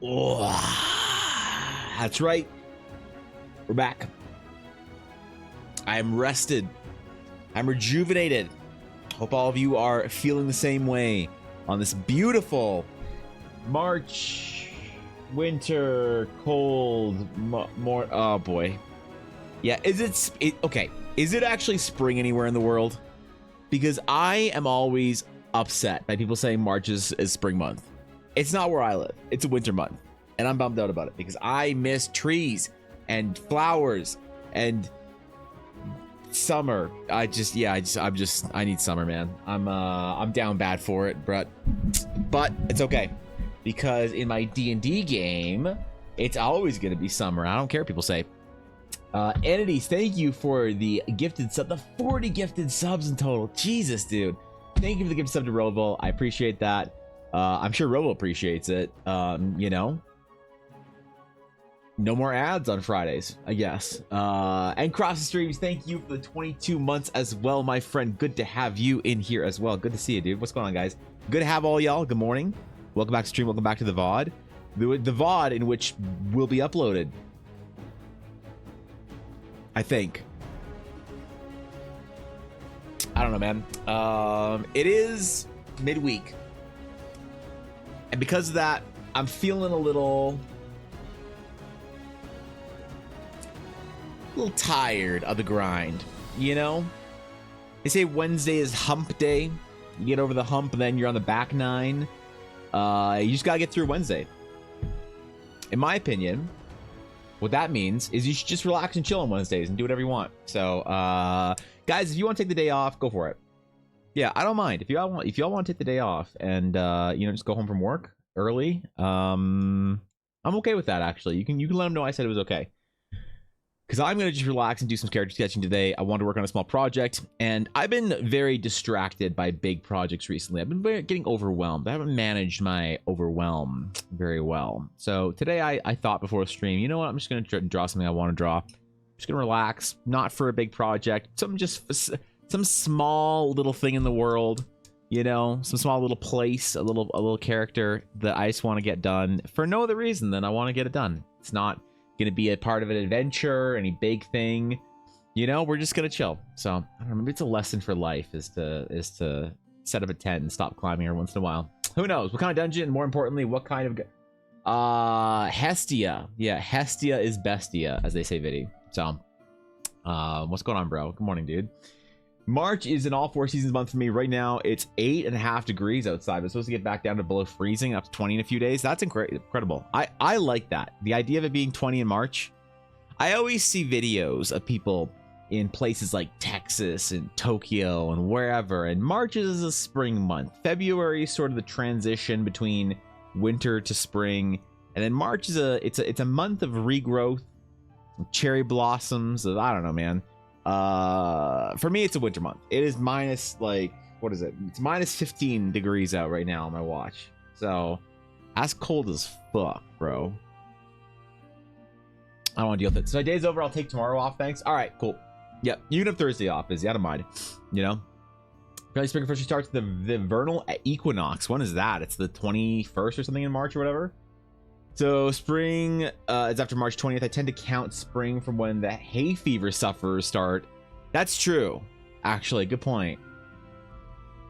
Oh, that's right. We're back. I am rested. I'm rejuvenated. Hope all of you are feeling the same way on this beautiful March, winter, cold, more. Oh boy. Yeah, is it okay? Is it actually spring anywhere in the world? Because I am always upset by people saying March is spring month. It's not where I live. It's a winter month. And I'm bummed out about it because I miss trees and flowers and summer. I need summer, man. I'm down bad for it, but it's okay. Because in my D&D game, it's always going to be summer. I don't care what people say. Entities, thank you for the gifted sub, the 40 gifted subs in total. Jesus, dude. Thank you for the gifted sub to Rovo. I appreciate that. I'm sure Rovo appreciates it. You know, no more ads on Fridays, I guess. And Cross the Streams, thank you for the 22 months as well, my friend. Good to have you in here as well. Good to see you, dude. What's going on, guys? Good to have all y'all. Good morning. Welcome back to stream. Welcome back to the VOD. The VOD in which will be uploaded, I think. I don't know, man. It is midweek. And because of that, I'm feeling a little tired of the grind, you know? They say Wednesday is hump day. You get over the hump and then you're on the back nine. You just gotta get through Wednesday. In my opinion, what that means is you should just relax and chill on Wednesdays and do whatever you want. So, guys, if you want to take the day off, go for it. Yeah, I don't mind. If y'all want to take the day off and you know, just go home from work early, I'm okay with that. Actually, you can let them know I said it was okay. Because I'm going to just relax and do some character sketching today. I want to work on a small project, and I've been very distracted by big projects recently. I've been getting overwhelmed. I haven't managed my overwhelm very well. So today I thought before the stream, you know what? I'm just going to draw something I want to draw. I'm just going to relax, not for a big project. Some small little thing in the world, you know, some small little place, a little character that I just want to get done for no other reason than I want to get it done. It's not gonna be a part of an adventure, any big thing, you know. We're just gonna chill. So I don't know, maybe it's a lesson for life is to set up a tent and stop climbing every once in a while. Who knows what kind of dungeon, and more importantly, what kind of Hestia. Yeah, Hestia is bestia, as they say, Viddy. So what's going on, bro? Good morning, dude. March is an all 4 seasons month for me. Right now, it's 8.5 degrees outside. It's supposed to get back down to below freezing, up to 20 in a few days. That's incredible. I like that. The idea of it being 20 in March. I always see videos of people in places like Texas and Tokyo and wherever. And March is a spring month. February is sort of the transition between winter to spring. And then March is it's a month of regrowth, cherry blossoms. I don't know, man. For me, it's a winter month. It is minus, like, what is it? It's minus 15 degrees out right now on my watch. So that's cold as fuck, bro. I don't want to deal with it. So my day's over. I'll take tomorrow off. Thanks. All right, cool. Yep. You can have Thursday off. Is I don't mind. You know, probably spring officially starts the vernal equinox. When is that? It's the 21st or something in March or whatever. So spring is after March 20th. I tend to count spring from when the hay fever sufferers start. That's true. Actually, good point.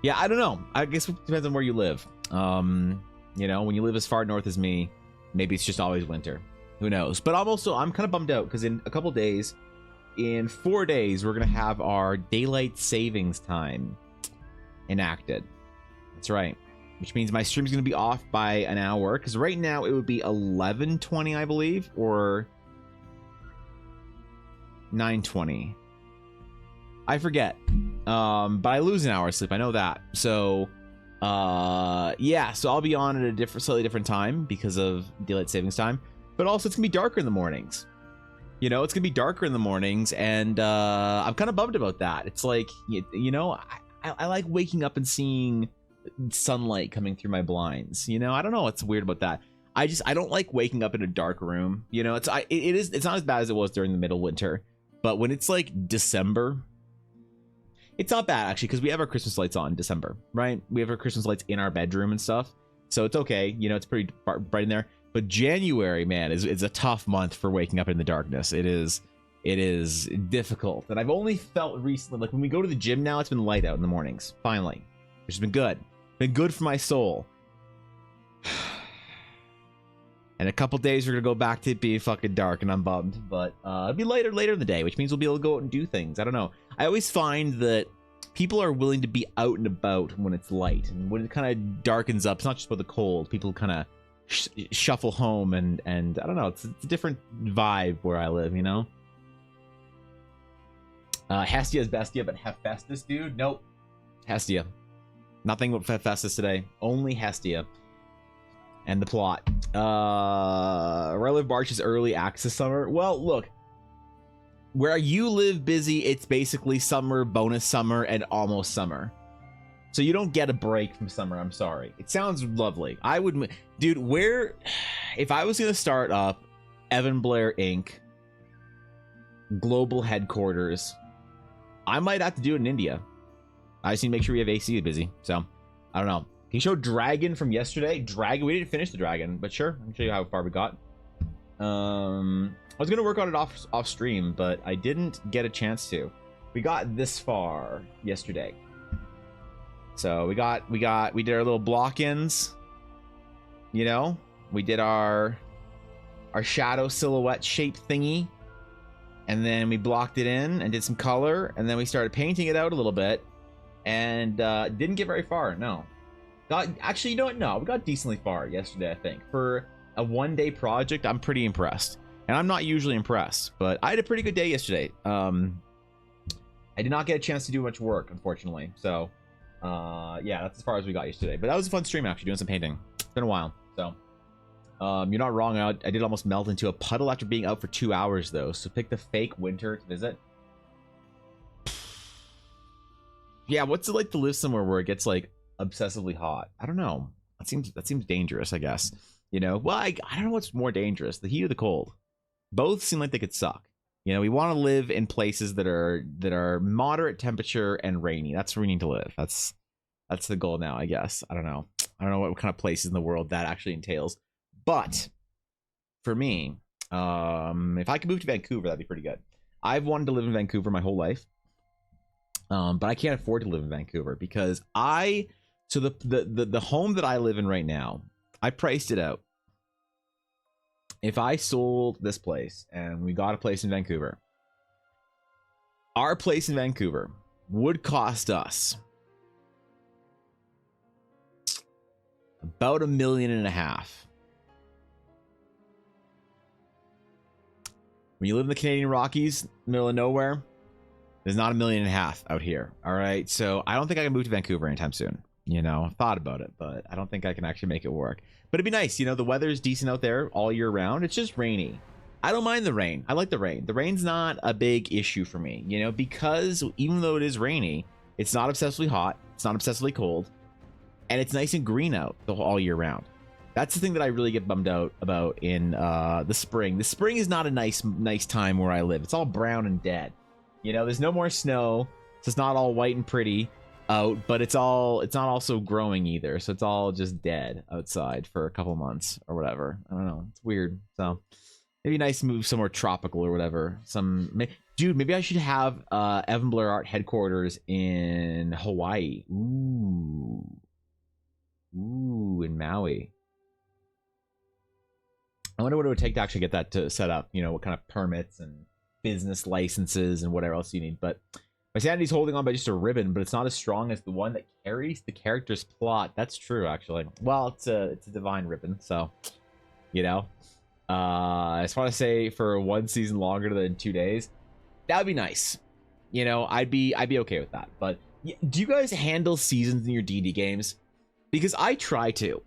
Yeah, I don't know. I guess it depends on where you live. You know, when you live as far north as me, maybe it's just always winter. Who knows? But I'm kind of bummed out because in a couple days, in 4 days, we're going to have our daylight savings time enacted. That's right. Which means my stream's going to be off by an hour. Because right now it would be 11:20, I believe. Or 9:20. I forget. But I lose an hour of sleep. I know that. So, yeah. So I'll be on at a slightly different time because of daylight savings time. But also it's going to be darker in the mornings. You know, it's going to be darker in the mornings. And I'm kind of bummed about that. It's like, you know, I like waking up and seeing sunlight coming through my blinds. You know, I don't know what's weird about that. I don't like waking up in a dark room. You know, it's not as bad as it was during the middle winter, but when it's like December, it's not bad actually, because we have our Christmas lights on in December, right? We have our Christmas lights in our bedroom and stuff, so it's okay. You know, it's pretty bright in there. But January, man, is a tough month for waking up in the darkness. It is difficult. And I've only felt recently, like when we go to the gym now, it's been light out in the mornings, finally. Which has been good. Been good for my soul. And a couple days we're gonna go back to it being fucking dark, and I'm bummed. But it'll be later in the day, which means we'll be able to go out and do things. I don't know. I always find that people are willing to be out and about when it's light, and when it kind of darkens up, it's not just about the cold. People kind of shuffle home, and I don't know. It's a different vibe where I live, you know. Hestia is Bestia, but Hephaestus, dude. Nope. Hestia. Nothing but Hephaestus today. Only Hestia. And the plot. Where I live, March is early access summer. Well, look. Where you live busy, it's basically summer, bonus summer, and almost summer. So you don't get a break from summer, I'm sorry. It sounds lovely. I would... Dude, where... If I was going to start up Evan Blair Inc. global headquarters, I might have to do it in India. I just need to make sure we have AC busy. So, I don't know. Can you show Dragon from yesterday? Dragon, we didn't finish the Dragon, but sure. I can show you how far we got. I was going to work on it off stream, but I didn't get a chance to. We got this far yesterday. So we did our little block-ins. You know? We did our shadow silhouette shape thingy. And then we blocked it in and did some color, and then we started painting it out a little bit, and didn't get very far. No, actually, you know what? No, we got decently far yesterday. I think for a one-day project, I'm pretty impressed, and I'm not usually impressed, but I had a pretty good day yesterday. I did not get a chance to do much work, unfortunately. So, yeah, that's as far as we got yesterday. But that was a fun stream, actually, doing some painting. It's been a while, so. You're not wrong. I did almost melt into a puddle after being out for 2 hours, though. So pick the fake winter to visit. Yeah, what's it like to live somewhere where it gets like obsessively hot? I don't know. That seems dangerous, I guess. You know, well, I don't know what's more dangerous, the heat or the cold. Both seem like they could suck. You know, we want to live in places that are moderate temperature and rainy. That's where we need to live. That's the goal now, I guess. I don't know what kind of places in the world that actually entails. But for me, if I could move to Vancouver, that'd be pretty good. I've wanted to live in Vancouver my whole life, but I can't afford to live in Vancouver because the home that I live in right now, I priced it out. If I sold this place and we got a place in Vancouver, our place in Vancouver would cost us about $1.5 million. When you live in the Canadian Rockies, middle of nowhere, there's not $1.5 million out here. All right. So I don't think I can move to Vancouver anytime soon. You know, I've thought about it, but I don't think I can actually make it work. But it'd be nice. You know, the weather's decent out there all year round. It's just rainy. I don't mind the rain. I like the rain. The rain's not a big issue for me, you know, because even though it is rainy, it's not obsessively hot. It's not obsessively cold. And it's nice and green out all year round. That's the thing that I really get bummed out about in the spring. The spring is not a nice time where I live. It's all brown and dead. You know, there's no more snow, so it's not all white and pretty out, but it's not also growing either. So it's all just dead outside for a couple months or whatever. I don't know. It's weird. So it'd be nice to move somewhere tropical or whatever. Dude, maybe I should have Evan Blair Art headquarters in Hawaii. Ooh, in Maui. I wonder what it would take to actually get that to set up. You know, what kind of permits and business licenses and whatever else you need. But my sanity's holding on by just a ribbon, but it's not as strong as the one that carries the character's plot. That's true, actually. Well, it's a divine ribbon, so you know. I just want to say for one season longer than 2 days, that would be nice. You know, I'd be okay with that. But do you guys handle seasons in your D&D games? Because I try to.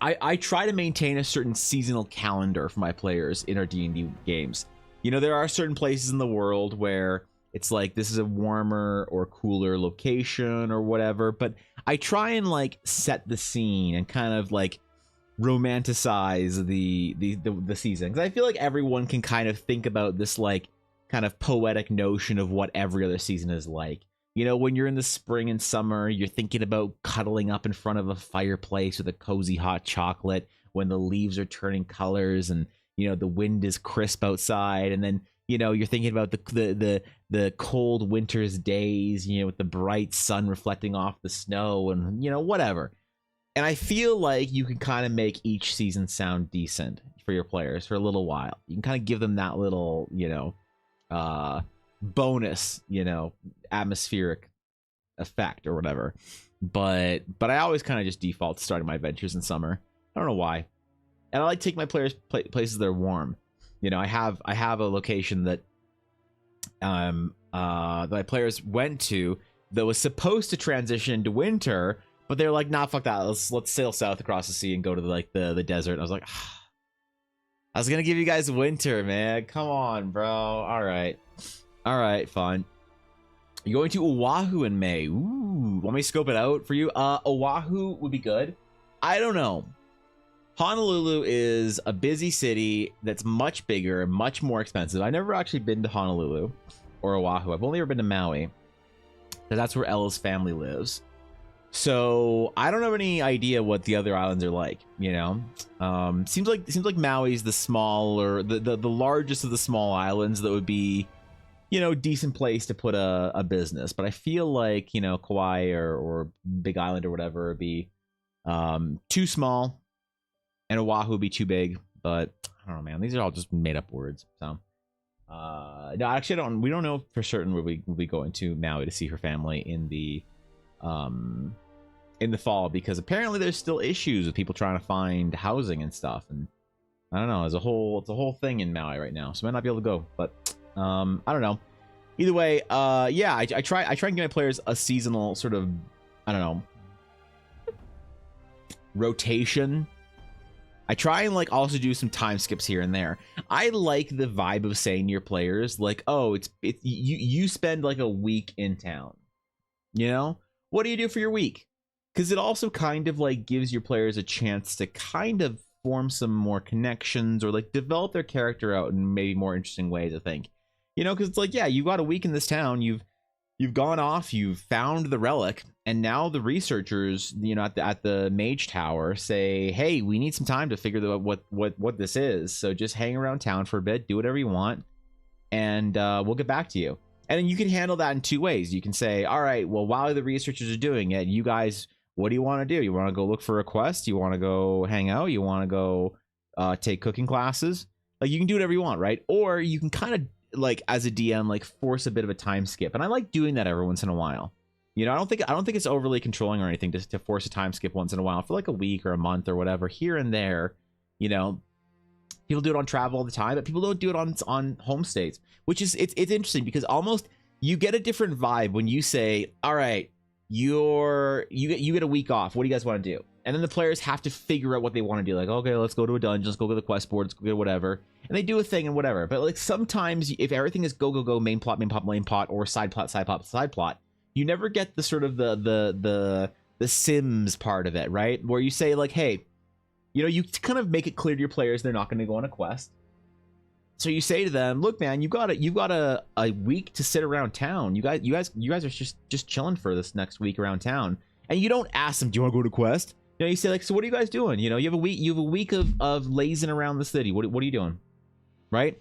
I try to maintain a certain seasonal calendar for my players in our D&D games. You know, there are certain places in the world where it's like this is a warmer or cooler location or whatever, but I try and like set the scene and kind of like romanticize the season, because I feel like everyone can kind of think about this like kind of poetic notion of what every other season is like. You know, when you're in the spring and summer, you're thinking about cuddling up in front of a fireplace with a cozy hot chocolate. when the leaves are turning colors and the wind is crisp outside, and then you're thinking about the cold winter's days, with the bright sun reflecting off the snow and whatever. And I feel like you can kind of make each season sound decent for your players for a little while. You can kind of give them that little bonus, atmospheric effect or whatever. But I always kind of just default to starting my adventures in summer. I don't know why. And I like taking my players places that are warm. I have a location that that my players went to that was supposed to transition into winter, but they're like, nah, fuck that. Let's sail south across the sea and go to the desert. And I was like, I was gonna give you guys winter, man. Come on, bro. All right, fine. You're going to Oahu in May. Ooh, want me to scope it out for you? Oahu would be good. I don't know. Honolulu is a busy city that's much bigger, much more expensive. I've never actually been to Honolulu or Oahu. I've only ever been to Maui. That's where Ella's family lives. So I don't have any idea what the other islands are like. Seems like Maui's the smaller, the largest of the small islands that would be, decent place to put a business. But I feel like Kauai or Big Island or whatever would be too small. And Oahu would be too big, but I don't know, man. These are all just made up words. So, no, actually, we don't know for certain where we'll be going to Maui to see her family in the fall, because apparently there's still issues with people trying to find housing and stuff. And I don't know, it's a whole thing in Maui right now, so I might not be able to go. But I don't know. Either way, yeah, I try and give my players a seasonal sort of, I don't know, rotation. I try and also do some time skips here and there. I like the vibe of saying to your players, like, oh, it's you spend like a week in town. What do you do for your week? Because it also kind of gives your players a chance to kind of form some more connections or develop their character out in maybe more interesting ways, I think. Because it's yeah, you got a week in this town, you've gone off, you've found the relic, and now the researchers, at the Mage Tower say, hey, we need some time to figure out what this is. So just hang around town for a bit, do whatever you want, and we'll get back to you. And then you can handle that in two ways. You can say, all right, well, while the researchers are doing it, you guys, what do you want to do? You want to go look for a quest? You want to go hang out? You want to go take cooking classes? You can do whatever you want, right? Or you can kind of as a DM, force a bit of a time skip. And I like doing that every once in a while. I don't think it's overly controlling or anything to force a time skip once in a while for a week or a month or whatever, here and there. People do it on travel all the time, but people don't do it on homestays, which is it's interesting, because almost you get a different vibe when you say, all right, you get a week off. What do you guys want to do? And then the players have to figure out what they want to do. Okay, let's go to a dungeon, let's go to the quest board, let's go get whatever. And they do a thing and whatever. But sometimes if everything is go, main plot, or side plot, you never get the sort of the Sims part of it, right? Where you say hey, you kind of make it clear to your players they're not going to go on a quest. So you say to them, look, man, you got a week to sit around town. You guys are just chilling for this next week around town. And you don't ask them, do you want to go to quest? You say so what are you guys doing? You have a week of lazing around the city. What are you doing? Right?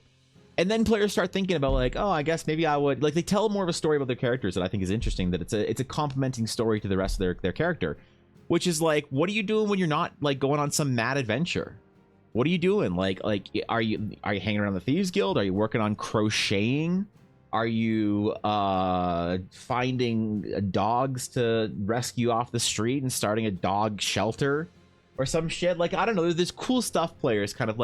And then players start thinking about oh, I guess maybe I would, they tell more of a story about their characters that I think is interesting, that it's a complementing story to the rest of their character, which is what are you doing when you're not going on some mad adventure? What are you doing? Are you hanging around the Thieves Guild? Are you working on crocheting? Are you finding dogs to rescue off the street and starting a dog shelter or some shit? I don't know. There's cool stuff players kind of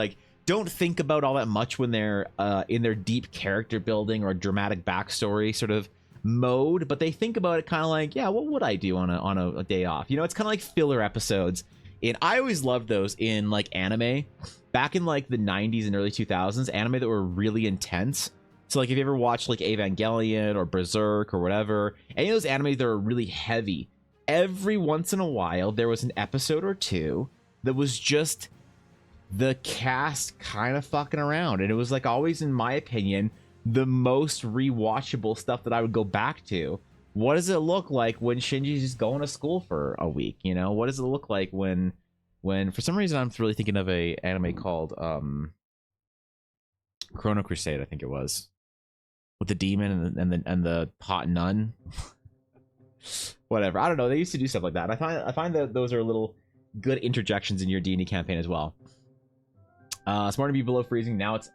don't think about all that much when they're in their deep character building or dramatic backstory sort of mode, but they think about it kind of yeah, what would I do on a day off? It's kind of like filler episodes. And I always loved those in anime back in the 90s and early 2000s, anime that were really intense. So if you ever watched Evangelion or Berserk or whatever, any of those animes that are really heavy, every once in a while there was an episode or two that was just the cast kind of fucking around, and it was always, in my opinion, the most rewatchable stuff that I would go back to. What does it look like when Shinji's just going to school for a week? What does it look like when when for some reason I'm really thinking of a anime called Chrono Crusade, I think it was, with the demon and the hot nun. Whatever, I don't know. They used to do stuff like that. I find that those are little good interjections in your D&D campaign as well. It's more to be below freezing. Now it's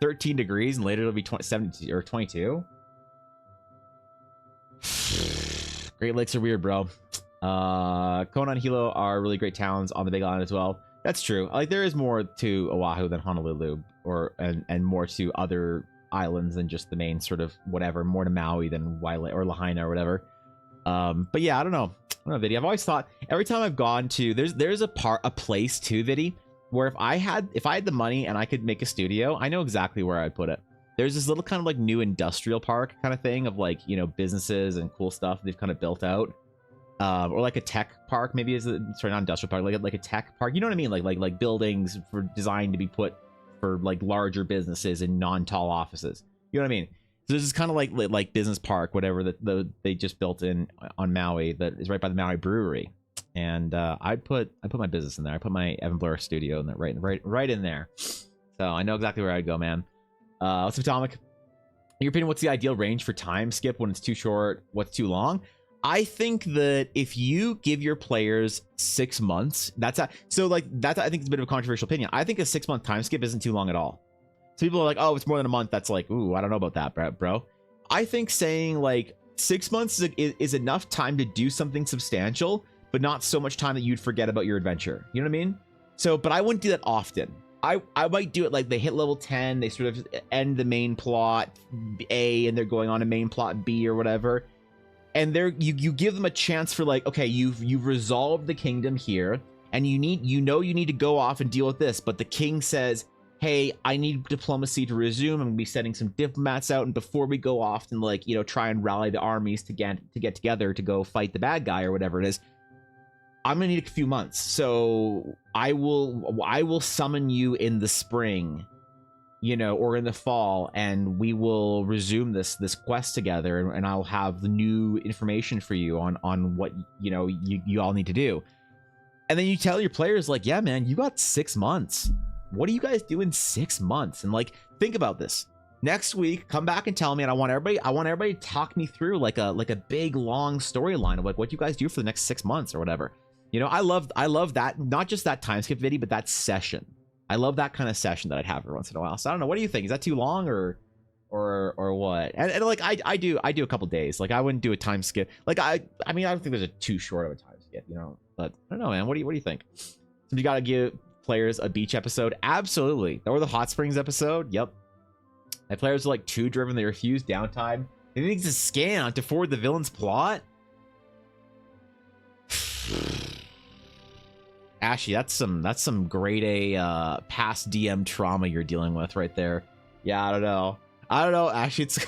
13 degrees, and later it'll be 70 or 22. Great Lakes are weird, bro. Kona and Hilo are really great towns on the Big Island as well. That's true. Like, there is more to Oahu than Honolulu, and more to other islands than just the main sort of whatever. More to Maui than Wailea or Lahaina or whatever. But yeah, I don't know, Vidi. I've always thought every time I've gone to there's a place to Vidi where if I had the money and I could make a studio, I know exactly where I'd put it. There's this little kind of like new industrial park kind of thing of like, you know, businesses and cool stuff they've kind of built out. Or like a tech park, maybe sorry, not industrial park, like a tech park. You know what I mean? Like buildings designed to be put for like larger businesses and non-tall offices. You know what I mean? So this is kind of like business park, whatever that they just built on Maui that is right by the Maui Brewery. And I put my business in there. I put my Evan Blur studio in there, right in there. So I know exactly where I'd go, man. What's up, Atomic? In your opinion, what's the ideal range for time skip when it's too short? What's too long? I think that if you give your players 6 months, I think it's a bit of a controversial opinion. I think a 6-month time skip isn't too long at all. So people are like, oh, it's more than a month. That's like, ooh, I don't know about that, bro. I think saying like 6 months is enough time to do something substantial, but not so much time that you'd forget about your adventure. You know what I mean? So, but I wouldn't do that often. I might do it like they hit level 10, they sort of end the main plot A, and they're going on a main plot B or whatever. And you give them a chance for like, okay, you've resolved the kingdom here, and you need to go off and deal with this. But the king says, hey, I need diplomacy to resume. I'm gonna be sending some diplomats out, and before we go off and like, you know, try and rally the armies to get together to go fight the bad guy or whatever it is, I'm gonna need a few months. So I will summon you in the spring, you know, or in the fall, and we will resume this quest together, and I'll have the new information for you on what, you know, you all need to do. And then you tell your players like, yeah, man, you got 6 months. What do you guys do in 6 months? And like, think about this. Next week, come back and tell me, and I want everybody to talk me through like a big long storyline of like what you guys do for the next 6 months or whatever. You know, I love that, not just that time skip video, but that session. I love that kind of session that I'd have every once in a while. So I don't know, what do you think? Is that too long or what? And like I do a couple days. Like I wouldn't do a time skip. Like I mean, I don't think there's too short of a time skip, you know. But I don't know, man. What do you think? So you got to give players a beach episode? Absolutely. Or the hot springs episode? Yep. My players are like too driven. They refuse downtime. They think it's a scam to forward the villain's plot. Ashy, that's some grade A past DM trauma you're dealing with right there. Yeah, I don't know, Ashy. It's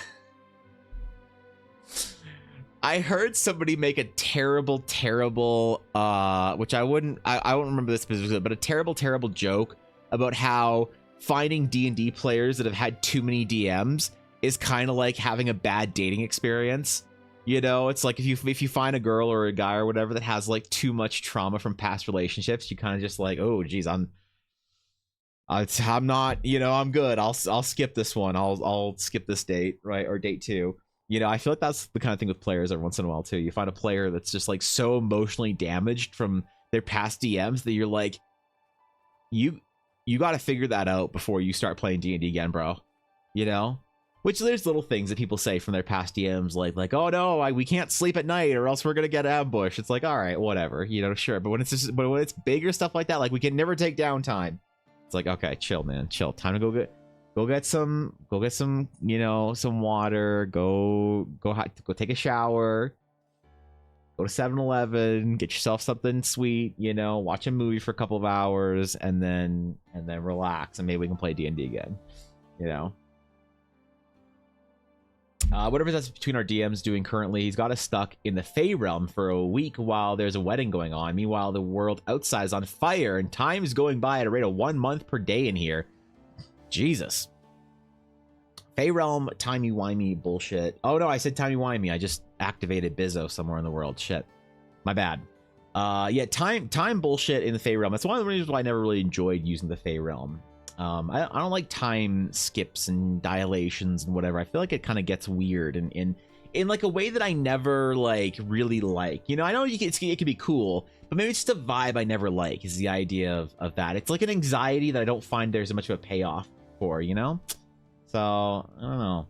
I heard somebody make a terrible which I won't remember this specifically, but a terrible joke about how finding D&D players that have had too many DMs is kind of like having a bad dating experience. You know, it's like if you find a girl or a guy or whatever that has like too much trauma from past relationships, you kind of just like, oh geez, I'm not, you know, I'm good. I'll skip this one. I'll skip this date, right? Or date 2. You know, I feel like that's the kind of thing with players every once in a while too. You find a player that's just like so emotionally damaged from their past DMs that you're like, you got to figure that out before you start playing D&D again, bro. You know? Which there's little things that people say from their past DMs, like, oh no, we can't sleep at night, or else we're gonna get ambushed. It's like, all right, whatever, you know, sure. But when it's bigger stuff like that, like we can never take downtime. It's like, okay, chill, man, chill. Time to go get some, you know, some water. Go take a shower. Go to 7-Eleven, get yourself something sweet, you know, watch a movie for a couple of hours, and then relax, and maybe we can play D&D again, you know. Whatever that's between our DMs doing currently, he's got us stuck in the Fey realm for a week while there's a wedding going on. Meanwhile, the world outside is on fire, and time is going by at a rate of 1 month per day in here. Jesus. Fey realm, timey-wimey bullshit. Oh no, I said timey-wimey. I just activated Bizzo somewhere in the world. Shit. My bad. Yeah, time bullshit in the Fey realm. That's one of the reasons why I never really enjoyed using the Fey realm. I don't like time skips and dilations and whatever. I feel like it kind of gets weird and in like a way that I never like really like. You know, I know it can be cool, but maybe it's just a vibe I never like. Is the idea of that? It's like an anxiety that I don't find there's much of a payoff for. You know, so I don't know.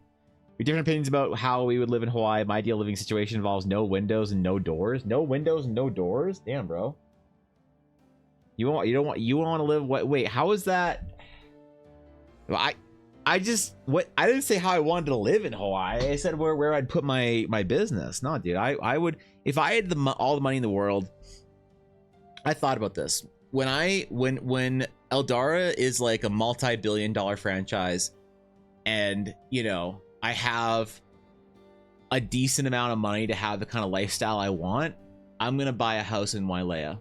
We have different opinions about how we would live in Hawaii. My ideal living situation involves no windows and no doors. No windows and no doors. Damn, bro. You want to live what? Wait, how is that? Well, I didn't say how I wanted to live in Hawaii. I said where I'd put my business. No, dude. I would, if I had all the money in the world. I thought about this when Eldara is like a multi-billion-dollar franchise, and you know I have a decent amount of money to have the kind of lifestyle I want. I'm gonna buy a house in Wailea.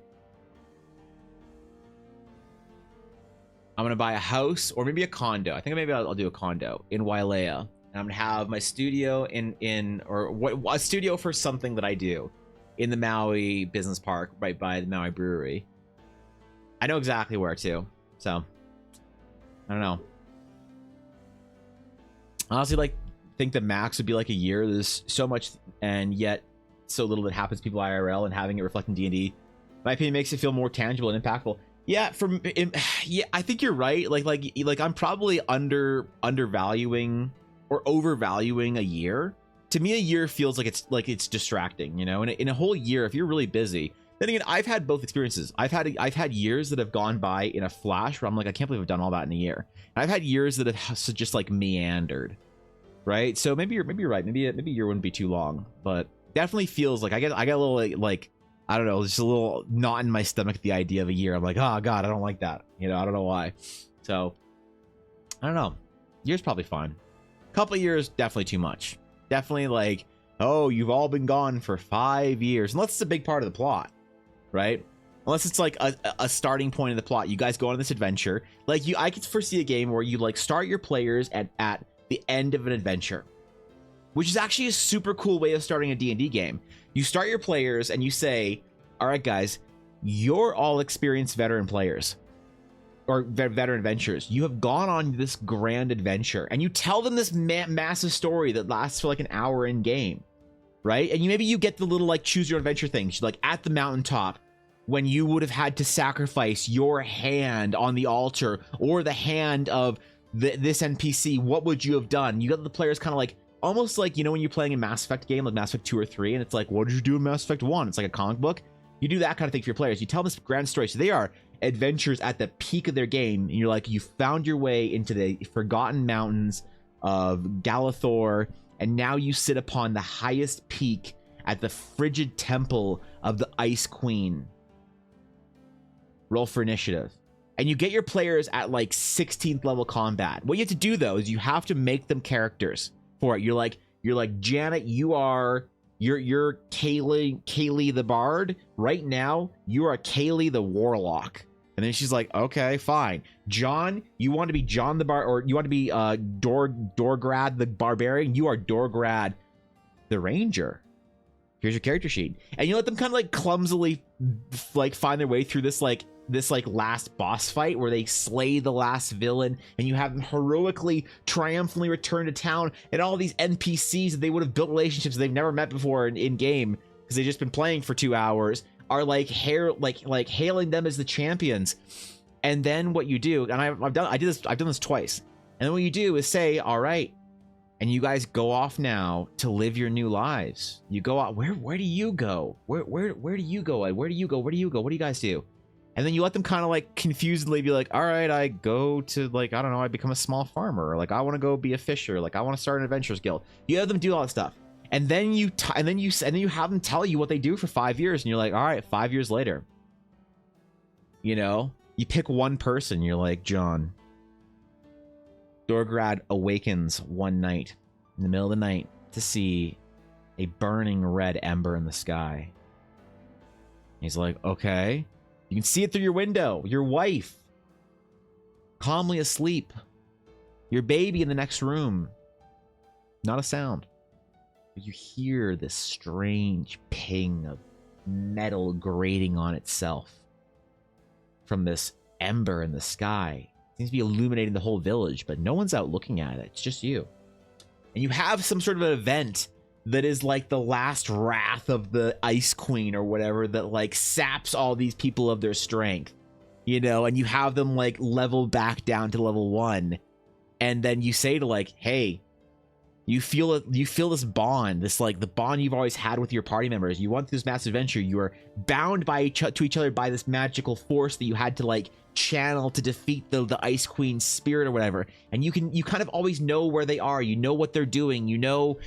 I'm gonna buy a house or maybe a condo. I think maybe I'll do a condo in Wailea, and I'm gonna have my studio a studio for something that I do in the Maui Business Park, right by the Maui Brewery. I know exactly where too, so I don't know. Honestly, like think the max would be like a year. There's so much and yet so little that happens to people IRL, and having it reflect in D&D, my opinion, makes it feel more tangible and impactful. Yeah, yeah, I think you're right. Like I'm probably undervaluing or overvaluing a year. To me, a year feels like it's distracting, you know. And in a whole year, if you're really busy, then again, I've had both experiences. I've had years that have gone by in a flash where I'm like, I can't believe I've done all that in a year. And I've had years that have just like meandered, right? So maybe you're right. Maybe a year wouldn't be too long, but definitely feels like I get a little like I don't know, just a little knot in my stomach at the idea of a year. I'm like, oh god, I don't like that. You know, I don't know why. So I don't know. Year's probably fine. Couple of years, definitely too much. Definitely like, oh, you've all been gone for 5 years. Unless it's a big part of the plot, right? Unless it's like a starting point of the plot. You guys go on this adventure. Like I could foresee a game where you like start your players at the end of an adventure, which is actually a super cool way of starting a D&D game. You start your players and you say, all right, guys, you're all experienced veteran players or veteran adventurers. You have gone on this grand adventure, and you tell them this massive story that lasts for like an hour in game, right? And maybe you get the little like choose your adventure things, like at the mountaintop when you would have had to sacrifice your hand on the altar or the hand of this NPC. What would you have done? You got the players kind of like, almost like, you know, when you're playing a Mass Effect game, like Mass Effect 2 or 3, and it's like, what did you do in Mass Effect 1? It's like a comic book. You do that kind of thing for your players. You tell them this grand story. So they are adventures at the peak of their game, and you're like, you found your way into the forgotten mountains of Galathor, and now you sit upon the highest peak at the frigid temple of the Ice Queen. Roll for initiative. And you get your players at like 16th level combat. What you have to do though is you have to make them characters for it. You're like Janet, you're Kaylee the Bard. Right now, you are Kaylee the Warlock. And then she's like, okay, fine. John, you want to be John the Bard, or you want to be Dorgrad the Barbarian? You are Dorgrad the Ranger. Here's your character sheet. And you let them kind of like clumsily like find their way through this last boss fight where they slay the last villain, and you have them heroically triumphantly return to town, and all these NPCs that they would have built relationships they've never met before in game because they've just been playing for 2 hours are like hailing them as the champions. And then what you do, and I've done this twice, and then what you do is say, all right, and you guys go off now to live your new lives. You go out. Where do you go? Where do you go? Where do you go? Where do you go? What do you guys do? And then you let them kind of like confusedly be like, all right, I go to like, I don't know, I become a small farmer, or like I want to go be a fisher, like I want to start an adventurers guild. You have them do all that stuff, and then you have them tell you what they do for 5 years, and you're like, all right, 5 years later, you know, you pick one person. You're like, John, Dorgrad awakens one night in the middle of the night to see a burning red ember in the sky. He's like, okay. You can see it through your window. Your wife, calmly asleep. Your baby in the next room. Not a sound. But you hear this strange ping of metal grating on itself from this ember in the sky. It seems to be illuminating the whole village, but no one's out looking at it. It's just you. And you have some sort of an event that is like the last wrath of the Ice Queen or whatever that like saps all these people of their strength, you know, and you have them like level back down to level 1. And then you say to like, hey, you feel this bond, this like the bond you've always had with your party members. You went through this massive adventure. You are bound by to each other by this magical force that you had to like channel to defeat the Ice Queen's spirit or whatever. And you kind of always know where they are. You know what they're doing. You know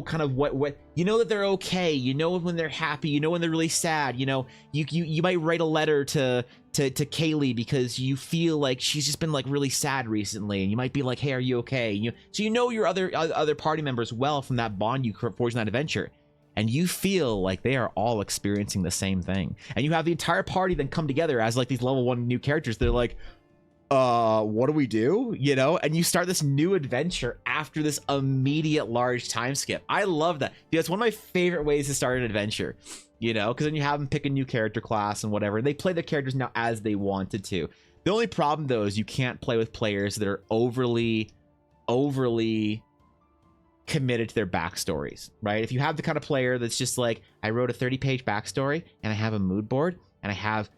kind of what you know that they're okay. You know when they're happy. You know when they're really sad. You know you might write a letter to Kaylee because you feel like she's just been like really sad recently, and you might be like, hey, are you okay? So you know your other party members well from that bond you forged in that adventure, and you feel like they are all experiencing the same thing. And you have the entire party then come together as like these level 1 new characters. They're like, what do we do? You know, and you start this new adventure after this immediate large time skip. I love that. Dude, that's one of my favorite ways to start an adventure, you know, because then you have them pick a new character class and whatever. They play their characters now as they wanted to. The only problem though is you can't play with players that are overly committed to their backstories, right? If you have the kind of player that's just like, I wrote a 30-page backstory and I have a mood board and I have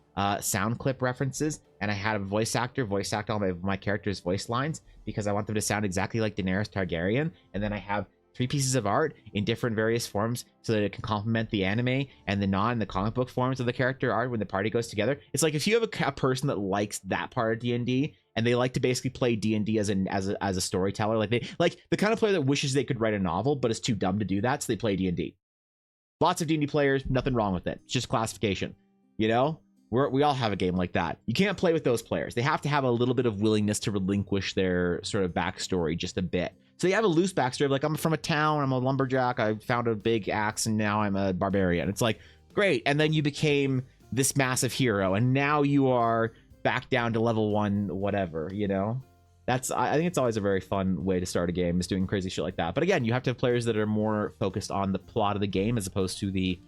sound clip references and I had a voice actor voice act all my characters' voice lines because I want them to sound exactly like Daenerys Targaryen, and then I have 3 pieces of art in different various forms so that it can complement the anime and the comic book forms of the character art when the party goes together. It's like if you have a person that likes that part of D&D and they like to basically play D&D as a storyteller, like the kind of player that wishes they could write a novel but is too dumb to do that, so they play D&D. Lots of D&D players, nothing wrong with it. It's just classification, you know? We all have a game like that. You can't play with those players. They have to have a little bit of willingness to relinquish their sort of backstory just a bit. So you have a loose backstory, like I'm from a town, I'm a lumberjack, I found a big axe, and now I'm a barbarian. It's like, great. And then you became this massive hero, and now you are back down to level 1, whatever, you know? I think it's always a very fun way to start a game, is doing crazy shit like that. But again, you have to have players that are more focused on the plot of the game as opposed to the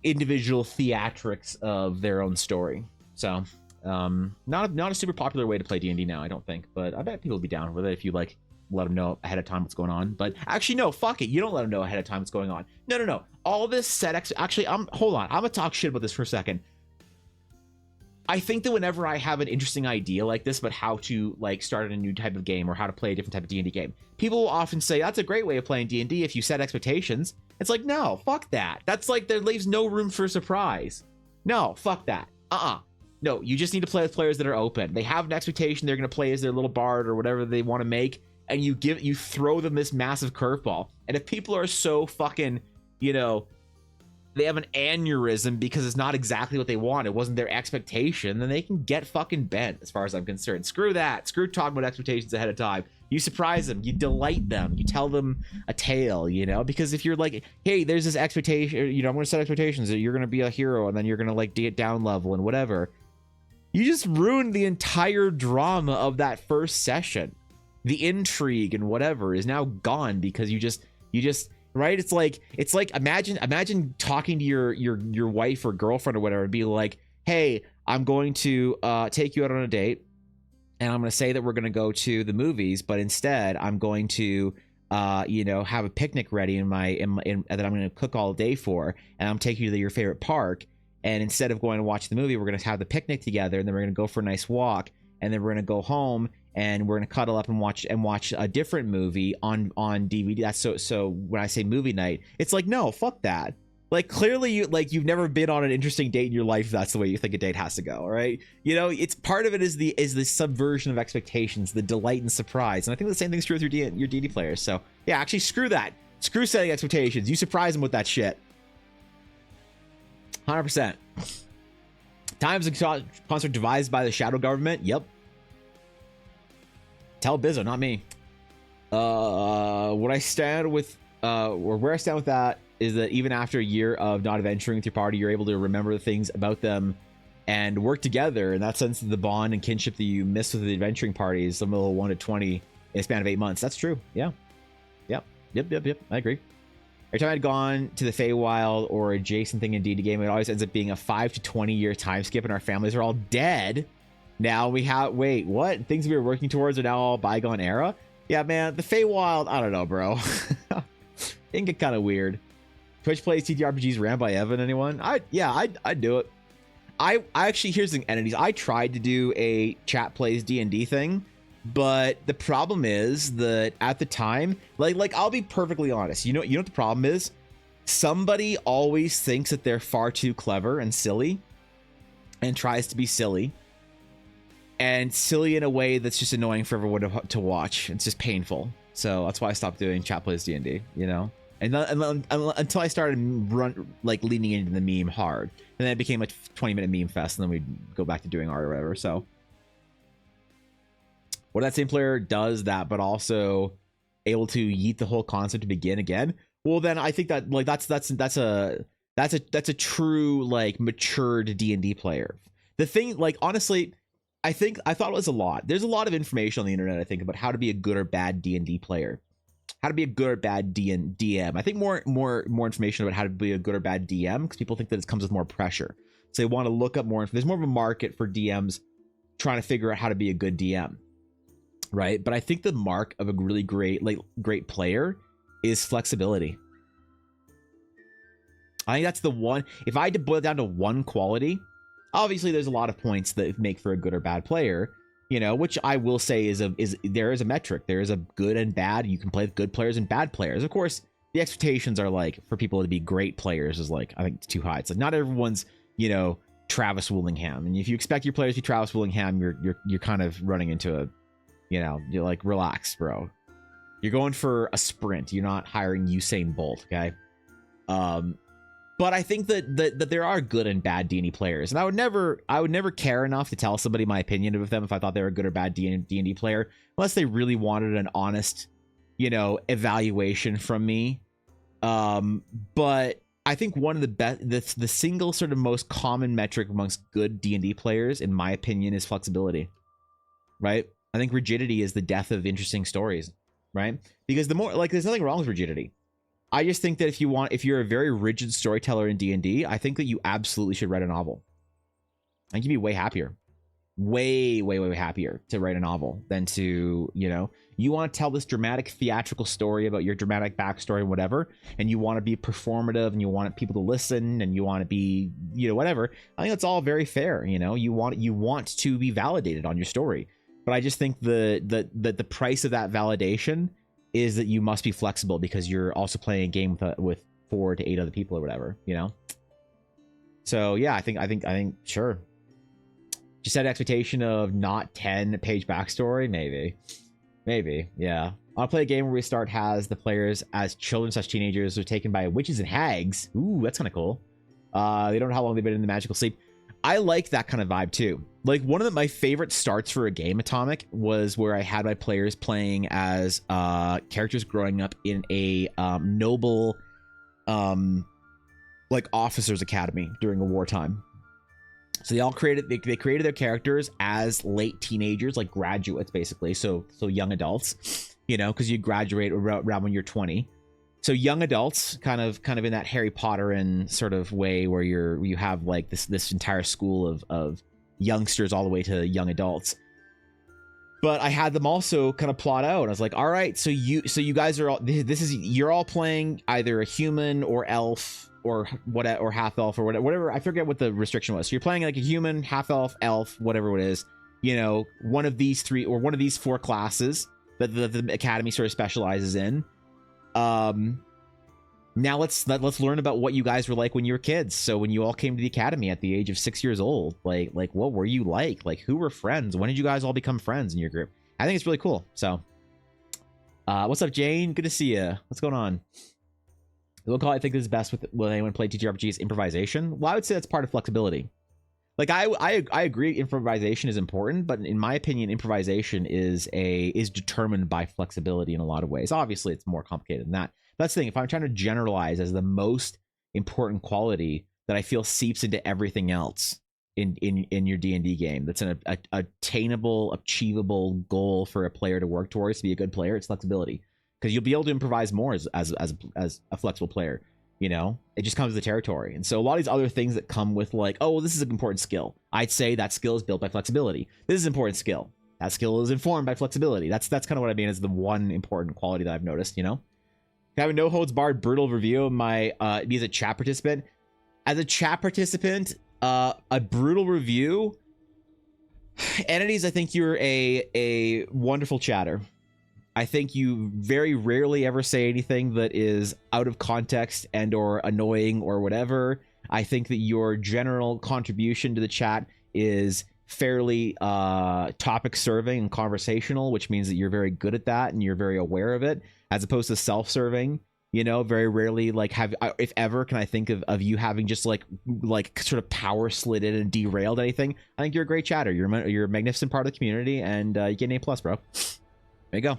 individual theatrics of their own story. So not a super popular way to play D&D now, I don't think, but I bet people will be down with it if you like let them know ahead of time what's going on. But actually, no, fuck it, you don't let them know ahead of time what's going on. No, all this set actually, hold on, I'm gonna talk shit about this for a second. I think that whenever I have an interesting idea like this about how to like start a new type of game or how to play a different type of D&D game, people will often say that's a great way of playing D&D if you set expectations. It's like, no, fuck that. That's like, there leaves no room for surprise. No, fuck that. No, you just need to play with players that are open. They have an expectation they're going to play as their little bard or whatever they want to make, and you throw them this massive curveball. And if people are so fucking, you know, they have an aneurysm because it's not exactly what they want, it wasn't their expectation, then they can get fucking bent as far as I'm concerned. Screw that. Screw talking about expectations ahead of time. You surprise them, you delight them, you tell them a tale, you know? Because if you're like, hey, there's this expectation, you know, I'm gonna set expectations that you're gonna be a hero and then you're gonna like get down level and whatever, you just ruined the entire drama of that first session. The intrigue and whatever is now gone because you just right? It's like imagine talking to your wife or girlfriend or whatever and be like, hey, I'm going to take you out on a date, and I'm going to say that we're going to go to the movies, but instead I'm going to you know, have a picnic ready that I'm going to cook all day for, and I'm taking you to your favorite park, and instead of going to watch the movie, we're going to have the picnic together, and then we're going to go for a nice walk, and then we're going to go home and we're going to cuddle up and watch a different movie on DVD. That's so when I say movie night, it's like, no, fuck that. Like, clearly you've never been on an interesting date in your life. That's the way you think a date has to go, right? You know, it's part of it is the subversion of expectations, the delight and surprise. And I think the same thing's true with your D&D players. So yeah, actually screw that. Screw setting expectations. You surprise them with that shit. 100%. Times and concert devised by the shadow government. Yep. Tell Bizzo, not me. What I stand with, or where I stand with that is that even after a year of not adventuring with your party, you're able to remember the things about them and work together. In that sense, the bond and kinship that you miss with the adventuring parties, some little 1 to 20 in a span of 8 months. That's true. Yeah. Yep. I agree. Every time I'd gone to the Feywild or adjacent thing in D&D game, it always ends up being a 5 to 20 year time skip, and our families are all dead. Now we have, wait, what? Things we were working towards are now all bygone era? Yeah, man, the Feywild, I don't know, bro. It can get kind of weird. Twitch plays TTRPGs ran by Evan, anyone? I'd do it. I actually, here's the entities. I tried to do a chat plays D&D thing, but the problem is that at the time, like I'll be perfectly honest. You know what the problem is? Somebody always thinks that they're far too clever and silly and tries to be silly. And silly in a way that's just annoying for everyone to watch. It's just painful. So that's why I stopped doing chat plays D&D, you know? And until I started leaning into the meme hard. And then it became a 20-minute meme fest, and then we'd go back to doing art or whatever. So what that same player does that, but also able to yeet the whole concept to begin again. Well, then I think that that's a true like matured D&D player. The thing, like, honestly, I thought it was a lot. There's a lot of information on the internet, I think, about how to be a good or bad D&D player, how to be a good or bad DM. I think more information about how to be a good or bad DM, because people think that it comes with more pressure. So they want to look up more. There's more of a market for DMs trying to figure out how to be a good DM, right? But I think the mark of a really great player is flexibility. I think that's the one. If I had to boil it down to one quality, obviously there's a lot of points that make for a good or bad player, you know, which I will say there is a metric. There is a good and bad. You can play with good players and bad players. Of course, the expectations are like for people to be great players is like, I think it's too high. It's like not everyone's, you know, Travis Willingham. And if you expect your players to be Travis Willingham, you're kind of running into a, you know, you're like, relax, bro. You're going for a sprint. You're not hiring Usain Bolt, okay? But I think that there are good and bad D&D players, and I would never care enough to tell somebody my opinion of them if I thought they were a good or bad D&D player, unless they really wanted an honest, you know, evaluation from me. But I think one of the best, the single sort of most common metric amongst good D&D players, in my opinion, is flexibility. Right? I think rigidity is the death of interesting stories. Right? Because the more, like, there's nothing wrong with rigidity. I just think that if you're a very rigid storyteller in D&D, I think that you absolutely should write a novel. I think you'd be way happier. Way happier to write a novel than to, you know, you want to tell this dramatic theatrical story about your dramatic backstory and whatever, and you want to be performative and you want people to listen and you want to be, you know, whatever. I think that's all very fair, you know. You want to be validated on your story. But I just think the price of that validation is that you must be flexible because you're also playing a game with 4 to 8 other people or whatever, you know? So yeah, I think sure. Just set an expectation of not 10-page backstory, maybe, yeah. I'll play a game where we start has the players as children/teenagers who are taken by witches and hags. Ooh, that's kind of cool. They don't know how long they've been in the magical sleep. I like that kind of vibe too. Like one of my favorite starts for a game, Atomic, was where I had my players playing as characters growing up in a noble like officers academy during a wartime. So they all created their characters as late teenagers, like graduates basically, so young adults, you know, because you graduate around when you're 20. So young adults, kind of in that Harry Potter and sort of way where you have like this entire school of youngsters all the way to young adults. But I had them also kind of plot out. I was like, all right, so you guys are all, you're all playing either a human or elf or half elf or whatever. I forget what the restriction was. So you're playing like a human, half elf, elf, whatever it is. You know, one of these 3 or one of these 4 classes that the academy sort of specializes in. Now let's learn about what you guys were like when you were kids. So when you all came to the academy at the age of 6 years old, like what were you like? Like who were friends? When did you guys all become friends in your group? I think it's really cool. So, what's up, Jane? Good to see you. What's going on? The call I think is best when anyone play TTRPG is improvisation. Well, I would say that's part of flexibility. Like I agree, improvisation is important, but in my opinion, improvisation is determined by flexibility in a lot of ways. Obviously, it's more complicated than that. That's the thing. If I'm trying to generalize as the most important quality that I feel seeps into everything else in your D&D game, that's an attainable, achievable goal for a player to work towards to be a good player, it's flexibility. because you'll be able to improvise more as a flexible player. You know, it just comes with the territory. And so a lot of these other things that come with like, oh, well, this is an important skill. I'd say that skill is built by flexibility. This is an important skill. That skill is informed by flexibility. That's kind of what I mean is the one important quality that I've noticed, you know? Have a no holds barred brutal review of my me as a chat participant. As a chat participant, a brutal review. Entities, I think you're a wonderful chatter. I think you very rarely ever say anything that is out of context and or annoying or whatever. I think that your general contribution to the chat is fairly topic serving and conversational, which means that you're very good at that and you're very aware of it, as opposed to self-serving. You know, very rarely, like, if ever, can I think of you having just like sort of power slid in and derailed anything. I think you're a great chatter. You're a magnificent part of the community, and you get an A+, bro. There you go.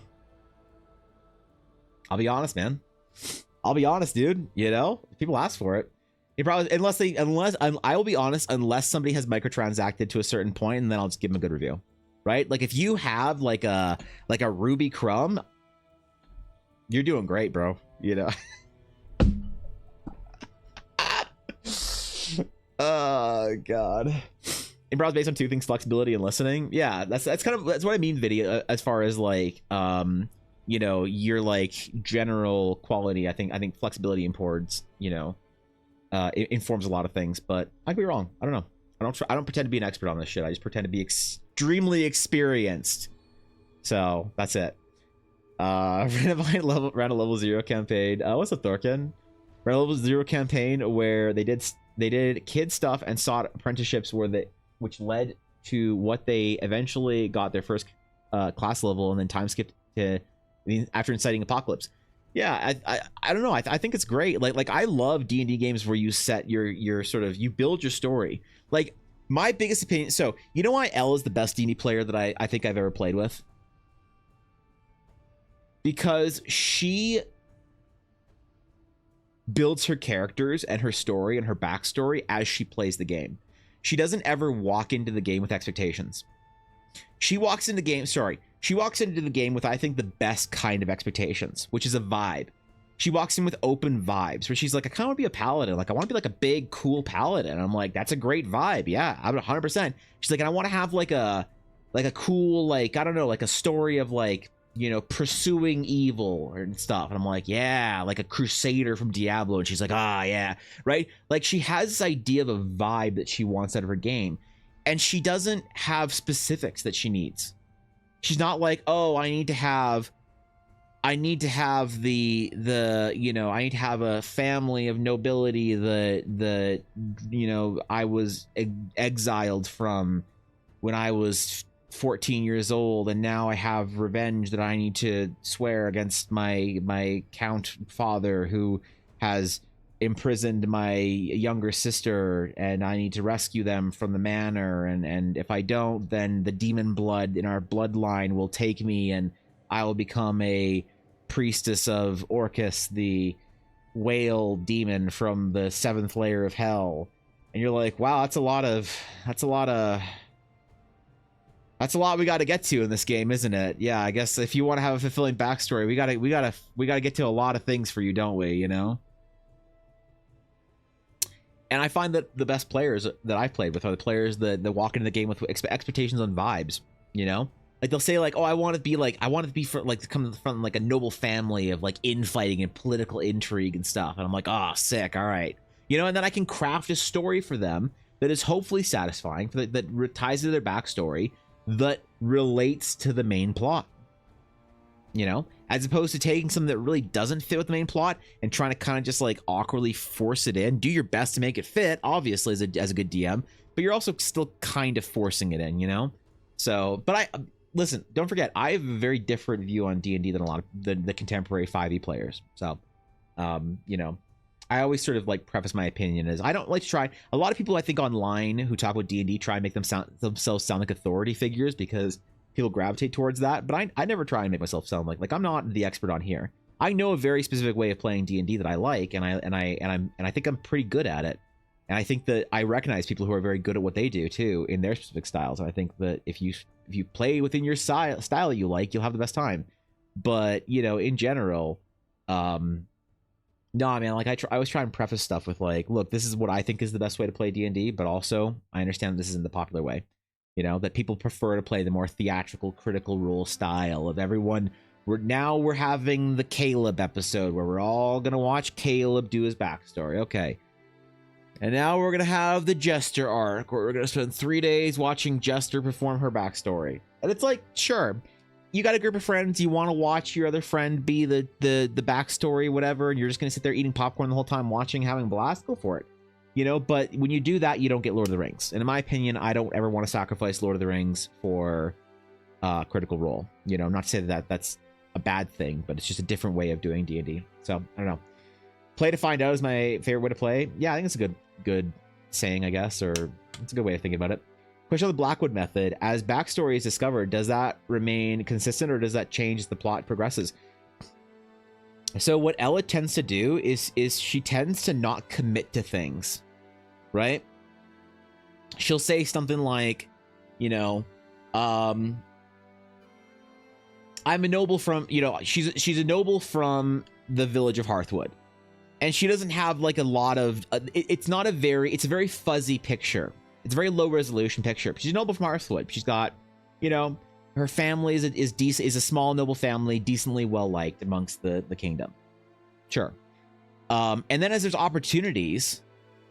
I'll be honest, man. I'll be honest, dude. You know, people ask for it. You probably, I will be honest, unless somebody has microtransacted to a certain point, and then I'll just give them a good review, right? Like if you have like a Ruby Crumb, you're doing great, bro. You know. Oh God. Improv is based on two things: flexibility and listening. Yeah, that's what I mean. Video as far as like you know, your like general quality. I think flexibility imports, you know, it informs a lot of things, but I could be wrong. I don't know. I don't pretend to be an expert on this shit. I just pretend to be extremely experienced. So that's it. Round of level 0 campaign. What's up, Thorkin? Round of level 0 campaign where they did kid stuff and sought apprenticeships which led to what they eventually got their first class level and then time skipped to after inciting apocalypse. Yeah, I don't know. I think it's great. Like I love D&D games where you set your sort of, you build your story. Like my biggest opinion. So you know why Elle is the best D&D player that I think I've ever played with? Because she builds her characters and her story and her backstory as she plays the game. She doesn't ever walk into the game with expectations. She walks into the game with, I think, the best kind of expectations, which is a vibe. She walks in with open vibes, where she's like, I kind of want to be a paladin. Like, I want to be like a big, cool paladin. And I'm like, that's a great vibe. Yeah, I'm 100%. She's like, and I want to have like a cool, like, I don't know, like a story of like, you know, pursuing evil and stuff. And I'm like, yeah, like a crusader from Diablo. And she's like, yeah, right? Like she has this idea of a vibe that she wants out of her game. And she doesn't have specifics that she needs. She's not like, oh, I need to have the you know, I need to have a family of nobility that you know, I was exiled from when I was 14 years old, and now I have revenge that I need to swear against my count father who has imprisoned my younger sister, and I need to rescue them from the manor, and if I don't, then the demon blood in our bloodline will take me and I will become a priestess of Orcus, the whale demon from the 7th layer of hell. And you're like, wow, that's a lot we got to get to in this game, isn't it? Yeah, I guess if you want to have a fulfilling backstory, we gotta get to a lot of things for you, don't we? You know. And I find that the best players that I've played with are the players that walk into the game with expectations on vibes. You know, like they'll say like, oh, I want to be for like come from like a noble family of like infighting and political intrigue and stuff. And I'm like, oh, sick. All right, you know. And then I can craft a story for them that is hopefully satisfying, that ties to their backstory, that relates to the main plot, you know, as opposed to taking something that really doesn't fit with the main plot and trying to kind of just like awkwardly force it in. Do your best to make it fit, obviously, as a good DM, but you're also still kind of forcing it in, you know. So, but listen, don't forget, I have a very different view on D&D than a lot of the contemporary 5e players. So you know, I always sort of like preface my opinion as I don't like to try. A lot of people I think online who talk about D&D try and make themselves sound like authority figures because people gravitate towards that. But I never try and make myself sound like I'm not the expert on here. I know a very specific way of playing D&D that I like, and I think I'm pretty good at it. And I think that I recognize people who are very good at what they do too in their specific styles. And I think that if you play within your style you like, you'll have the best time. But you know, in general, no, man, like I always try and preface stuff with like, look, this is what I think is the best way to play D&D, but also I understand this isn't the popular way. You know, that people prefer to play the more theatrical, critical role style of everyone. We're having the Caleb episode where we're all gonna watch Caleb do his backstory. Okay. And now we're gonna have the Jester arc where we're gonna spend 3 days watching Jester perform her backstory. And it's like, sure, you got a group of friends, you want to watch your other friend be the backstory, whatever, and you're just gonna sit there eating popcorn the whole time, watching, having a blast. Go for it, you know. But when you do that, you don't get Lord of the Rings. And in my opinion, I don't ever want to sacrifice Lord of the Rings for Critical Role. You know, not to say that that's a bad thing, but it's just a different way of doing D&D. So I don't know. Play to find out is my favorite way to play. Yeah, I think it's a good saying, I guess, or it's a good way of thinking about it. Question on the Blackwood method. As backstory is discovered, does that remain consistent or does that change as the plot progresses? So what Ella tends to do is she tends to not commit to things, right? She'll say something like, you know, I'm a noble from, you know, she's a noble from the village of Hearthwood. And she doesn't have like a lot of, it's a very fuzzy picture. It's a very low resolution picture. She's a noble from Hearthwood. She's got, you know, her family is a small noble family, decently well liked amongst the kingdom. Sure. And then as there's opportunities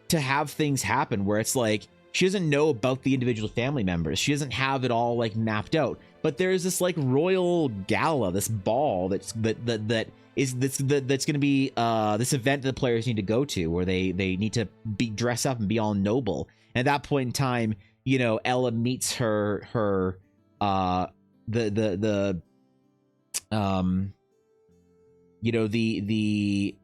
to have things happen where it's like she doesn't know about the individual family members, she doesn't have it all like mapped out. But there's this like royal gala, this ball that's going to be this event that the players need to go to where they need to be dress up and be all noble. And at that point in time, you know, Ella meets the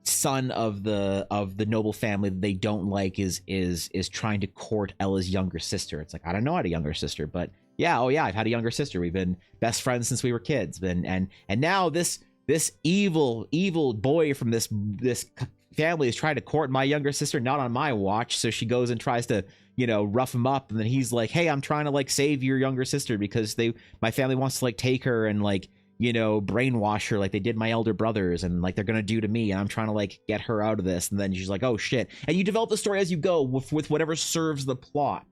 son of the noble family that they don't like is trying to court Ella's younger sister. It's like, I don't know, I had a younger sister, but yeah, oh yeah, I've had a younger sister. We've been best friends since we were kids. And now this evil boy from this family is trying to court my younger sister, not on my watch. So she goes and tries to, you know, rough him up, and then he's like, hey, I'm trying to like save your younger sister because my family wants to like take her and like, you know, brainwash her like they did my elder brothers, and like they're gonna do to me, and I'm trying to like get her out of this. And then she's like, oh shit. And you develop the story as you go with whatever serves the plot,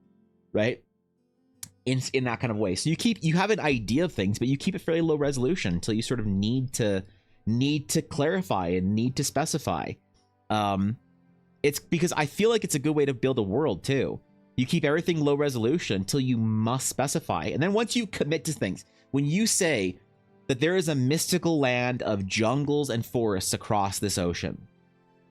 right? In that kind of way. So you have an idea of things, but you keep it fairly low resolution until you sort of need to clarify and need to specify. It's because I feel like it's a good way to build a world too. You keep everything low resolution until you must specify. And then once you commit to things, when you say that there is a mystical land of jungles and forests across this ocean,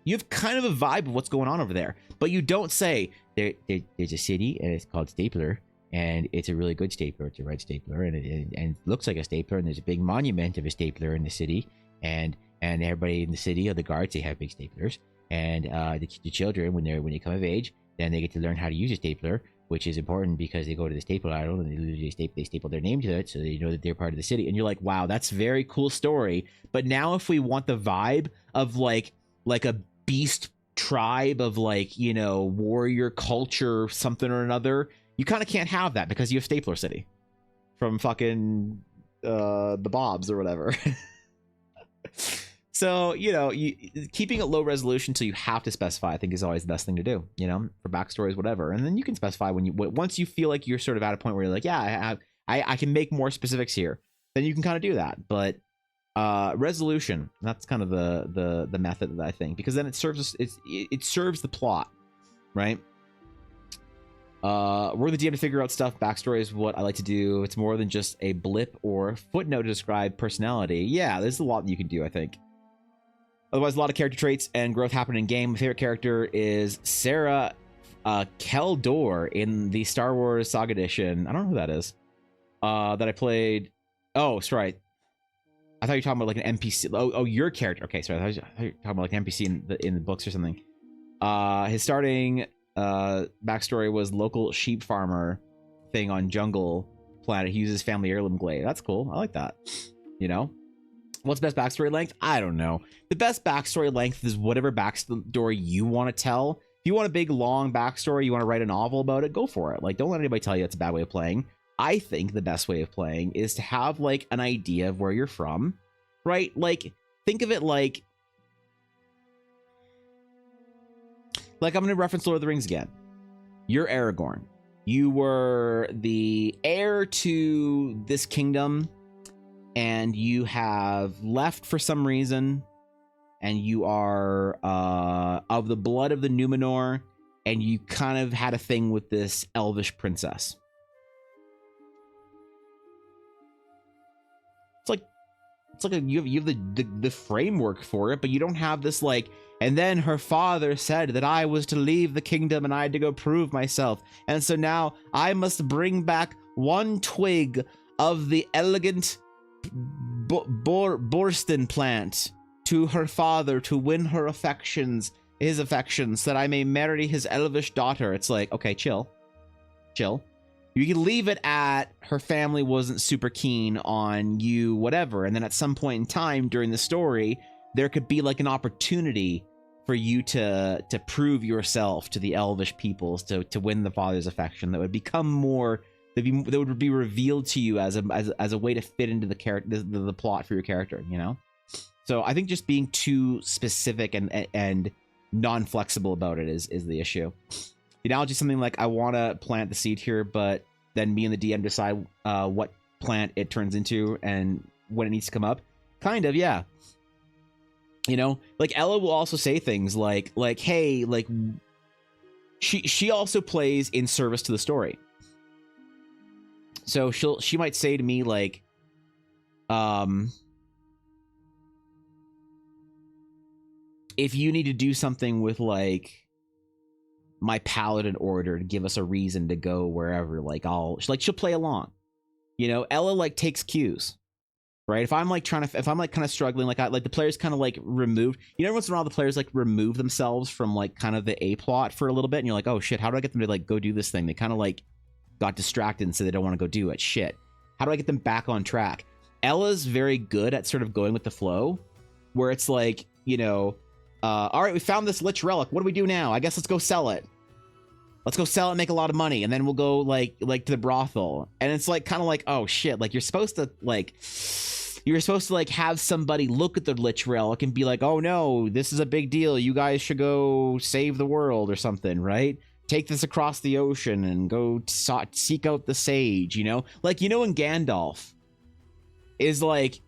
you have kind of a vibe of what's going on over there. But you don't say, there's a city and it's called Stapler, and it's a really good stapler. It's a red stapler, and it looks like a stapler, and there's a big monument of a stapler in the city, and everybody in the city, or the guards, they have big staplers, and the children, when they come of age, then they get to learn how to use a stapler, which is important because they go to the staple idol and they staple their name to it, so they know that they're part of the city. And you're like, wow, that's a very cool story. But now if we want the vibe of like a beast tribe of like, you know, warrior culture, something or another, you kind of can't have that because you have Stapler City from fucking the Bobs or whatever. So, you know, keeping it low resolution until you have to specify, I think, is always the best thing to do, you know, for backstories, whatever. And then you can specify once you feel like you're sort of at a point where you're like, yeah, I can make more specifics here, then you can kind of do that. But resolution, that's kind of the method that I think, because then it serves the plot, right? We're the DM to figure out stuff. Backstory is what I like to do. It's more than just a blip or footnote to describe personality. Yeah, there's a lot that you can do, I think. Otherwise, a lot of character traits and growth happen in game. My favorite character is Sarah Keldor in the Star Wars Saga Edition. I don't know who that is. That I played. Oh, that's right. I thought you were talking about like an NPC. Oh, your character. Okay, sorry. I thought you were talking about like an NPC in the books or something. His starting backstory was local sheep farmer thing on Jungle Planet. He uses family heirloom glade. That's cool. I like that. You know, what's best backstory length? I don't know. The best backstory length is whatever backstory you want to tell. If you want a big long backstory, you want to write a novel about it, go for it. Like, don't let anybody tell you it's a bad way of playing. I think the best way of playing is to have like an idea of where you're from, right? Like, think of it like I'm going to reference Lord of the Rings again. You're Aragorn. You were the heir to this kingdom, and you have left for some reason, and you are of the blood of the Numenor, and you kind of had a thing with this elvish princess. It's like you have the framework for it, but you don't have this like, and then her father said that I was to leave the kingdom and I had to go prove myself. And so now I must bring back one twig of the elegant Borston plant to her father to win her affections, his affections, that I may marry his elvish daughter. It's like, okay, chill. You can leave it at her family wasn't super keen on you, whatever. And then at some point in time during the story, there could be like an opportunity for you to prove yourself to the elvish peoples to win the father's affection. That would become more, that would be revealed to you as a way to fit into the character, the plot for your character, you know? So I think just being too specific and non-flexible about it is the issue. The analogy is something like, I want to plant the seed here, but then me and the DM decide what plant it turns into and when it needs to come up. Kind of, yeah. You know, like Ella will also say things like, hey, like she also plays in service to the story. So she might say to me like, if you need to do something with like my paladin order to give us a reason to go wherever, like she'll play along, you know. Ella like takes cues, right? If I'm like kind of struggling, like the players kind of like removed, you know, once in a while the players like remove themselves from like kind of the A plot for a little bit, and you're like, oh shit, how do I get them to like go do this thing? They kind of like got distracted and so they don't want to go do it. Shit, how do I get them back on track? Ella's very good at sort of going with the flow, where it's like, you know, all right, we found this lich relic. What do we do now? I guess let's go sell it. Let's go sell it and make a lot of money. And then we'll go like to the brothel. And it's like kind of like, oh shit, like you're supposed to like have somebody look at the lich relic and be like, oh no, this is a big deal. You guys should go save the world or something, right? Take this across the ocean and go seek out the sage, you know? Like, you know, when Gandalf is like,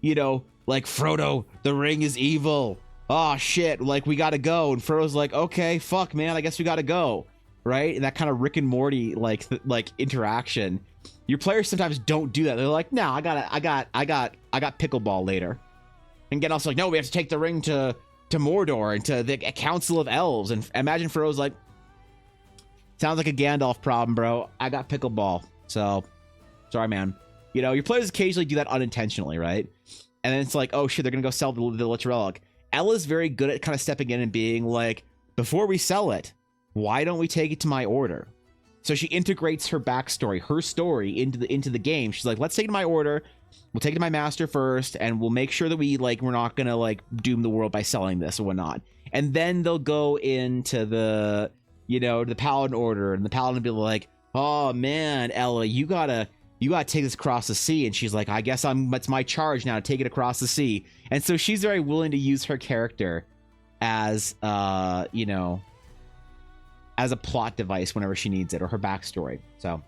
you know, like, Frodo, the ring is evil. Oh shit, like we gotta go. And Frodo's like, okay, fuck man, I guess we gotta go, right? And that kind of Rick and Morty like interaction. Your players sometimes don't do that. They're like, no, I got pickleball later. And Gandalf's like, no, we have to take the ring to Mordor and to the Council of Elves. And imagine Frodo's like, sounds like a Gandalf problem, bro. I got pickleball, so sorry, man. You know, your players occasionally do that unintentionally, right? And then it's like, oh shit, they're gonna go sell the lich relic. Ella's very good at kind of stepping in and being like, before we sell it, why don't we take it to my order? So she integrates her backstory, her story into the game. She's like, let's take it to my order. We'll take it to my master first, and we'll make sure that we're not gonna like doom the world by selling this or whatnot. And then they'll go into the, you know, the paladin order, and the paladin will be like, oh man, Ella, you gotta take this across the sea. And she's like, I guess it's my charge now to take it across the sea. And so she's very willing to use her character as, you know, as a plot device whenever she needs it, or her backstory. So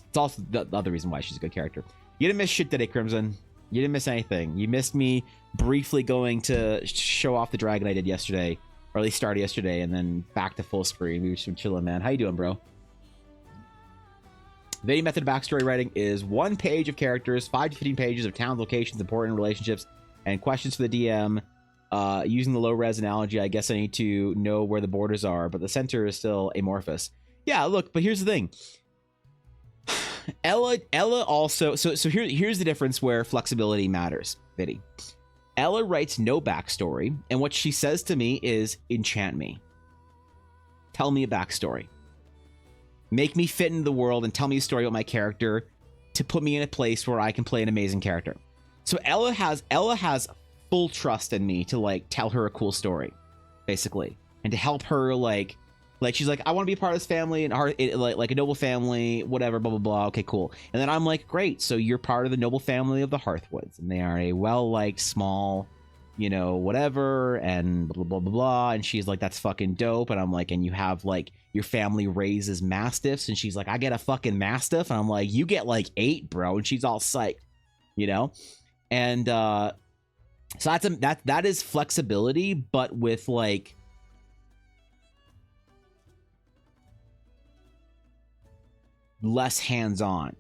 it's also the other reason why she's a good character. You didn't miss shit today, Crimson. You didn't miss anything. You missed me briefly going to show off the dragon I did yesterday, or at least started yesterday, and then back to full screen. We were just chilling, man. How you doing, bro? The VOD method of backstory writing is 1 page of characters, 5 to 15 pages of towns, locations, important relationships, and questions for the DM. Using the low-res analogy, I guess I need to know where the borders are, but the center is still amorphous. Yeah, look, but here's the thing. Ella also... So here's the difference where flexibility matters, Viddy. Ella writes no backstory, and what she says to me is, enchant me. Tell me a backstory. Make me fit into the world and tell me a story about my character to put me in a place where I can play an amazing character. So Ella has full trust in me to like tell her a cool story, basically, and to help her like Like she's like, I want to be a part of this family and like a noble family, whatever, blah blah blah. Okay, cool. And then I'm like, great. So you're part of the noble family of the Hearthwoods, and they are a well-liked, small, you know, whatever, and blah blah blah blah. And she's like, that's fucking dope. And I'm like, and you have like your family raises mastiffs, and she's like, I get a fucking mastiff, and I'm like, you get like 8, bro. And she's all psyched, you know. And so that is flexibility, but with like less hands-on.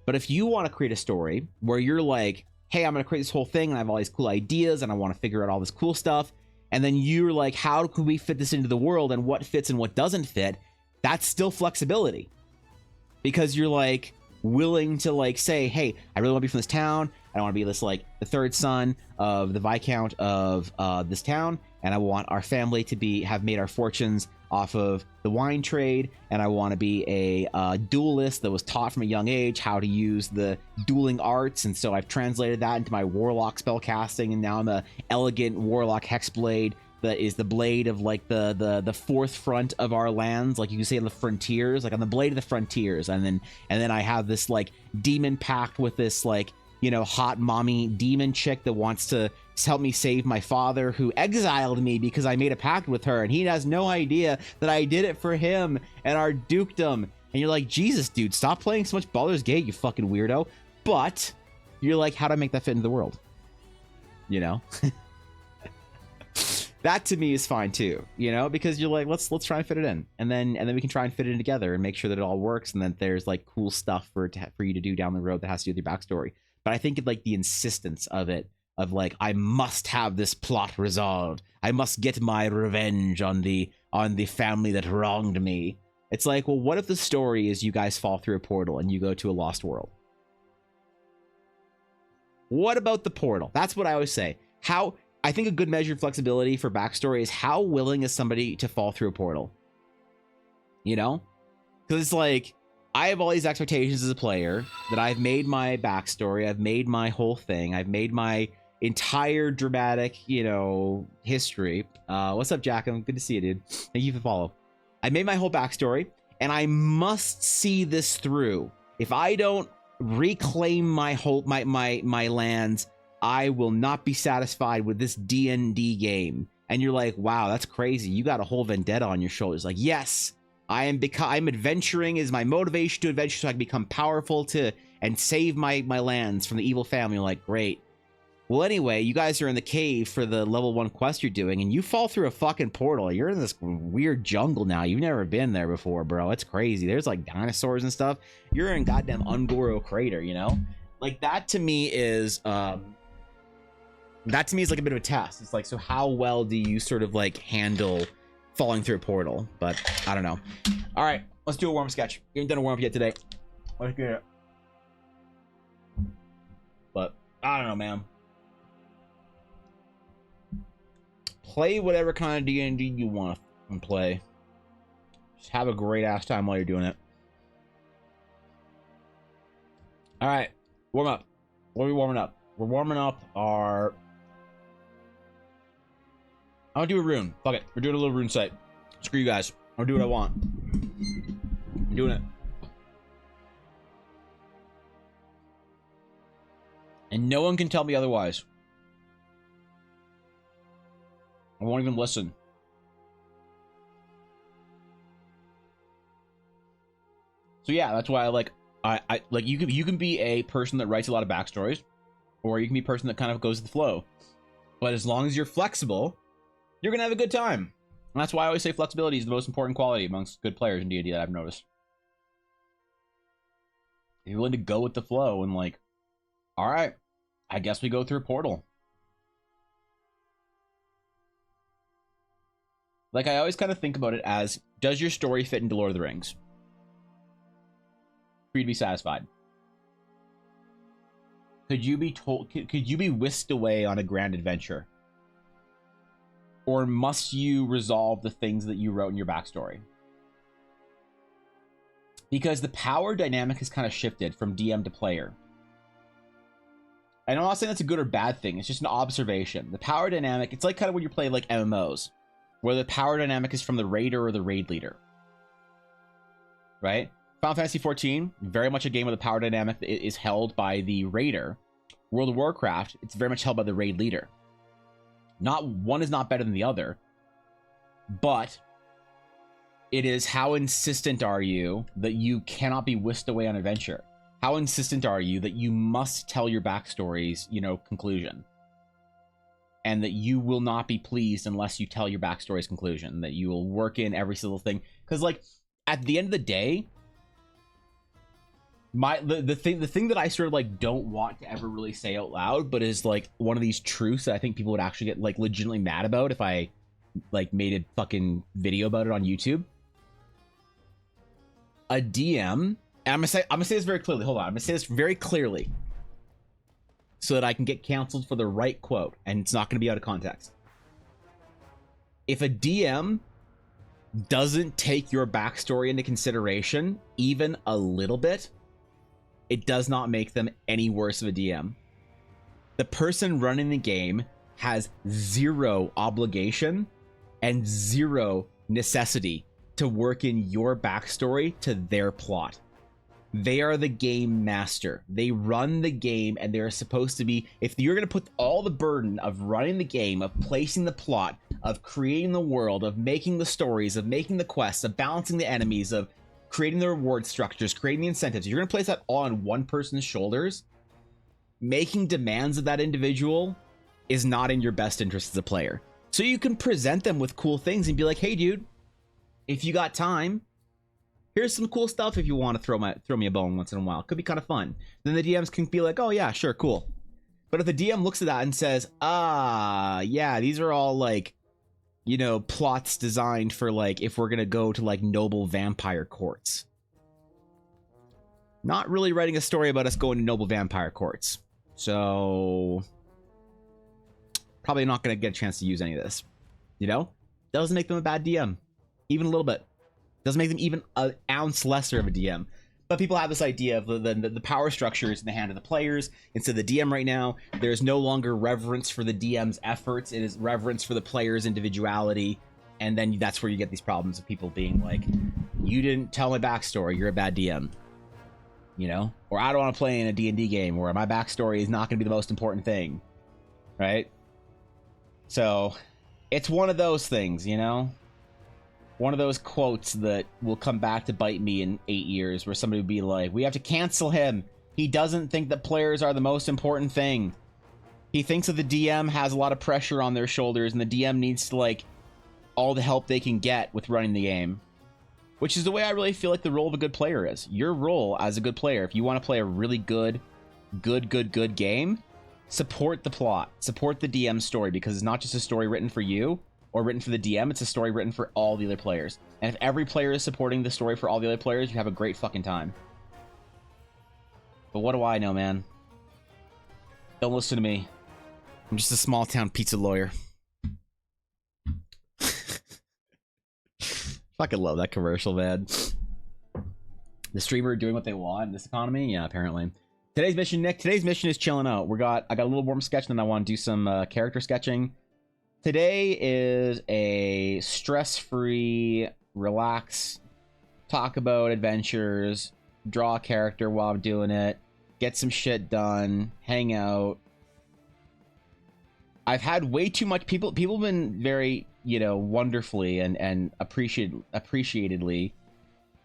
But if you want to create a story where you're like, hey, I'm going to create this whole thing and I have all these cool ideas and I want to figure out all this cool stuff, and then you're like, how can we fit this into the world and what fits and what doesn't fit, that's still flexibility. Because you're like willing to like say, hey, I really want to be from this town. I want to be this like the third son of the Viscount of this town, and I want our family to have made our fortunes off of the wine trade, and I want to be a duelist that was taught from a young age how to use the dueling arts, and so I've translated that into my warlock spell casting, and now I'm a elegant warlock hexblade that is the blade of like the fourth front of our lands, like you can say on the frontiers, like on the blade of the frontiers, and then I have this like demon pact with this like, you know, hot mommy demon chick that wants to help me save my father, who exiled me because I made a pact with her, and he has no idea that I did it for him and our dukedom. And you're like, Jesus, dude, stop playing so much Baldur's Gate, you fucking weirdo. But you're like, how do I make that fit into the world? You know? That to me is fine too, you know, because you're like, let's try and fit it in, and then we can try and fit it in together and make sure that it all works, and then there's like cool stuff for you to do down the road that has to do with your backstory. But I think like the insistence of it, of like, I must have this plot resolved, I must get my revenge on the family that wronged me. It's like, well, what if the story is you guys fall through a portal and you go to a lost world? What about the portal? That's what I always say. I think a good measure of flexibility for backstory is how willing is somebody to fall through a portal? You know? Because it's like, I have all these expectations as a player that I've made my backstory, I've made my whole thing, I've made my entire dramatic, you know, history. What's up, Jack? I'm good to see you, dude. Thank you for the follow. I made my whole backstory, and I must see this through. If I don't reclaim my whole my lands, I will not be satisfied with this D&D game. And you're like, wow, that's crazy. You got a whole vendetta on your shoulders. Like, yes, I'm adventuring is my motivation to adventure, so I can become powerful and save my lands from the evil family. You're like, great. Well, anyway, you guys are in the cave for the level 1 quest you're doing, and you fall through a fucking portal. You're in this weird jungle now. You've never been there before, bro. It's crazy. There's like dinosaurs and stuff. You're in goddamn Ungoro Crater, you know? Like, that to me is like a bit of a test. It's like, so how well do you sort of like handle falling through a portal? But I don't know. All right, let's do a warm sketch. You haven't done a warm up yet today. Let's get it. But I don't know, man. Play whatever kind of D&D you want to play. Just have a great ass time while you're doing it. All right, warm up. What are we warming up? We're warming up our... I'll do a rune. Fuck it. We're doing a little rune site. Screw you guys. I'll do what I want. I'm doing it. And no one can tell me otherwise. I won't even listen. So yeah, that's why I like you can be a person that writes a lot of backstories, or you can be a person that kind of goes with the flow. But as long as you're flexible, you're gonna have a good time. And that's why I always say flexibility is the most important quality amongst good players in D&D that I've noticed. If you're willing to go with the flow and like, all right, I guess we go through a portal. Like, I always kind of think about it as, does your story fit into Lord of the Rings for you to be satisfied? Could you be whisked away on a grand adventure? Or must you resolve the things that you wrote in your backstory? Because the power dynamic has kind of shifted from DM to player. And I'm not saying that's a good or bad thing. It's just an observation. The power dynamic, it's like kind of when you play like MMOs, whether the power dynamic is from the raider or the raid leader. Right? Final Fantasy XIV, very much a game where the power dynamic is held by the raider. World of Warcraft, it's very much held by the raid leader. Not one is not better than the other, but it is how insistent are you that you cannot be whisked away on adventure? How insistent are you that you must tell your backstory's, conclusion? And that you will not be pleased unless you tell your backstory's conclusion, that you will work in every single thing. Because, like, at the end of the day, the thing that I sort of like don't want to ever really say out loud, but is like one of these truths that I think people would actually get like legitimately mad about if I like made a fucking video about it on YouTube. A DM, and I'm gonna say this very clearly. Hold on, I'm gonna say this very clearly so that I can get canceled for the right quote, and it's not gonna be out of context. If a DM doesn't take your backstory into consideration even a little bit, it does not make them any worse of a DM. The person running the game has zero obligation and zero necessity to work in your backstory to their plot. They are the game master. They run the game, and they're supposed to be, if you're going to put all the burden of running the game, of placing the plot, of creating the world, of making the stories, of making the quests, of balancing the enemies, of creating the reward structures, creating the incentives, you're going to place that all on one person's shoulders. Making demands of that individual is not in your best interest as a player. So you can present them with cool things and be like, hey dude, if you got time, here's some cool stuff if you want to throw me a bone once in a while. Could be kind of fun. Then the DMs can be like, oh yeah, sure, cool. But if the DM looks at that and says, yeah, these are all like, plots designed for like if we're gonna go to like noble vampire courts. Not really writing a story about us going to noble vampire courts. So probably not gonna get a chance to use any of this. Doesn't make them a bad DM. Even a little bit. Doesn't make them even an ounce lesser of a DM. But people have this idea of the power structure is in the hand of the players instead of the DM right now. There's no longer reverence for the DM's efforts. It is reverence for the player's individuality. And then that's where you get these problems of people being like, you didn't tell my backstory, you're a bad DM. Or I don't want to play in a D&D game where my backstory is not going to be the most important thing. Right? So, it's one of those things, One of those quotes that will come back to bite me in 8 years, where somebody would be like, we have to cancel him. He doesn't think that players are the most important thing. He thinks that the DM has a lot of pressure on their shoulders, and the DM needs to, like, all the help they can get with running the game. Which is the way I really feel like the role of a good player is. Your role as a good player, if you want to play a really good game, support the plot. Support the DM story, because it's not just a story written for you, or written for the DM, it's a story written for all the other players. And if every player is supporting the story for all the other players, you have a great fucking time. But what do I know, man? Don't listen to me. I'm just a small town pizza lawyer. Fucking love that commercial, man. The streamer doing what they want in this economy? Yeah, apparently. Today's mission, Nick. Today's mission is chilling out. I got a little warm sketch, and then I want to do some character sketching. Today is a stress-free, relax, talk about adventures, draw a character while I'm doing it, get some shit done, hang out. I've had way too much people have been very, wonderfully and appreciatedly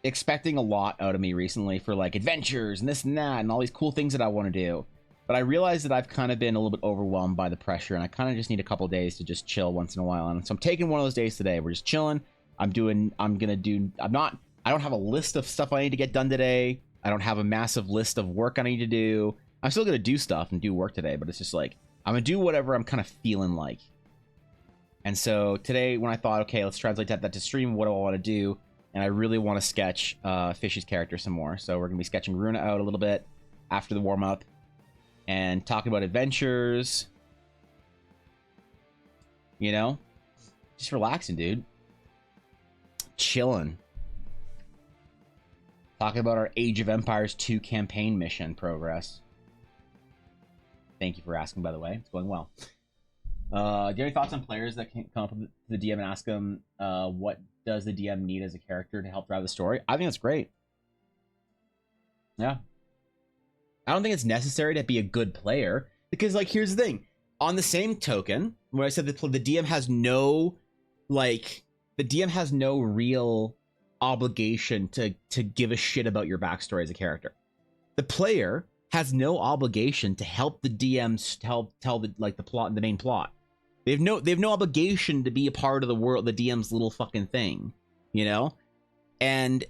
expecting a lot out of me recently for like adventures and this and that and all these cool things that I want to do. But I realized that I've kind of been a little bit overwhelmed by the pressure, and I kind of just need a couple days to just chill once in a while. And so I'm taking one of those days today. We're just chilling. I don't have a list of stuff I need to get done today. I don't have a massive list of work I need to do. I'm still going to do stuff and do work today, but it's just like, I'm going to do whatever I'm kind of feeling like. And so today, when I thought, okay, let's translate that to stream, what do I want to do? And I really want to sketch Fishy's character some more. So we're going to be sketching Runa out a little bit after the warm-up. And talking about adventures. Just relaxing, dude. Chilling. Talking about our Age of Empires 2 campaign mission progress. Thank you for asking, by the way. It's going well. Do you have any thoughts on players that can come up to the DM and ask them, what does the DM need as a character to help drive the story? I think that's great. Yeah. I don't think it's necessary to be a good player because, like, here's the thing. On the same token, where I said that the DM has no, like, the DM has no real obligation to give a shit about your backstory as a character. The player has no obligation to help the DM tell the, like, the plot, the main plot. They have no obligation to be a part of the world, the DM's little fucking thing, you know? And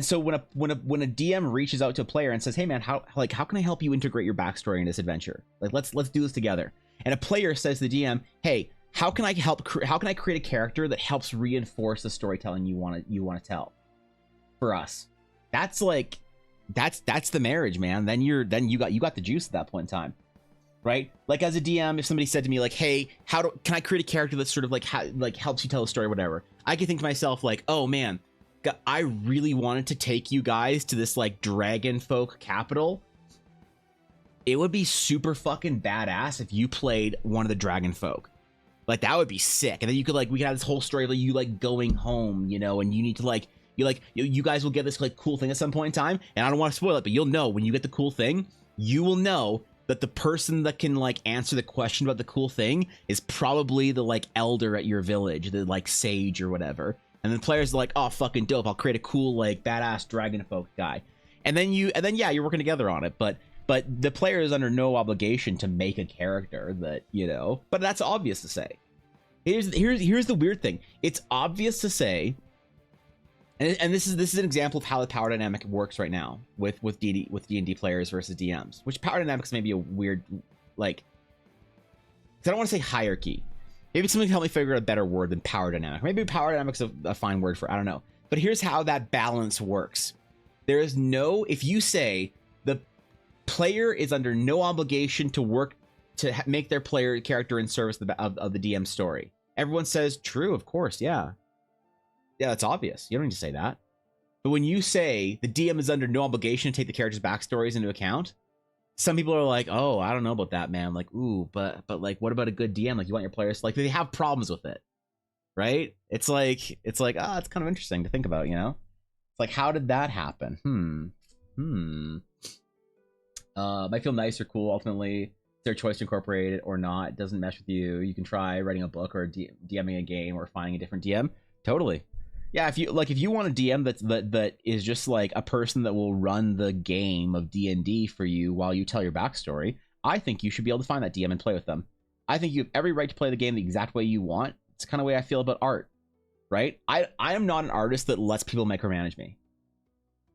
so when a DM reaches out to a player and says, "Hey man, how can I help you integrate your backstory in this adventure? Like let's do this together." And a player says to the DM, "Hey, how can I create a character that helps reinforce the storytelling you want to tell for us?" That's like that's the marriage, man. Then you got the juice at that point in time. Right? Like as a DM, if somebody said to me like, "Hey, can I create a character that sort of like helps you tell a story, whatever?" I could think to myself like, "Oh man, I really wanted to take you guys to this like dragon folk capital. It would be super fucking badass if you played one of the dragon folk. Like that would be sick. And then you could we could have this whole story of you like going home, you know, and you need to you guys will get this like cool thing at some point in time. And I don't want to spoil it, but you'll know when you get the cool thing, you will know that the person that can like answer the question about the cool thing is probably the like elder at your village, the like sage or whatever." And then players are like, "Oh, fucking dope. I'll create a cool, like, badass dragon folk guy." And then yeah, you're working together on it. But the player is under no obligation to make a character that, you know, but that's obvious to say. Here's the weird thing. It's obvious to say, and this is an example of how the power dynamic works right now with D&D players versus DMs, which power dynamics may be a weird, like, 'cause I don't want to say hierarchy. Maybe somebody can help me figure out a better word than power dynamic. Maybe power dynamic's a fine word for, I don't know. But here's how that balance works. There is no, if you say the player is under no obligation to work to make their player character in service of the DM story. Everyone says, "True, of course, yeah. Yeah, that's obvious. You don't need to say that." But when you say the DM is under no obligation to take the character's backstories into account, some people are like, "Oh, I don't know about that, man." Like, "Ooh, but like, what about a good DM? Like, you want your players like they have problems with it, right?" It's like, it's kind of interesting to think about, you know? It's like, how did that happen? Might feel nice or cool. Ultimately, it's their choice to incorporate it or not. It doesn't mesh with you. You can try writing a book or DMing a game or finding a different DM. Totally. Yeah, if you want a DM that is just like a person that will run the game of D&D for you while you tell your backstory, I think you should be able to find that DM and play with them. I think you have every right to play the game the exact way you want. It's the kind of way I feel about art, right? I am not an artist that lets people micromanage me.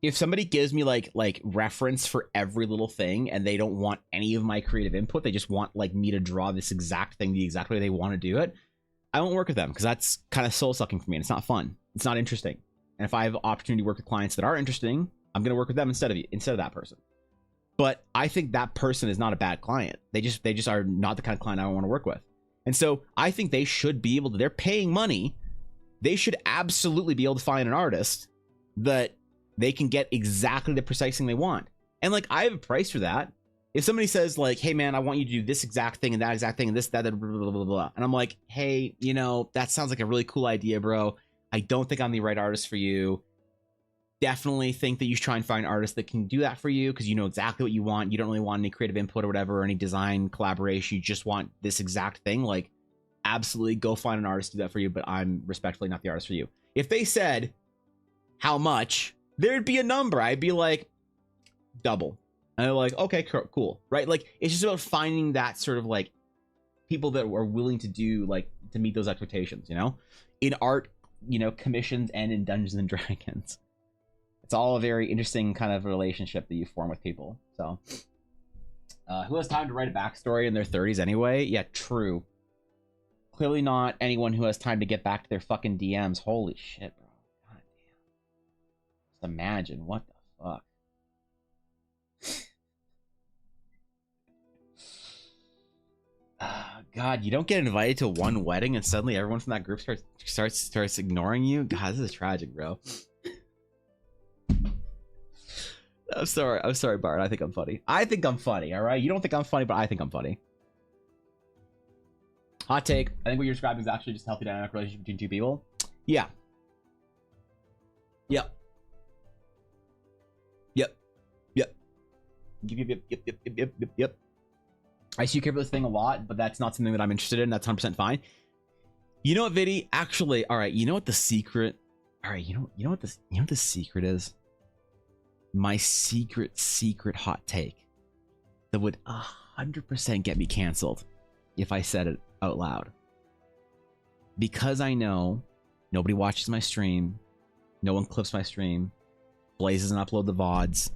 If somebody gives me like reference for every little thing and they don't want any of my creative input, they just want like me to draw this exact thing the exact way they want to do it, I won't work with them because that's kind of soul sucking for me and it's not fun. It's not interesting. And if I have opportunity to work with clients that are interesting, I'm going to work with them instead of that person. But I think that person is not a bad client. They just are not the kind of client I want to work with. And so I think they should be able to, they're paying money. They should absolutely be able to find an artist that they can get exactly the precise thing they want. And like, I have a price for that. If somebody says like, "Hey man, I want you to do this exact thing and that exact thing and this, that, blah, blah, blah, blah," and I'm like, "Hey, you know, that sounds like a really cool idea, bro. I don't think I'm the right artist for you. Definitely think that you should try and find an artist that can do that for you because you know exactly what you want. You don't really want any creative input or whatever, or any design collaboration. You just want this exact thing. Like, absolutely go find an artist to do that for you, but I'm respectfully not the artist for you." If they said how much, there'd be a number. I'd be like, double. And they're like, "Okay, cool." Right? Like, it's just about finding that sort of like people that are willing to do like to meet those expectations, you know? In art, you know, commissions and in Dungeons and Dragons. It's all a very interesting kind of relationship that you form with people. So, who has time to write a backstory in their 30s anyway? Yeah, true. Clearly not anyone who has time to get back to their fucking DMs. Holy shit, bro. God damn. Just imagine. What the fuck? God, you don't get invited to one wedding and suddenly everyone from that group starts ignoring you? God, this is tragic, bro. I'm sorry, Bart. I think I'm funny. All right? You don't think I'm funny, but I think I'm funny. Hot take. I think what you're describing is actually just a healthy dynamic relationship between two people. Yeah. Yep. Yep. Yep. Yep. I see you care about this thing a lot, but that's not something that I'm interested in. That's 100% fine. You know what, Viddy? Actually, all right. You know what the secret? All right. You know what the secret is? My secret hot take that would 100% get me canceled if I said it out loud. Because I know nobody watches my stream, no one clips my stream, Blaze doesn't upload the VODs,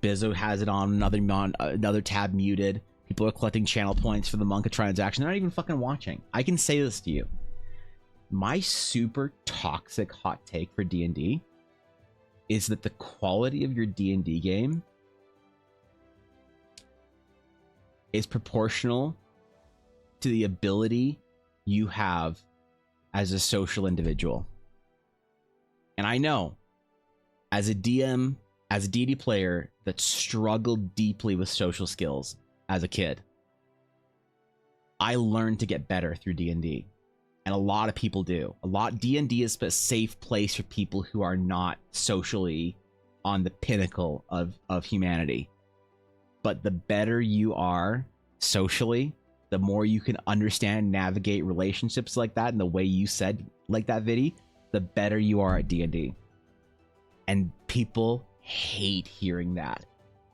Bizzo has it on another tab muted, people are collecting channel points for the Monka transaction, they're not even fucking watching. I can say this to you. My super toxic hot take for D&D is that the quality of your D&D game is proportional to the ability you have as a social individual. And I know, as a DM, as a D&D player that struggled deeply with social skills as a kid, I learned to get better through D&D. And a lot of people do. D&D is a safe place for people who are not socially on the pinnacle of humanity. But the better you are socially, the more you can understand and navigate relationships like that, and the way you said like that, Viddy, the better you are at D&D. And people hate hearing that.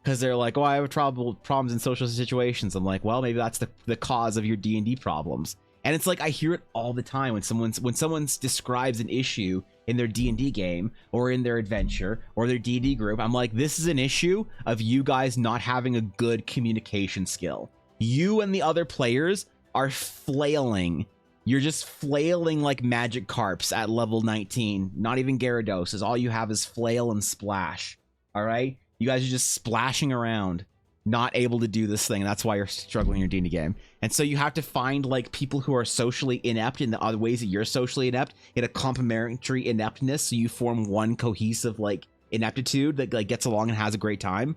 Because they're like, oh, I have problems in social situations. I'm like, well, maybe that's the cause of your D&D problems. And it's like, I hear it all the time when someone describes an issue in their D&D game or in their adventure or their D&D group. I'm like, this is an issue of you guys not having a good communication skill. You and the other players are flailing. You're just flailing like magic carps at level 19. Not even Gyarados, is all you have is flail and splash. All right? You guys are just splashing around, not able to do this thing. That's why you're struggling in your D&D game. And so you have to find like people who are socially inept in the other ways that you're socially inept in a complementary ineptness, so you form one cohesive like ineptitude that like gets along and has a great time.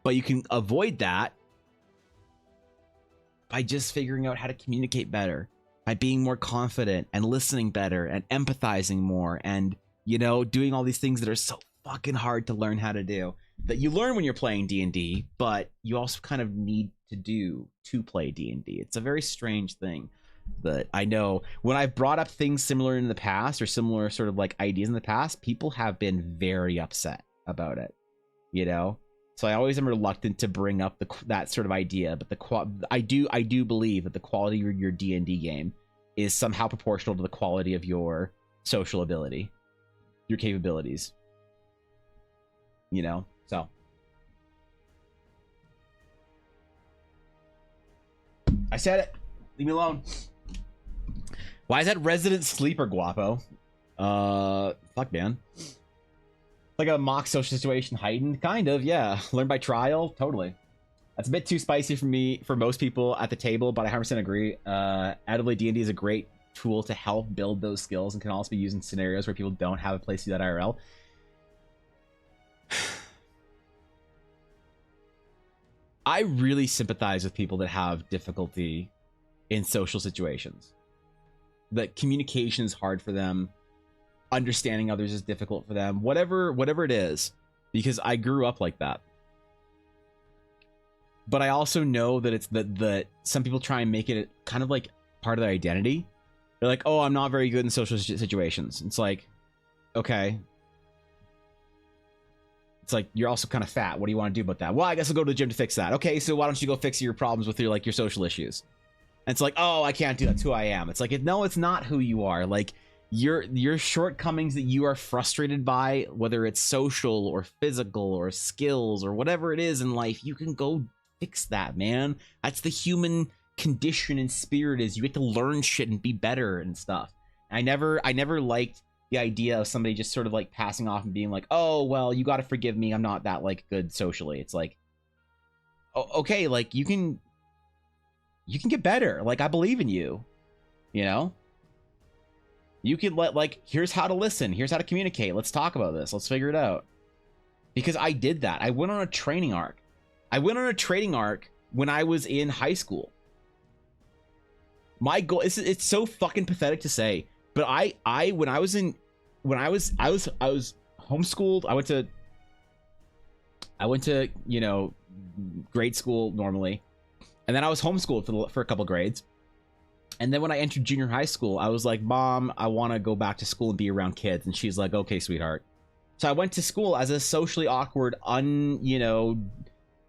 But you can avoid that by just figuring out how to communicate better, by being more confident and listening better and empathizing more and, you know, doing all these things that are so fucking hard to learn how to do, that you learn when you're playing D&D, but you also kind of need to do to play D&D. It's a very strange thing that I know when I've brought up things similar in the past or similar sort of like ideas in the past, people have been very upset about it, you know? So I always am reluctant to bring up that sort of idea, but I do believe that the quality of your D&D game is somehow proportional to the quality of your social ability, your capabilities, you know? So I said it. Leave me alone. Why is that resident sleeper, Guapo? Fuck, man. Like a mock social situation heightened? Kind of, yeah. Learn by trial? Totally. That's a bit too spicy for me, for most people at the table, but I 100% agree. Admittedly, D&D is a great tool to help build those skills and can also be used in scenarios where people don't have a place to do that IRL. I really sympathize with people that have difficulty in social situations. That communication is hard for them. Understanding others is difficult for them. Whatever it is. Because I grew up like that. But I also know that it's that some people try and make it kind of like part of their identity. They're like, oh, I'm not very good in social situations. It's like, okay. It's like, you're also kind of fat. What do you want to do about that? Well, I guess I'll go to the gym to fix that. Okay, so why don't you go fix your problems with your social issues? And it's like, oh, I can't do that. That's who I am. It's like, no, it's not who you are. Like, your shortcomings that you are frustrated by, whether it's social or physical or skills or whatever it is in life, you can go fix that, man. That's the human condition and spirit, is you get to learn shit and be better and stuff. I never liked the idea of somebody just sort of like passing off and being like, oh, well, you got to forgive me, I'm not that like good socially. It's like, oh, okay, like you can get better. Like, I believe in you, you know? You can here's how to listen, here's how to communicate, let's talk about this, let's figure it out. Because I did that. I went on a training arc. when I was in high school. My goal is, it's so fucking pathetic to say, but I when I was homeschooled. I went to, you know, grade school normally, and then I was homeschooled for a couple grades. And then when I entered junior high school, I was like, Mom, I want to go back to school and be around kids. And she's like, okay, sweetheart. So I went to school as a socially awkward,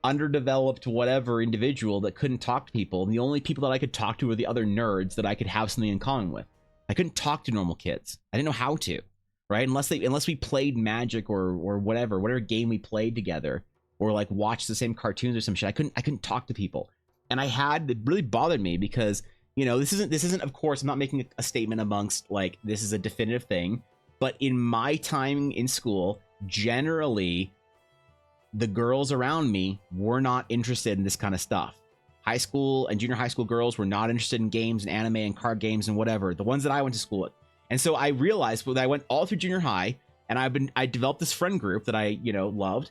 underdeveloped, whatever individual that couldn't talk to people. And the only people that I could talk to were the other nerds that I could have something in common with. I couldn't talk to normal kids. I didn't know how to, right? Unless we played Magic or whatever game we played together, or like watched the same cartoons or some shit. I couldn't talk to people. And it really bothered me because, you know, this isn't, of course, I'm not making a statement amongst like, this is a definitive thing, but in my time in school, generally, the girls around me were not interested in this kind of stuff. High school and junior high school girls were not interested in games and anime and card games and whatever, the ones that I went to school with. And so I realized that I went all through junior high, and I developed this friend group that I, you know, loved,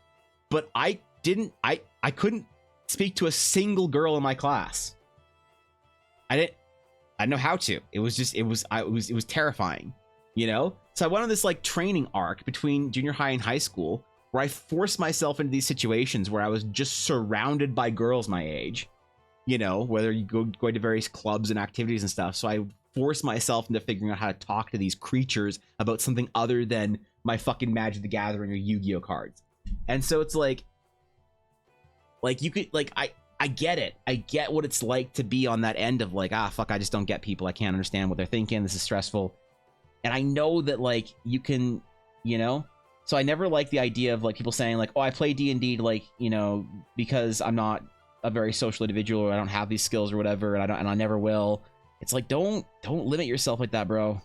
but I couldn't speak to a single girl in my class. I didn't know how to. It was terrifying, you know? So I went on this like training arc between junior high and high school where I forced myself into these situations where I was just surrounded by girls my age, you know, whether you go to various clubs and activities and stuff. So I forced myself into figuring out how to talk to these creatures about something other than my fucking Magic the Gathering or Yu-Gi-Oh cards. And so it's like you could, like, I get it. I get what it's like to be on that end of like, fuck, I just don't get people. I can't understand what they're thinking. This is stressful. And I know that like you can, you know, so I never like the idea of like people saying like, oh, I play D&D like, you know, because I'm not a very social individual, or I don't have these skills or whatever, and I never will. It's like, don't limit yourself like that, bro.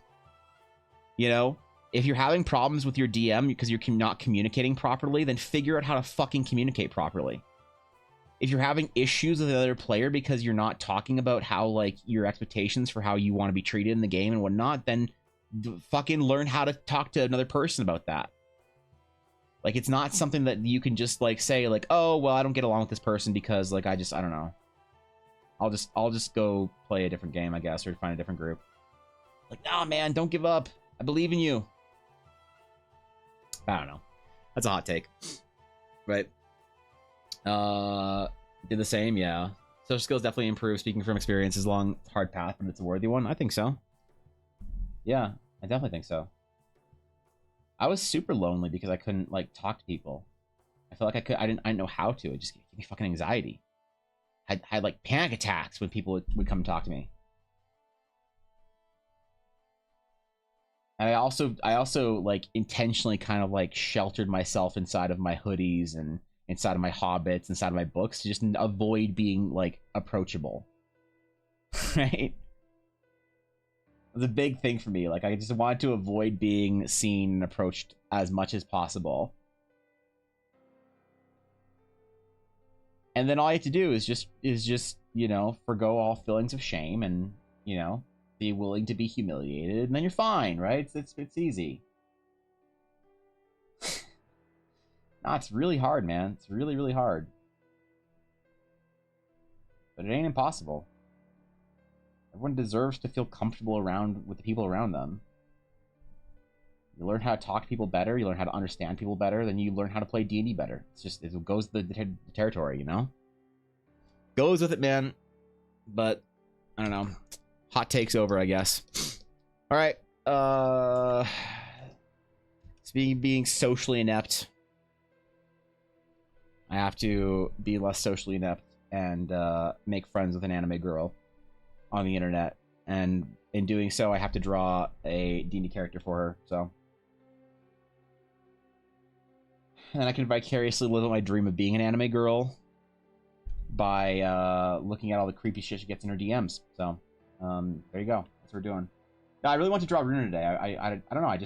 You know, if you're having problems with your DM because you're not communicating properly, then figure out how to fucking communicate properly. If you're having issues with the other player because you're not talking about how like your expectations for how you want to be treated in the game and whatnot, then fucking learn how to talk to another person about that. Like, it's not something that you can just like say like, oh, well, I don't get along with this person because like I don't know. I'll just go play a different game, I guess, or find a different group. Like, nah, man, don't give up. I believe in you. I don't know. That's a hot take. Right. Did the same, yeah. Social skills definitely improve, speaking from experience, as long as hard path, but it's a worthy one. I think so. Yeah, I definitely think so. I was super lonely because I couldn't like talk to people. I felt like I didn't know how to. It just gave me fucking anxiety. I had like panic attacks when people would come and talk to me. And I also like intentionally kind of like sheltered myself inside of my hoodies and inside of my hobbits, inside of my books, to just avoid being like approachable. Right? It was a big thing for me. Like, I just wanted to avoid being seen and approached as much as possible. And then all you have to do is just, you know, forgo all feelings of shame and, you know, be willing to be humiliated, and then you're fine, right? It's easy. No, it's really hard, man. It's really, really hard. But it ain't impossible. Everyone deserves to feel comfortable with the people around them. You learn how to talk to people better, you learn how to understand people better, then you learn how to play D&D better. It goes with the territory, you know? Goes with it, man. But, I don't know. Hot takes over, I guess. Alright. Being socially inept. I have to be less socially inept and make friends with an anime girl on the internet, and in doing so I have to draw a D&D character for her, so. And I can vicariously live out my dream of being an anime girl by looking at all the creepy shit she gets in her DMs. So there you go. That's what we're doing. No, I really want to draw Runa today. I don't know. I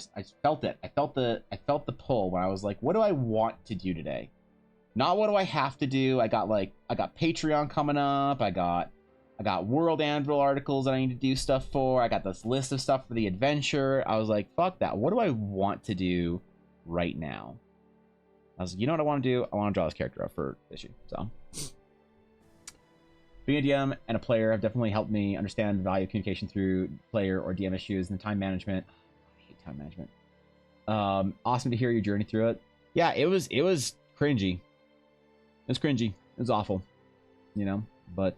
felt it. I felt the pull when I was like, what do I want to do today? Not what do I have to do. I got Patreon coming up. I got World Anvil articles that I need to do stuff for. I got this list of stuff for the adventure. I was like, fuck that. What do I want to do right now? I was like, you know what I want to do? I want to draw this character up for issue. So Being a DM and a player have definitely helped me understand the value of communication through player or DM issues and time management. I hate time management. Awesome to hear your journey through it. Yeah, it was cringy. It was cringy. It was awful, you know. But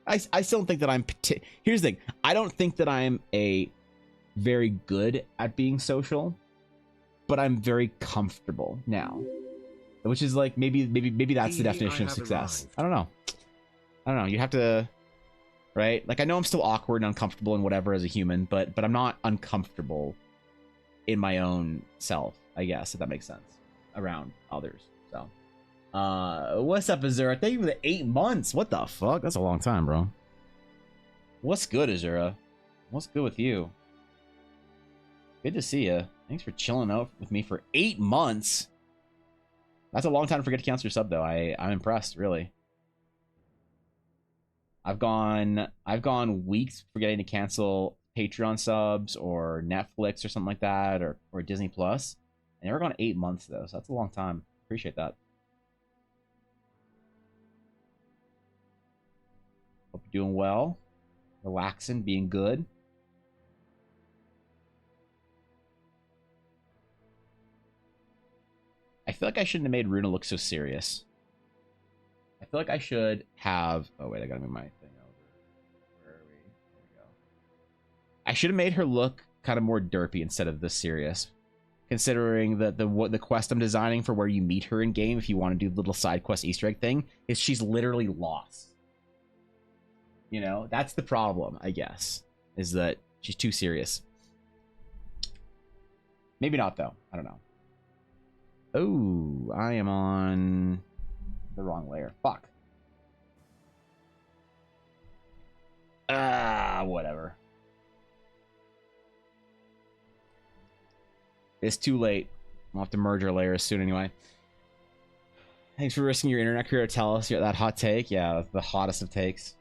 I still don't think that I'm. Here's the thing. I don't think that I'm a very good at being social, but I'm very comfortable now, which is like maybe that's the definition of success. I don't know. You have to, right? Like I know I'm still awkward and uncomfortable and whatever as a human, but I'm not uncomfortable in my own self, I guess, if that makes sense, around others. So, what's up, Azura? Thank you for the 8 months. What the fuck? That's a long time, bro. What's good, Azura? What's good with you? Good to see you. Thanks for chilling out with me for 8 months. That's a long time to forget to cancel your sub, though. I'm impressed, really. I've gone weeks forgetting to cancel Patreon subs or Netflix or something like that, or Disney Plus. I never gone 8 months though, so that's a long time. Appreciate that. Hope you're doing well, relaxing, being good. I feel like I shouldn't have made Runa look so serious. I feel like I should have. Oh wait, I gotta move my thing over. Where are we? There we go. I should have made her look kind of more derpy instead of this serious. Considering that the quest I'm designing for where you meet her in game, if you want to do the little side quest Easter egg thing, is she's literally lost. You know, that's the problem, I guess, is that she's too serious. Maybe not though. I don't know. Oh, I am on the wrong layer. Fuck. Whatever. It's too late. We'll have to merge our layers soon anyway. Thanks for risking your internet career to tell us that hot take. Yeah, the hottest of takes.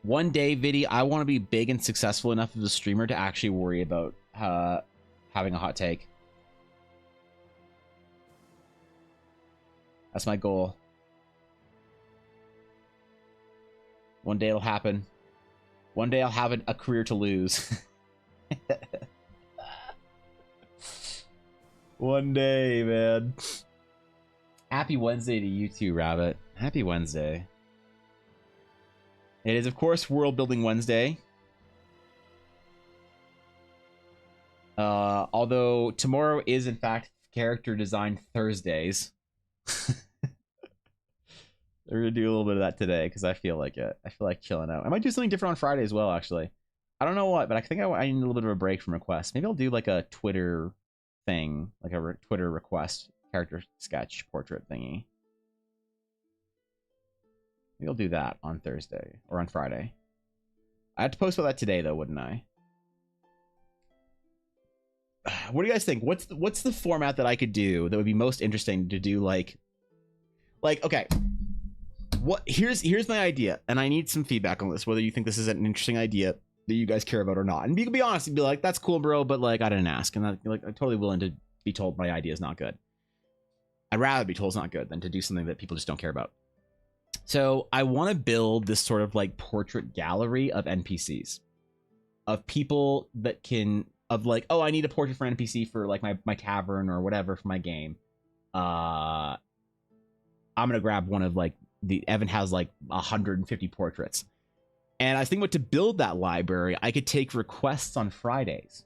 One day, Viddy, I want to be big and successful enough as a streamer to actually worry about having a hot take. That's my goal. One day it'll happen. One day I'll have a career to lose. One day, man. Happy Wednesday to you too, Rabbit. Happy Wednesday. It is, of course, World Building Wednesday. Although tomorrow is, in fact, Character Design Thursdays. We're gonna do a little bit of that today because I feel like it. I feel like chilling out. I might do something different on Friday as well, actually. I don't know what, but I think I need a little bit of a break from requests. Maybe I'll do like a Twitter thing, like a Twitter request character sketch portrait thingy. Maybe I'll do that on Thursday or on Friday. I had to post about that today, though, wouldn't I? What do you guys think? What's the format that I could do that would be most interesting to do? Like okay. Here's my idea, and I need some feedback on this, whether you think this is an interesting idea that you guys care about or not. And you can be honest and be like, that's cool, bro, but like I didn't ask. And I'm totally willing to be told my idea is not good. I'd rather be told it's not good than to do something that people just don't care about. So I want to build this sort of like portrait gallery of NPCs, of people that can, of like, oh, I need a portrait for an NPC for like my tavern or whatever for my game. I'm gonna grab one of like Evan has like 150 portraits, and I think to build that library, I could take requests on Fridays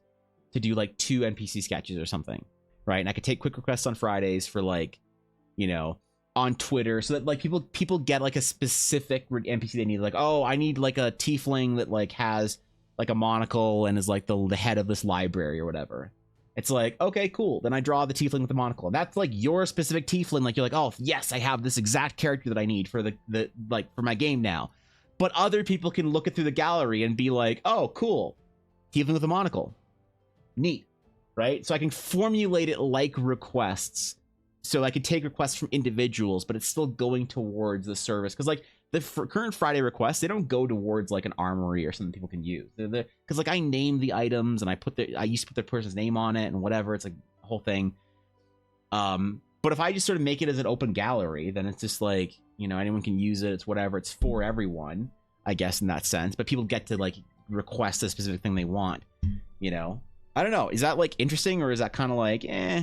to do like 2 NPC sketches or something, right? And I could take quick requests on Fridays for like, you know, on Twitter, so that like people get like a specific NPC they need. Like, oh, I need like a tiefling that like has like a monocle and is like the head of this library or whatever. It's like, okay, cool. Then I draw the tiefling with the monocle. And that's like your specific tiefling. Like you're like, oh yes, I have this exact character that I need for the like for my game now. But other people can look it through the gallery and be like, oh, cool, tiefling with a monocle, neat, right? So I can formulate it like requests. So I could take requests from individuals, but it's still going towards the service. Because like the current Friday requests, they don't go towards like an armory or something people can use. Because like I name the items and I used to put the person's name on it and whatever. It's like a whole thing. But if I just sort of make it as an open gallery, then it's just like, you know, anyone can use it. It's whatever. It's for everyone, I guess, in that sense. But people get to like request a specific thing they want, you know? I don't know. Is that like interesting, or is that kind of like, eh?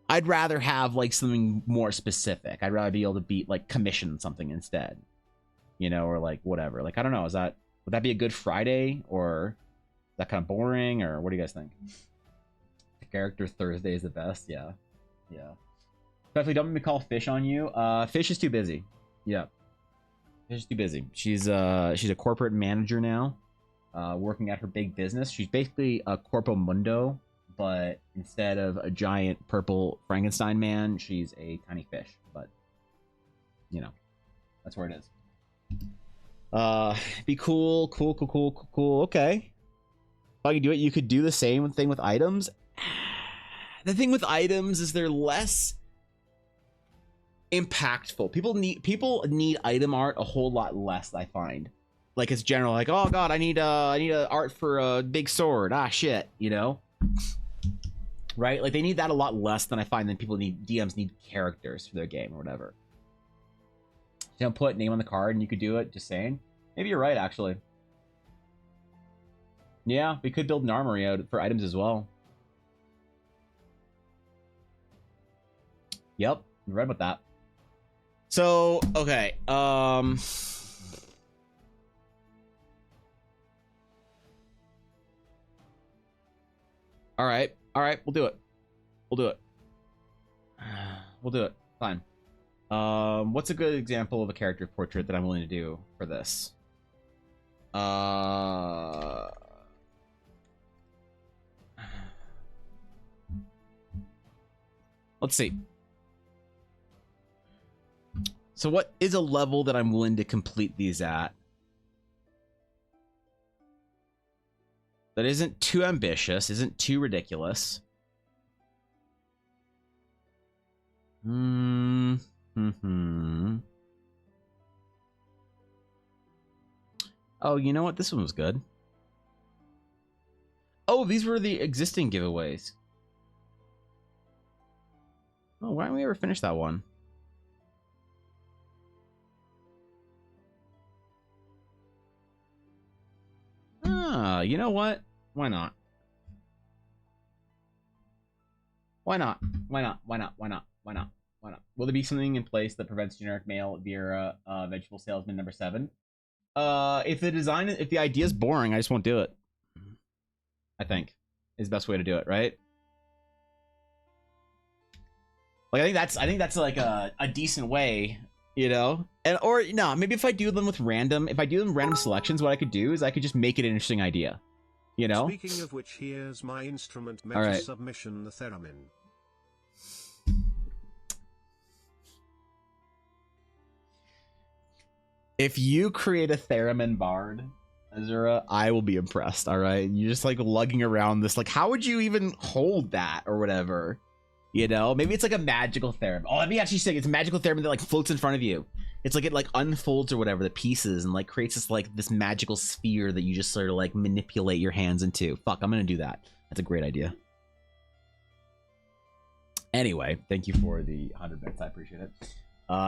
I'd rather have like something more specific. I'd rather be able to commission something instead, you know, or like whatever. Like, I don't know. Would that be a good Friday, or is that kind of boring, or what do you guys think? Character Thursday is the best. Yeah. Definitely don't make me call Fish on you. Fish is too busy. Yeah. Fish is too busy. She's a corporate manager now, working at her big business. She's basically a Corpo Mundo, but instead of a giant purple Frankenstein man, she's a tiny fish. But you know, that's where it is. Be cool. Okay. If I could do it, you could do the same thing with items. The thing with items is they're less impactful. People need item art a whole lot less, I find. Like, it's general, like, oh god, I need a art for a big sword. Ah shit, you know? Right? Like, they need that a lot less than I find than DMs need characters for their game or whatever. You don't put name on the card and you could do it, just saying. Maybe you're right, actually. Yeah, we could build an armory out for items as well. Yep, you're right about that. So, okay, all right, we'll do it. We'll do it. Fine. What's a good example of a character portrait that I'm willing to do for this? Let's see. So what is a level that I'm willing to complete these at that isn't too ambitious, isn't too ridiculous? Oh, you know what? This one was good. Oh, these were the existing giveaways. Oh, why don't we ever finish that one? You know what? Why not? Why not? Will there be something in place that prevents generic mail via vegetable salesman number 7? If the idea is boring, I just won't do it. I think is the best way to do it, right? Like, I think that's like a decent way, you know? And or no, maybe if I do them random selections, what I could do is I could just make it an interesting idea. You know? Speaking of which, here's my instrument meta right. submission, the theremin. If you create a theremin bard, Azura, I will be impressed, alright? You're just like lugging around this, like, how would you even hold that or whatever? You know? Maybe it's like a magical theremin. Oh, let me actually say it's a magical theremin that like floats in front of you. It's like it like unfolds or whatever, the pieces, and like creates this magical sphere that you just sort of like manipulate your hands into. Fuck, I'm gonna do that. That's a great idea. Anyway, thank you for the 100 bits. I appreciate it.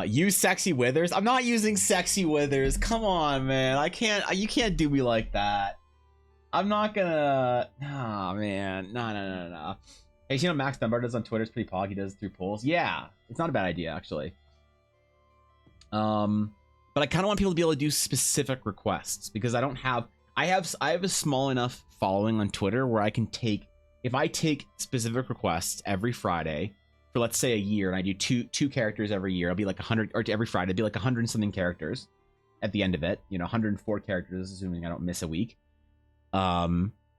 Use Sexy Withers. I'm not using Sexy Withers. Come on, man. You can't do me like that. I'm not gonna. Nah, man. No. Hey, you know Max Dunbar does on Twitter? It's pretty pog. He does it through polls. Yeah, it's not a bad idea actually. But I kind of want people to be able to do specific requests because I have a small enough following on Twitter where I can if I take specific requests every Friday for, let's say, a year, and I do two characters every year, I'll be like 100, or every Friday, it'll be like 100 and something characters at the end of it, you know, 104 characters, assuming I don't miss a week.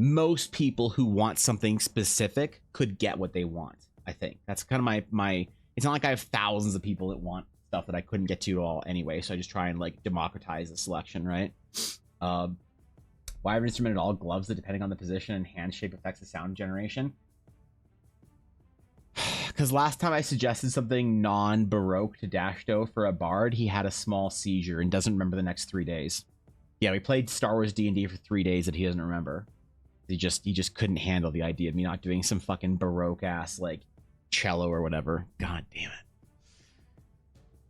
Most people who want something specific could get what they want, I think. That's kind of my it's not like I have thousands of people that want stuff that I couldn't get to all anyway, so I just try and like democratize the selection, right? Why have an instrument at all? Gloves that, depending on the position and hand shape, affects the sound generation. Because last time I suggested something non-Baroque to Dashto for a bard, he had a small seizure and doesn't remember the next 3 days. Yeah, we played Star Wars D&D for 3 days that he doesn't remember. He just couldn't handle the idea of me not doing some fucking Baroque ass like cello or whatever. God damn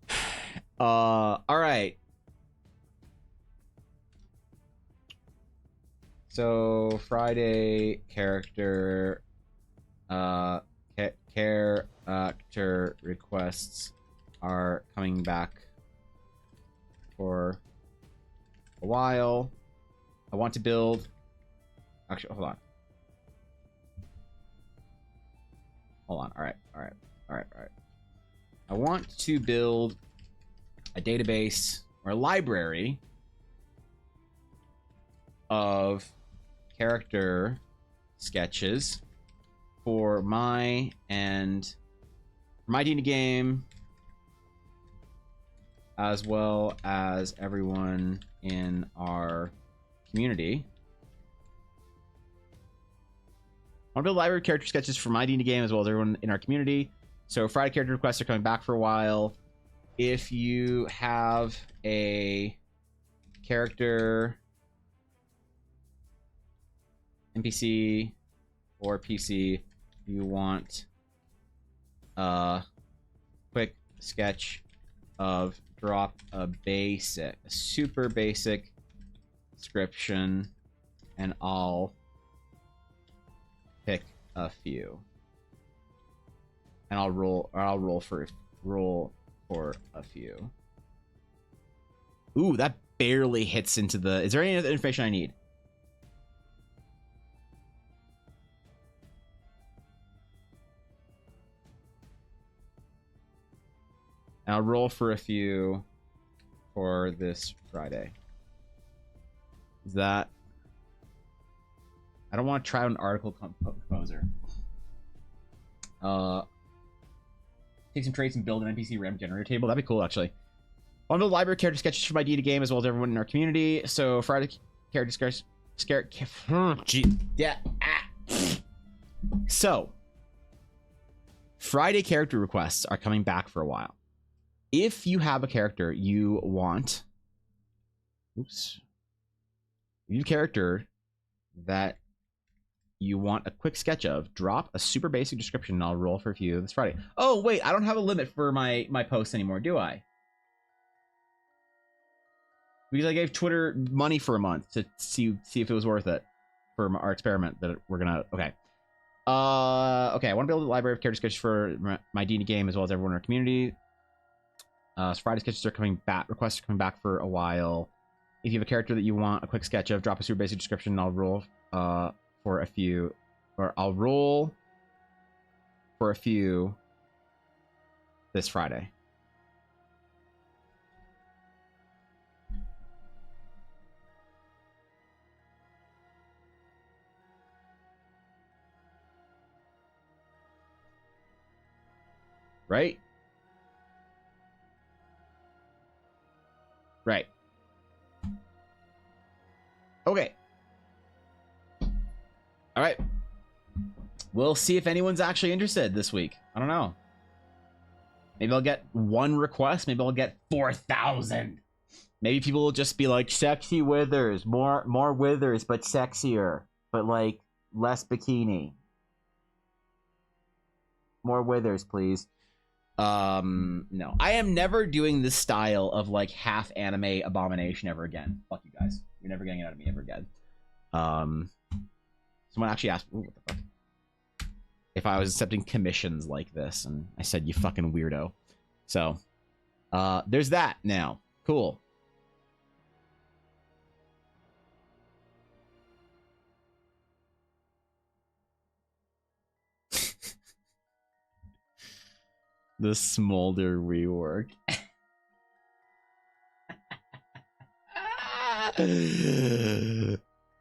it. All right. So Friday character character requests are coming back for a while. I want to build. Actually, hold on. All right. I want to build a database or a library of character sketches for my D&D game, as well as everyone in our community. I want to build a library of character sketches for my D&D game, as well as everyone in our community. So Friday character requests are coming back for a while. If you have a character NPC or PC you want a quick sketch of, drop a super basic description, and I'll pick a few, and I'll roll for a few. Ooh, that barely hits into the. Is there any other information I need? And I'll roll for a few for this Friday. Is that? I don't want to try out an article composer. Take some traits and build an NPC RAM generator table. That'd be cool, actually. I'll build library character sketches for my D&D game, as well as everyone in our community. So Friday character sketches. So Friday character requests are coming back for a while. If you have a character you want, you have a character that you want a quick sketch of, drop a super basic description, and I'll roll for a few this Friday. Oh wait, I don't have a limit for my posts anymore, do I? Because I gave Twitter money for a month to see if it was worth it for our experiment that we're gonna. Okay. Okay. I want to build a library of character sketches for my D&D game, as well as everyone in our community. So Friday sketches are coming back. Requests are coming back for a while. If you have a character that you want a quick sketch of, drop a super basic description, and I'll roll for a few, or I'll roll for a few this Friday. Right? Right. Okay. All right. We'll see if anyone's actually interested this week. I don't know. Maybe I'll get one request. Maybe I'll get 4,000. Maybe people will just be like, sexy withers, more withers, but sexier, but like less bikini. More withers, please. No, I am never doing this style of like half anime abomination ever again. Fuck you guys. You're never getting it out of me ever again. Someone actually asked, ooh, what the fuck, if I was accepting commissions like this, and I said, you fucking weirdo. So, there's that now. Cool. The Smolder rework.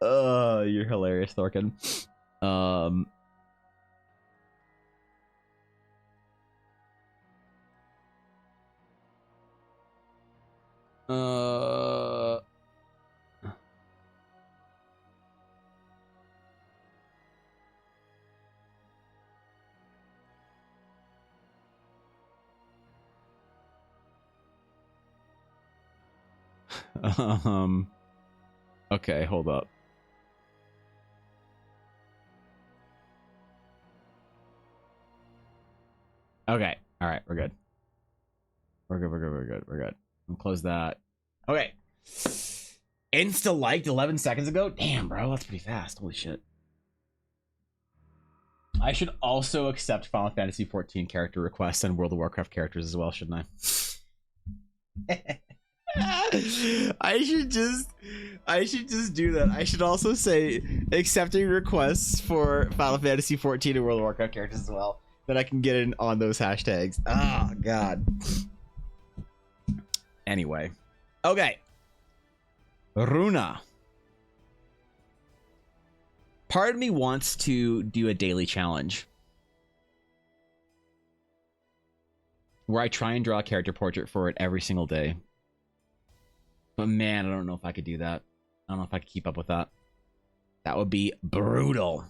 Oh, you're hilarious, Thorkin. Okay, hold up. Okay. All right. We're good. We're good. We're good. We're good. We're good. I'm close that. Okay. Insta liked 11 seconds ago. Damn, bro, that's pretty fast. Holy shit. I should also accept Final Fantasy 14 character requests and World of Warcraft characters as well, shouldn't I? I should just do that. I should also say accepting requests for Final Fantasy 14 and World of Warcraft characters as well. That I can get in on those hashtags. Oh god. Anyway. Okay. Runa. Part of me wants to do a daily challenge where I try and draw a character portrait for it every single day. But man, I don't know if I could do that. I don't know if I could keep up with that. That would be brutal.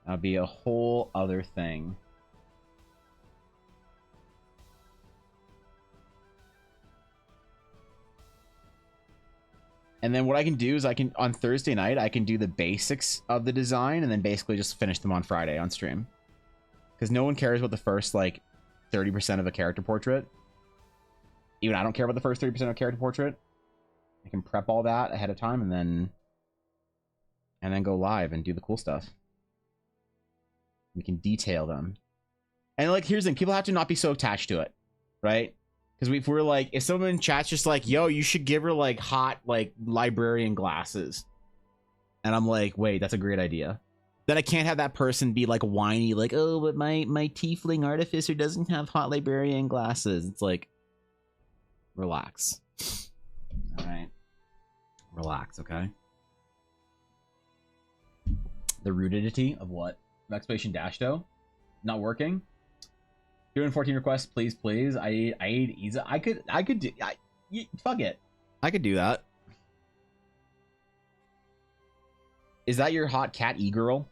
That'd be a whole other thing. And then what I can do is on Thursday night, I can do the basics of the design and then basically just finish them on Friday on stream. Because no one cares about the first, like, 30% of a character portrait. Even I don't care about the first 30% of a character portrait. I can prep all that ahead of time and then go live and do the cool stuff. We can detail them. And, like, here's the thing. People have to not be so attached to it, right? Because if we're like, if someone in chat's just like, yo, you should give her like hot like librarian glasses, and I'm like, wait, that's a great idea, then I can't have that person be like whiny, like, oh, but my tiefling artificer doesn't have hot librarian glasses. It's like, relax. All right, relax, okay. The rudity of what? Exclamation dash though, not working. Doing 14 requests, please, please. I need Isa. I could do. Fuck it. I could do that. Is that your hot cat e-girl?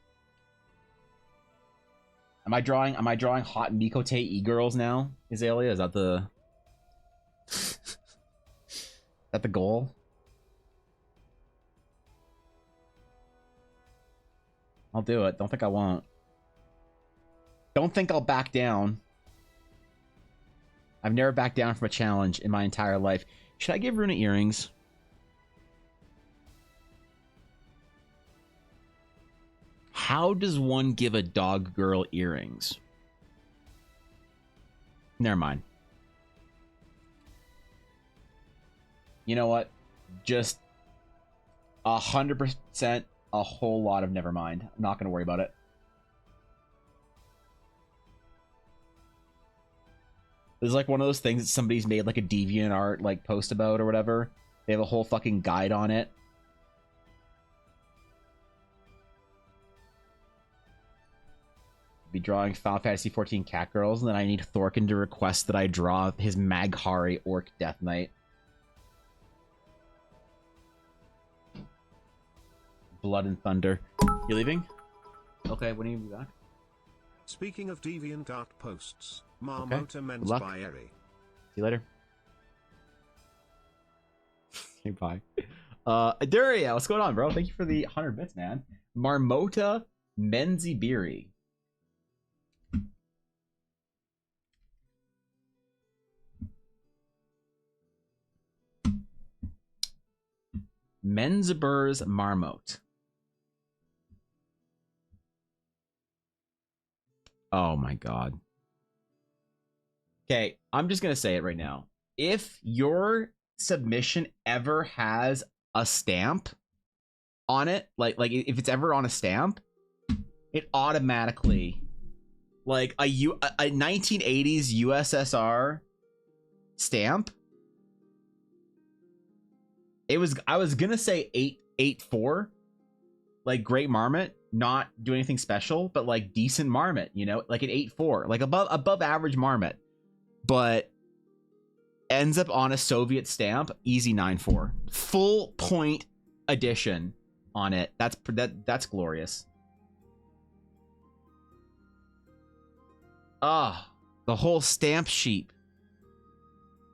Am I drawing hot Mikote e-girls now, Azalea? Is that the that the goal? I'll do it. Don't think I won't. Don't think I'll back down. I've never backed down from a challenge in my entire life. Should I give Runa earrings? How does one give a dog girl earrings? Never mind. You know what? Just 100%, a whole lot of never mind. I'm not going to worry about it. This is like one of those things that somebody's made like a DeviantArt like post about or whatever. They have a whole fucking guide on it. Be drawing Final Fantasy 14 cat girls, and then I need Thorkin to request that I draw his Maghari Orc Death Knight. Blood and Thunder. You leaving? Okay, when are you back? Speaking of DeviantArt posts, Marmota Men's by Eri. See you later. Okay, bye. Duria, what's going on, bro? Thank you for the 100 bits, man. Marmota Menzibiri. Menziber's Marmote. Oh my god. Okay, I'm just gonna say it right now. If your submission ever has a stamp on it, like if it's ever on a stamp, it automatically, like a 1980s USSR stamp. I was gonna say 884, like Great Marmot, not do anything special, but like decent Marmot, you know, like an 8.4, like above average Marmot, but ends up on a Soviet stamp, easy 9.4, full point addition on it. That's glorious. Ah, the whole stamp sheet,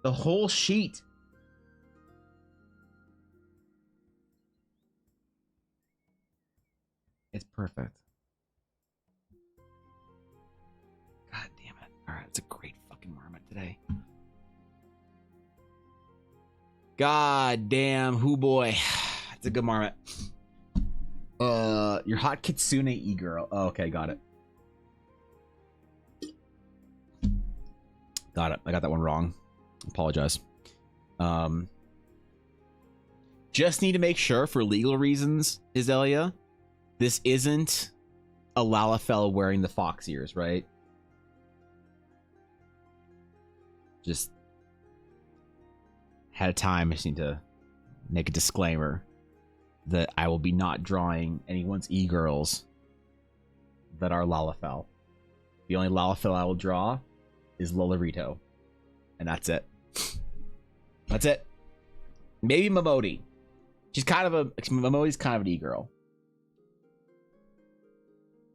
the whole sheet. perfect. God damn it. Alright, it's a great fucking marmot today. God damn, hoo boy. It's a good marmot. Your hot kitsune e-girl. Oh, okay, got it. Got it. I got that one wrong. Apologize. Just need to make sure for legal reasons, Izelia, this isn't a Lalafell wearing the fox ears, right? Just ahead of time, I just need to make a disclaimer that I will be not drawing anyone's e-girls that are Lalafell. The only Lalafell I will draw is Lolorito. And that's it. That's it. Maybe Momodi. Momodi's kind of an e-girl.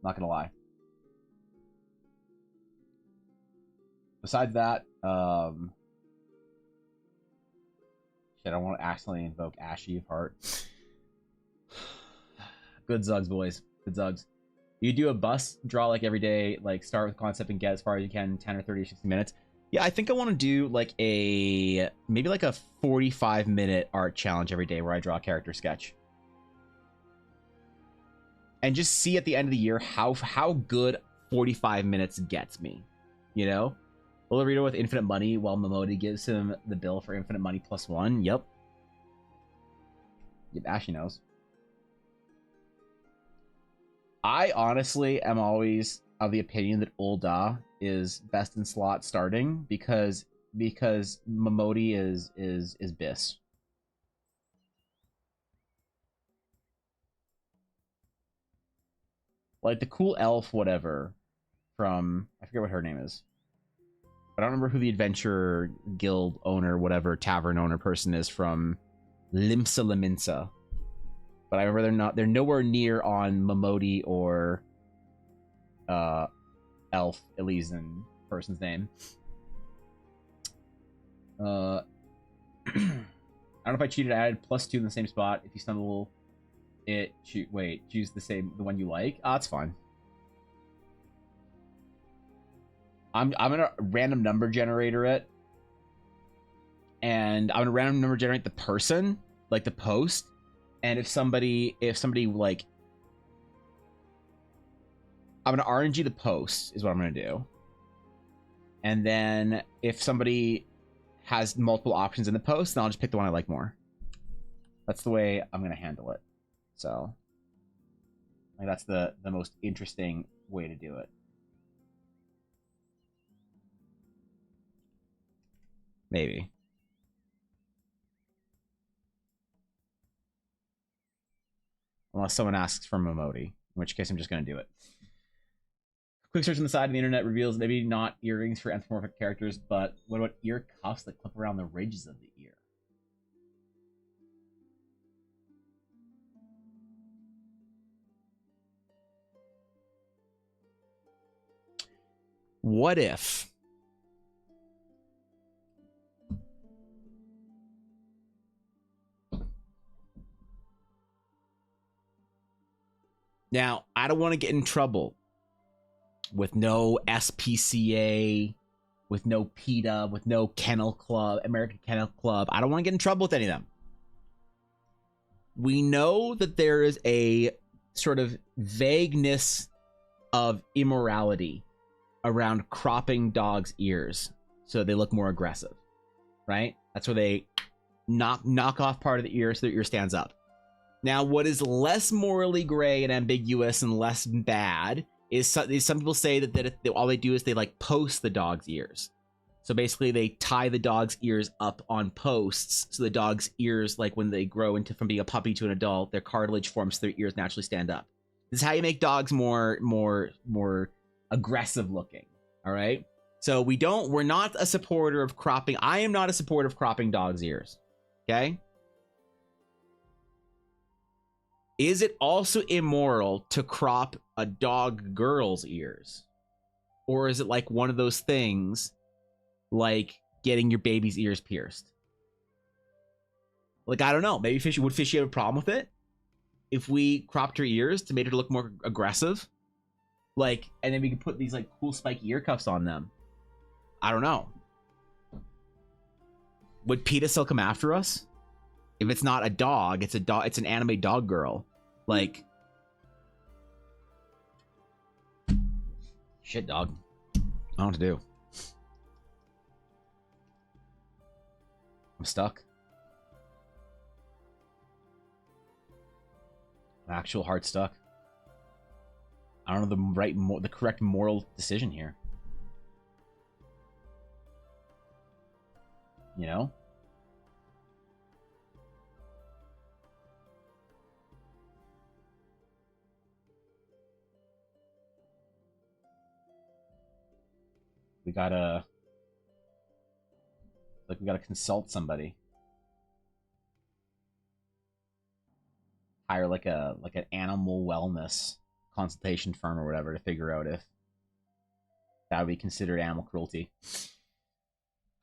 Not gonna lie. Besides that, shit, I don't want to accidentally invoke Ashy of Heart. Good Zugs, boys. Good Zugs. You do a bus draw like every day, like start with concept and get as far as you can, 10 or 30 or 60 minutes. Yeah, I think I want to do like maybe like a 45-minute art challenge every day where I draw a character sketch. And just see at the end of the year how good 45 minutes gets me. You know? Lolorito with infinite money while Momodi gives him the bill for infinite money +1. Yep. Yep, Ashy knows. I honestly am always of the opinion that Ul'dah is best in slot starting because Momodi is Biss. Like the cool elf whatever from, I forget what her name is. I don't remember who the adventure guild owner, whatever tavern owner person is from Limsa Laminsa. But I remember they're nowhere near on Momodi or elf Elysian person's name. I don't know if I cheated. I added +2 in the same spot. If you stumble choose the one you like. That's fine. I'm gonna random number generator it, and I'm gonna random number generate the person, like the post, and if somebody like, I'm gonna RNG the post is what I'm gonna do, and then if somebody has multiple options in the post, then I'll just pick the one I like more. That's the way I'm gonna handle it. So, like, that's the most interesting way to do it. Maybe. Unless someone asks for Momodi, in which case I'm just going to do it. Quick search on the side of the internet reveals maybe not earrings for anthropomorphic characters, but what about ear cuffs that clip around the ridges of the ear? What if... Now, I don't want to get in trouble with no SPCA, with no PETA, with no Kennel Club, American Kennel Club. I don't want to get in trouble with any of them. We know that there is a sort of vagueness of immorality around cropping dogs' ears so they look more aggressive, right? That's where they knock off part of the ear so their ear stands up. Now, what is less morally gray and ambiguous and less bad is some people say that all they do is they like post the dog's ears. So basically they tie the dog's ears up on posts so the dog's ears, like when they grow into from being a puppy to an adult, their cartilage forms so their ears naturally stand up. This is how you make dogs more aggressive looking. All right. So we're not a supporter of cropping. I am not a supporter of cropping dogs' ears. Okay. Is it also immoral to crop a dog girl's ears? Or is it like one of those things like getting your baby's ears pierced? Like, I don't know. Maybe would Fishy have a problem with it? if we cropped her ears to make her look more aggressive? Like, and then we could put these like cool spiky ear cuffs on them. I don't know. Would PETA still come after us? If it's not a dog, it's a dog. It's an anime dog girl. Like, shit, dog. I don't know what to do. I'm stuck. I'm actual hard stuck. I don't know the correct moral decision here. You know? We gotta consult somebody. Hire like an animal wellness consultation firm or whatever to figure out if that would be considered animal cruelty.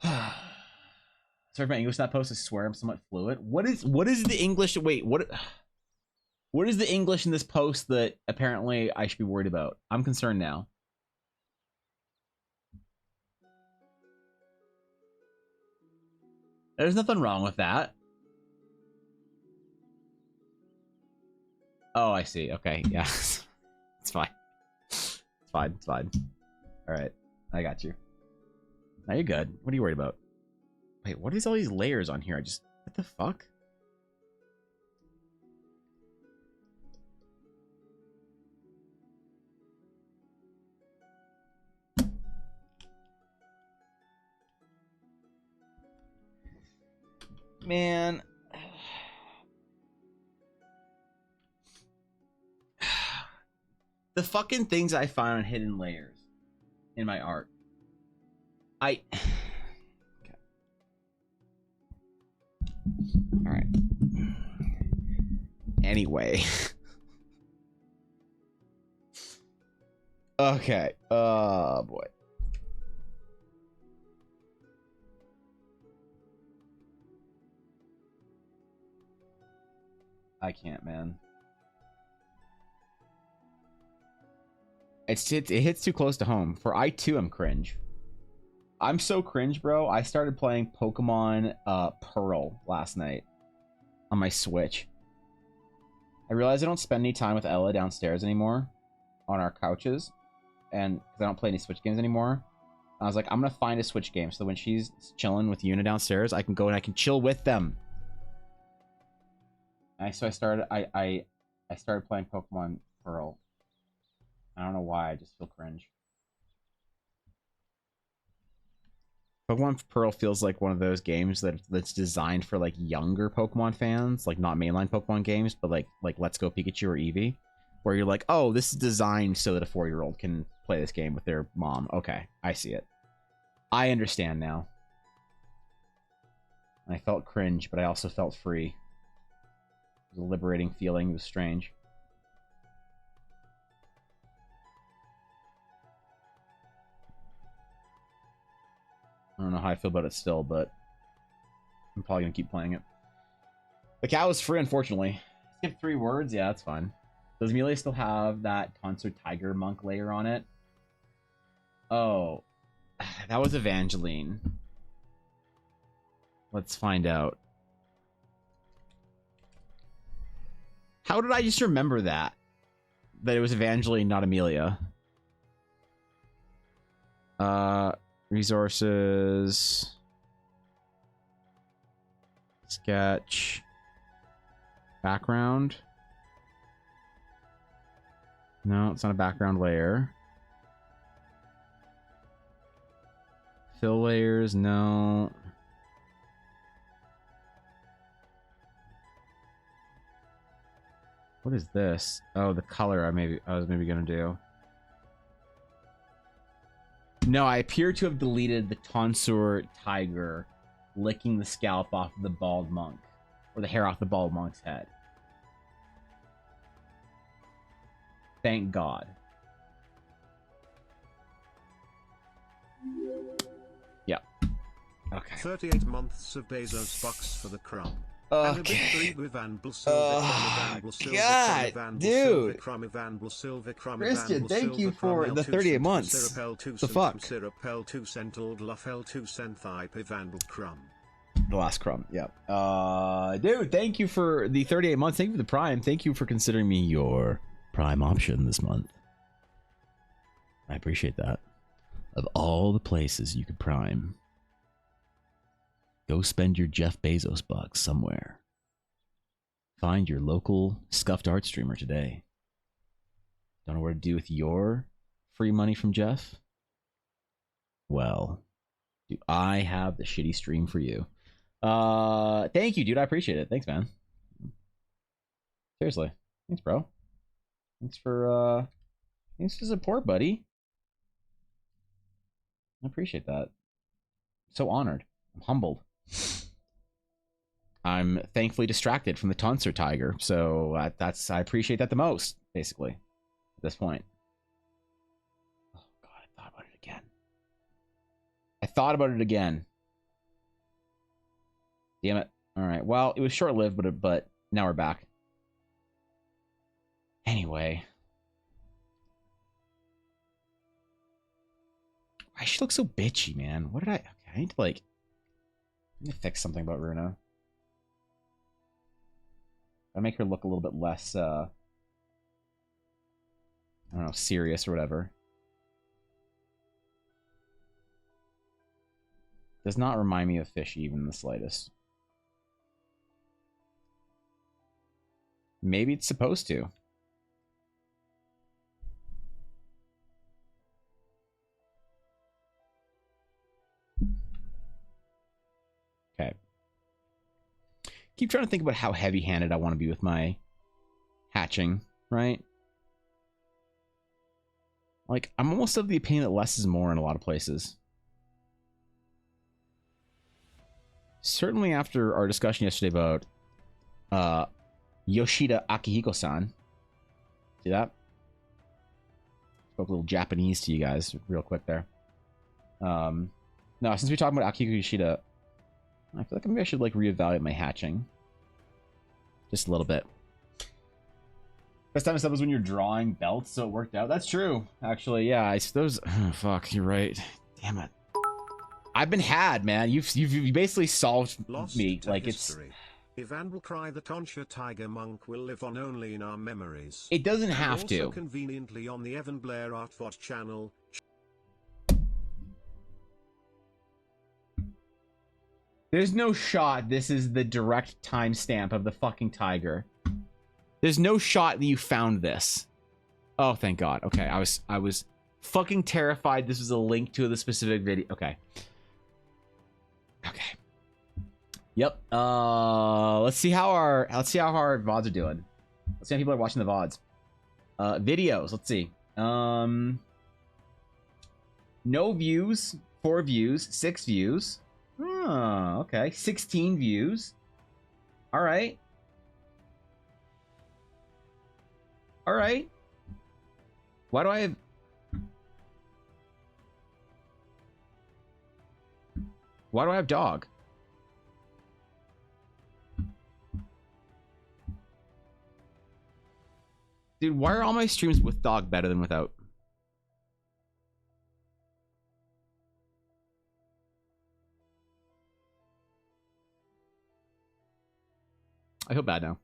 Sorry for my English in that post. I swear I'm somewhat fluent. What is the English? Wait, what is the English in this post that apparently I should be worried about? I'm concerned now. There's nothing wrong with that. Oh, I see. Okay, yeah. It's fine. It's fine. It's fine. All right. I got you. Now you're good. What are you worried about? Wait, what is all these layers on here? What the fuck? Man. The fucking things I find on hidden layers in my art. Okay. All right. Anyway. Okay. Oh boy. I can't, man. It hits too close to home. For I too am cringe. I'm so cringe, bro. I started playing Pokemon Pearl last night on my Switch. I realized I don't spend any time with Ella downstairs anymore on our couches, and because I don't play any Switch games anymore. I was like, I'm gonna find a Switch game so when she's chilling with Yuna downstairs, I can go and I can chill with them. So I started playing Pokemon Pearl. I don't know why, I just feel cringe. Pokemon Pearl feels like one of those games that's designed for like younger Pokemon fans, like not mainline Pokemon games, but like Let's Go Pikachu or Eevee, where you're like, oh, this is designed so that a 4-year-old can play this game with their mom. Okay, I see it. I understand now. I felt cringe, but I also felt free. It was a liberating feeling. It was strange. I don't know how I feel about it still, but I'm probably gonna keep playing it. The cow is free, unfortunately. Skip 3 words? Yeah, that's fine. Does Amelia still have that Tonsor Tiger Monk layer on it? Oh, that was Evangeline. Let's find out. How did I just remember that? That it was Evangeline, not Amelia. Resources. Sketch. Background. No, it's not a background layer. Fill layers, no. What is this? Oh, the color I was maybe gonna do. No, I appear to have deleted the Tonsor Tiger licking the scalp off of the bald monk. Or the hair off the bald monk's head. Thank God. Yeah. Okay. 38 months of Bezos bucks for the crumb. Okay. God, dude. Christian, thank you for the 38 months. The fuck? The last crumb, yeah. Dude, thank you for the 38 months. Thank you for the Prime. Thank you for considering me your Prime option this month. I appreciate that. Of all the places you could Prime, go spend your Jeff Bezos bucks somewhere. Find your local scuffed art streamer today. Don't know what to do with your free money from Jeff? Well, do I have the shitty stream for you? Thank you, dude. I appreciate it. Thanks, man. Seriously. Thanks, bro. Thanks for support, buddy. I appreciate that. So honored. I'm humbled. I'm thankfully distracted from the Tonsor Tiger, so I appreciate that the most, basically, at this point. Oh god, I thought about it again. Damn it. Alright, well, it was short-lived, but now we're back. Anyway. Why she looks so bitchy, man? What did okay, I need to fix something about Runa. I'll make her look a little bit less, I don't know, serious or whatever. Does not remind me of Fish even in the slightest. Maybe it's supposed to. Okay. Keep trying to think about how heavy-handed I want to be with my hatching, right? Like, I'm almost of the opinion that less is more in a lot of places. Certainly after our discussion yesterday about Yoshida Akihiko-san. See that? Spoke a little Japanese to you guys real quick there. No, since we're talking about Akihiko Yoshida, I feel like maybe I should reevaluate my hatching. Just a little bit. Best time of stuff was when you're drawing belts, so it worked out. That's true, actually. Yeah, I suppose. Oh, fuck, you're right. Damn it. I've been had, man. You've basically solved me. Like history. Ivan will cry. The Tonsha Tiger Monk will live on only in our memories. It doesn't have also to. Conveniently on the Evan Blair Art VOD channel. There's no shot this is the direct timestamp of the fucking tiger. There's no shot that you found this. Oh, thank God. Okay, I was fucking terrified this was a link to the specific video. Okay. Okay. Yep. Let's see how our VODs are doing. Let's see how people are watching the VODs. Videos. Let's see. No views. 4 views. 6 views. Oh, okay. 16 views. All right. All right. Why do I have... Why do I have dog? Dude, why are all my streams with dog better than without? I feel bad now.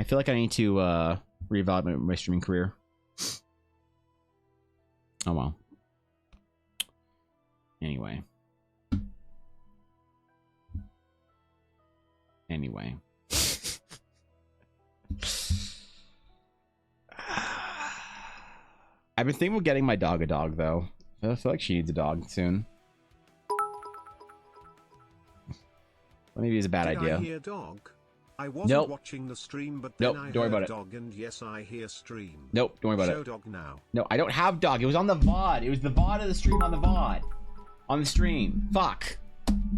I feel like I need to reevaluate my streaming career. Oh well. Anyway. I've been thinking about getting my dog a dog, though. I feel like she needs a dog soon. Maybe it's a bad idea. I hear dog? I wasn't watching the stream, but then I don't worry about heard it. dog, and yes, I hear stream. Nope, don't worry about Show it. dog now. No, I don't have dog. It was on the VOD. It was the VOD of the stream on the VOD. On the stream. Fuck.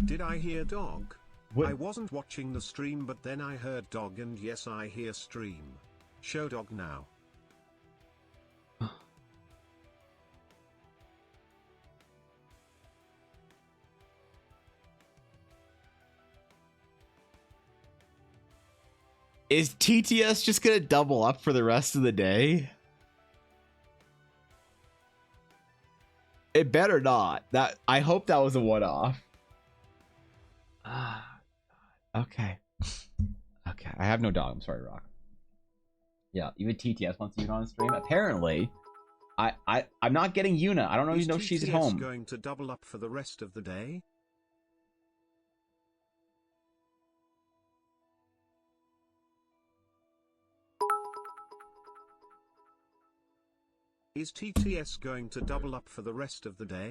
Did I hear dog? What? I wasn't watching the stream, but then I heard dog, and yes, I hear stream. Show dog now. Is TTS just gonna double up for the rest of the day? It better not. That I hope that was a one-off. Okay. Okay. I have no dog. I'm sorry, Rock. Yeah, even TTS wants you on stream. Apparently, I'm not getting Yuna. I don't even know if she's at home. Going to double up for the rest of the day? Is TTS going to double up for the rest of the day?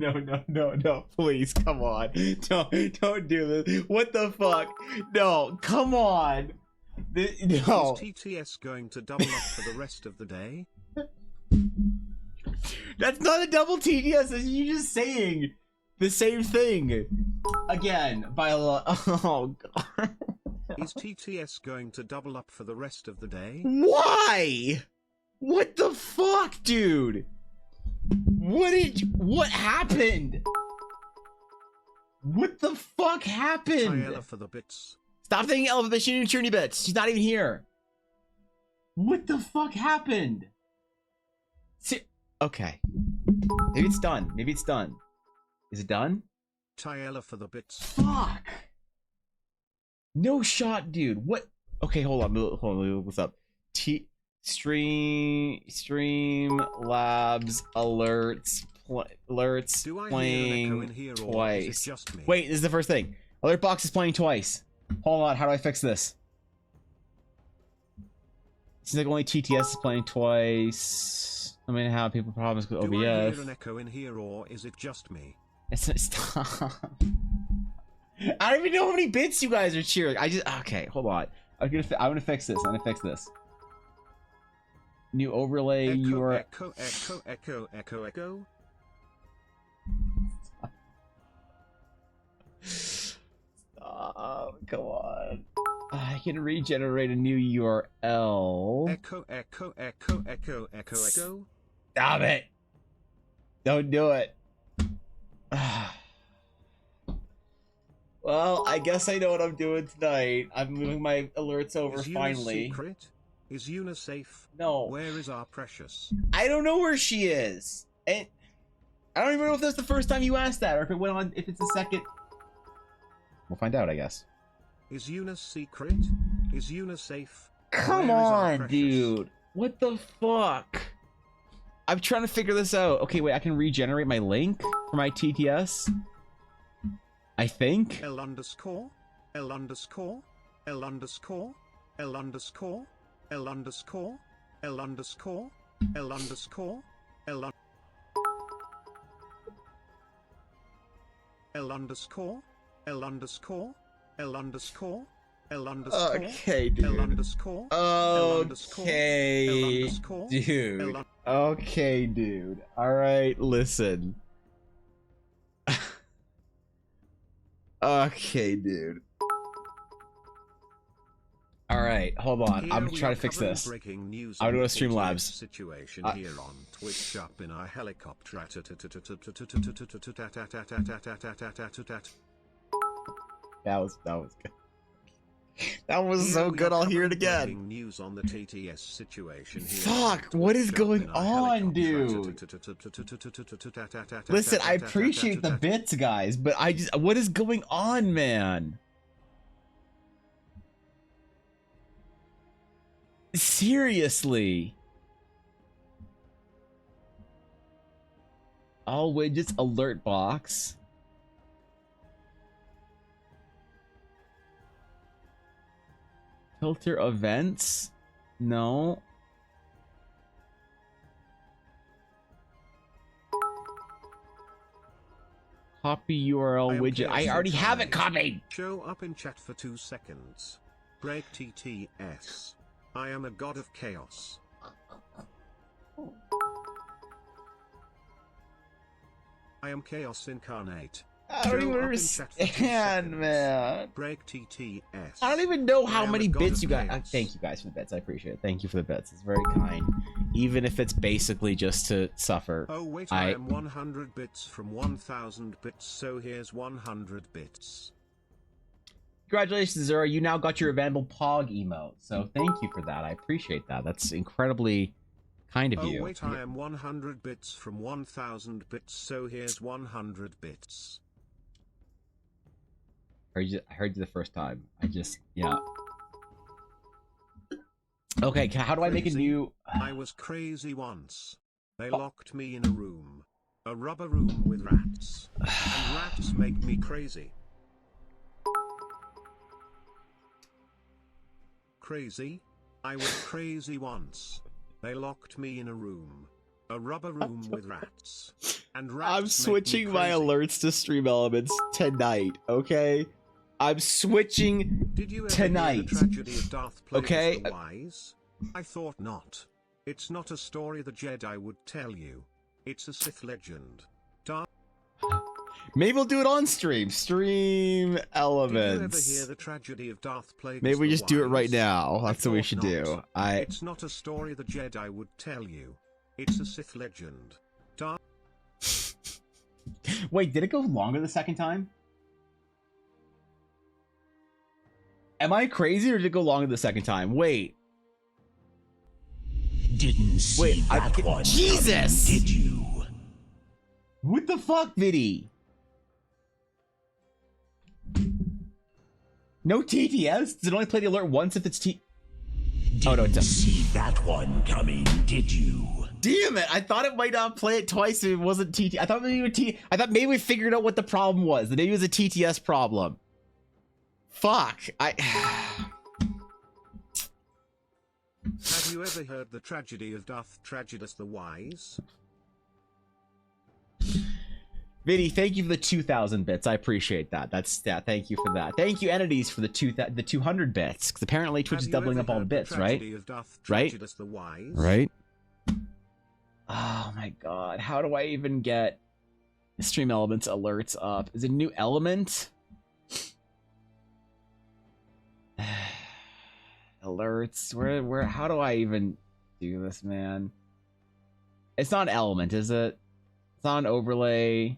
No, please, come on. Don't do this. What the fuck? No, come on. No. Is TTS going to double up for the rest of the day? That's not a double TTS, that's you just saying the same thing. Again, by a lot. Oh, God. Is TTS going to double up for the rest of the day? Why? What the fuck, dude? What happened? What the fuck happened? Tyela for the bits. Stop thinking Elevation and Trinity bits. She's not even here. What the fuck happened? Okay. Maybe it's done. Maybe it's done. Is it done? Tyela for the bits. Fuck. No shot, dude. What? Okay, hold on. What's up? Stream labs alerts playing twice. Wait, this is the first thing. Alert box is playing twice. Hold on, how do I fix this? Seems like only TTS is playing twice. I mean, how people problems with OBS. Do I hear an echo in here, or is it just me? Stop. I don't even know how many bits you guys are cheering. Okay, hold on. I'm gonna fix this. I'm gonna fix this. New overlay. Echo. Stop. Come on. I can regenerate a new URL. Echo. Stop it. Don't do it. Well, I guess I know what I'm doing tonight. I'm moving my alerts over finally. Secret? Is Yuna safe? No. Where is our precious? I don't know where she is. And I don't even know if that's the first time you asked that or if it went on, if it's the second. We'll find out, I guess. Is Yuna secret? Is Yuna safe? Come on, dude. What the fuck? I'm trying to figure this out. Okay, wait, I can regenerate my link for my TTS. I think. L underscore. L underscore. L underscore. L underscore. L underscore. L underscore. L underscore. L underscore. L underscore. L underscore. L underscore. Okay, dude. L underscore. Okay, dude. Okay, dude. All right, listen. Okay, dude. All right, hold on. I'm trying to fix this. I'm going to Streamlabs. Situation here on Twitch up in our helicopter. That was good. That was so good. I'll hear it again. News on the TTS situation here. Fuck, what is going on, dude? Listen, I appreciate the bits, guys, but what is going on, man? Seriously. All widgets alert box. Filter events? No. Copy URL widget. I already have it copied. Show up in chat for 2 seconds. Break TTS. I am a god of chaos. I am chaos incarnate. I don't even understand, man. Break TTS. I don't even know how many bits you guys. Thank you guys for the bits. I appreciate it. Thank you for the bits. It's very kind. Even if it's basically just to suffer. Oh wait, I am 100 bits from 1000 bits, so here's 100 bits. Congratulations, Zura. You now got your Vandal Pog emote. So thank you for that. I appreciate that. That's incredibly kind of you. Oh wait, I am 100 bits from 1000 bits, so here's 100 bits. I heard you the first time. Yeah. Okay, how do I make a new... I was crazy once. They locked me in a room. A rubber room with rats. And rats make me crazy. Crazy? I was crazy once. They locked me in a room. A rubber room with rats. And rats I'm switching my alerts to stream elements tonight, okay? I'm switching Did you ever tonight. hear the tragedy of Darth Plagueis Okay. the Wise? I thought not. It's not a story the Jedi would tell you. It's a Sith legend. Maybe we'll do it on stream. Stream Did you ever elements. hear the tragedy of Darth Plagueis Maybe we the just do it right Wise? now. I That's what we thought should not. do. It's not a story the Jedi would tell you. It's a Sith legend. Wait, did it go longer the second time? Am I crazy or did it go longer the second time? Wait. Didn't see that one Jesus! coming, did you? What the fuck, Viddy? No TTS? Does it only play the alert once if it's Oh, no, it Didn't doesn't. see that one coming, did you? Damn it! I thought it might not play it twice if it wasn't TT. I thought maybe we figured out what the problem was. That maybe it was a TTS problem. Fuck. Have you ever heard the tragedy of Darth Tragedus the Wise? Viddy, thank you for the 2,000 bits. I appreciate that. Thank you for that. Thank you, entities, for the 200 bits. Because apparently Twitch is doubling up all the bits, right? Right? The Wise? Right? Oh my god. How do I even get stream elements alerts up? Is it a new element? Alerts. Where how do I even do this, man? It's not an element, is it? It's not an overlay.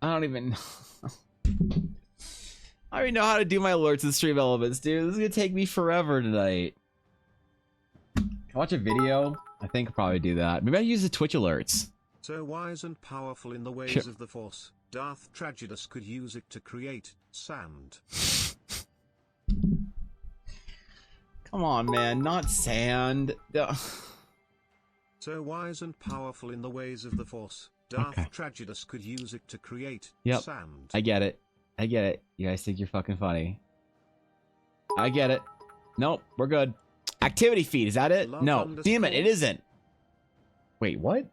I don't even I don't even know how to do my alerts in stream elements, dude. This is gonna take me forever tonight. Can I watch a video? I think I'll probably do that. Maybe I use the Twitch alerts. So wise and powerful in the ways Sure. of the Force, Darth Tragedus could use it to create sand. Come on, man, not sand. So wise and powerful in the ways of the Force, Darth Okay. Tragedus could use it to create Yep. sand. I get it. I get it. You guys think you're fucking funny. I get it. Nope, we're good. Activity feed, is that it? Love No. underscore. Damn it, it isn't. Wait, what?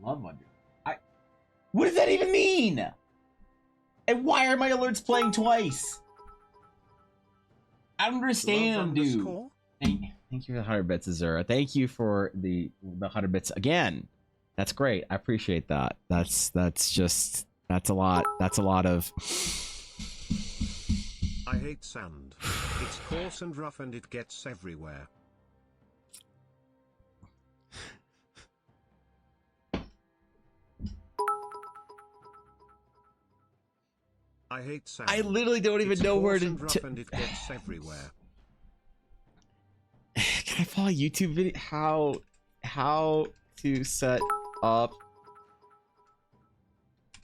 Love under. What does that even mean? And why are my alerts playing twice? I don't understand, Love dude. underscore? Thank you for the 100 bits, Azura. Thank you for the 100 bits again. That's great. I appreciate that. That's a lot. That's a lot of. I hate sand. It's coarse and rough and it gets everywhere. I hate sand. I literally don't even It's know where coarse and rough to. and it gets everywhere. Can I follow a YouTube video? How to set up Is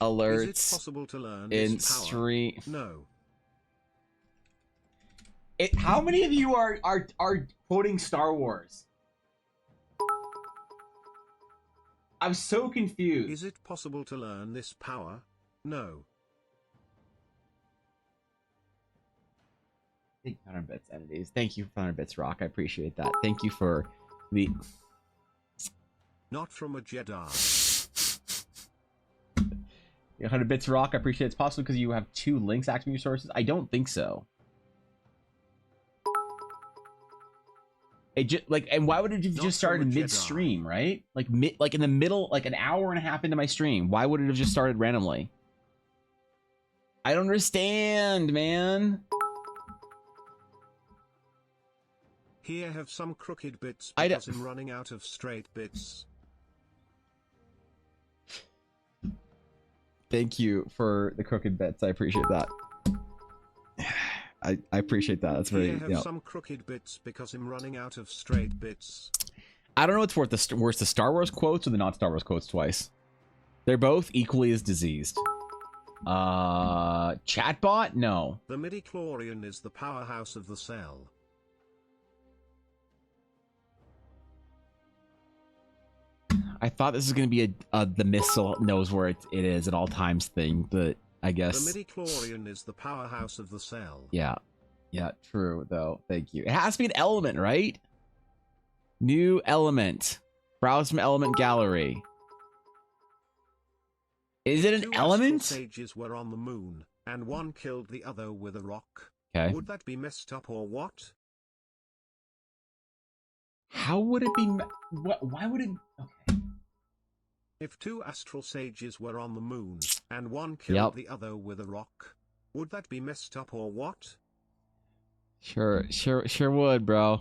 it alerts possible to learn in this power? stream? No. How many of you are quoting Star Wars? I'm so confused. Is it possible to learn this power? No. 100 bits, entities. Thank you for 100 bits, Rock. I appreciate that. Thank you for the. Not from a Jedi. 100 bits, Rock. I appreciate it. It's possible because you have 2 links activating your sources. I don't think so. It just and why would it have Not just started from a Jedi. midstream, right? Like in the middle, like an hour and a half into my stream. Why would it have just started randomly? I don't understand, man. Here have some crooked bits I because don't- I'm running out of straight bits. Thank you for the crooked bits. I appreciate that. I appreciate that. That's very. Here have some crooked bits because I'm running out of straight bits. I don't know what's worse, the Star Wars quotes or the not Star Wars quotes twice. They're both equally as diseased. Chatbot? No. The midichlorian is the powerhouse of the cell. I thought this was going to be a the missile knows where it is at all times thing, but I guess... The midichlorian is the powerhouse of the cell. Yeah. Yeah, true, though. Thank you. It has to be an element, right? New element. Browse from element gallery. Is it an Two element? astral sages were on the moon, and one killed the other with a rock. Okay. Would that be messed up or what? How would it be... What? Why would it... Okay. If two astral sages were on the moon, and one killed the other with a rock, would that be messed up or what? Sure would, bro.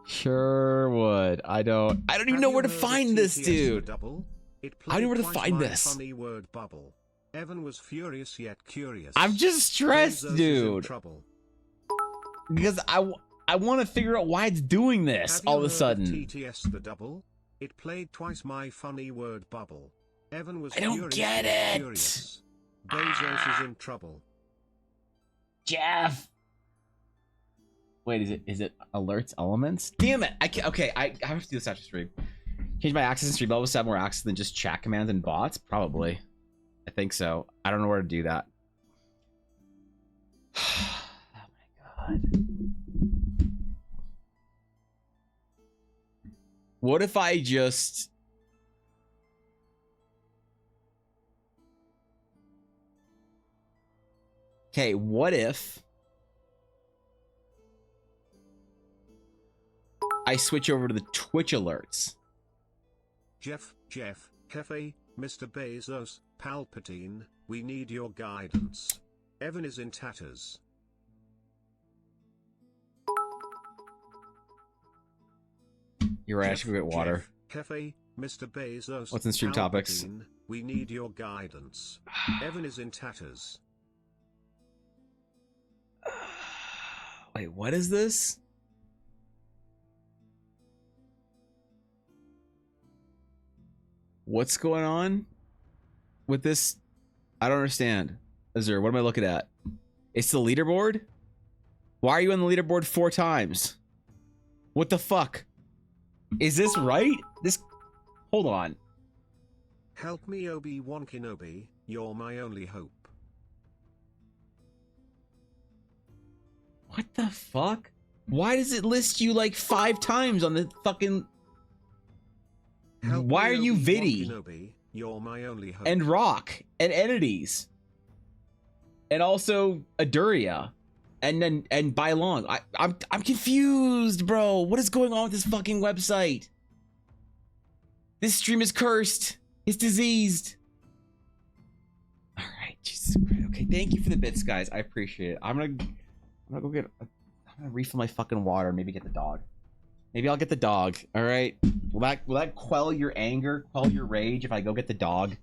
Sure would. I don't even know where to find this, dude. I don't know where to find this. Funny word bubble. Evan was furious yet curious. I'm just stressed, Bezos is in dude. trouble. Because I want to figure out why it's doing this all of a sudden. TTS the double. It played twice my funny word bubble. Evan was I don't furious get yet it. Curious. Bezos is in trouble. Jeff. Wait, is it alerts elements? Damn it! I can't. Okay, I have to do this after stream. Change my access in stream levels to have more access than just chat commands and bots. Probably, I think so. I don't know where to do that. Oh my god. What if I just... Okay, what if I switch over to the Twitch alerts? Jeff, Hefe, Mr. Bezos, Palpatine, we need your guidance. Evan is in tatters. You're right, I should go get water. Jeff, Hefe, Mr. Bezos, What's in stream topics? Palpatine, we need your guidance. Evan is in tatters. Wait, what is this? What's going on with this? I don't understand. Azure, what am I looking at? It's the leaderboard? Why are you on the leaderboard 4 times? What the fuck? Is this right? This... Hold on. Help me, Obi-Wan Kenobi, you're my only hope. What the fuck? Why does it list you like 5 times on the fucking... Help Why me, are you Obi-Wan Viddy? Kenobi, you're my only hope. And Rock and Entities and also Aduria and Bylong. I'm confused, bro. What is going on with this fucking website? This stream is cursed. It's diseased. All right, Jesus Christ. Okay, thank you for the bits, guys. I appreciate it. I'm gonna go get. I'm gonna refill my fucking water. Maybe get the dog. Maybe I'll get the dog. All right. Will that quell your anger, quell your rage if I go get the dog?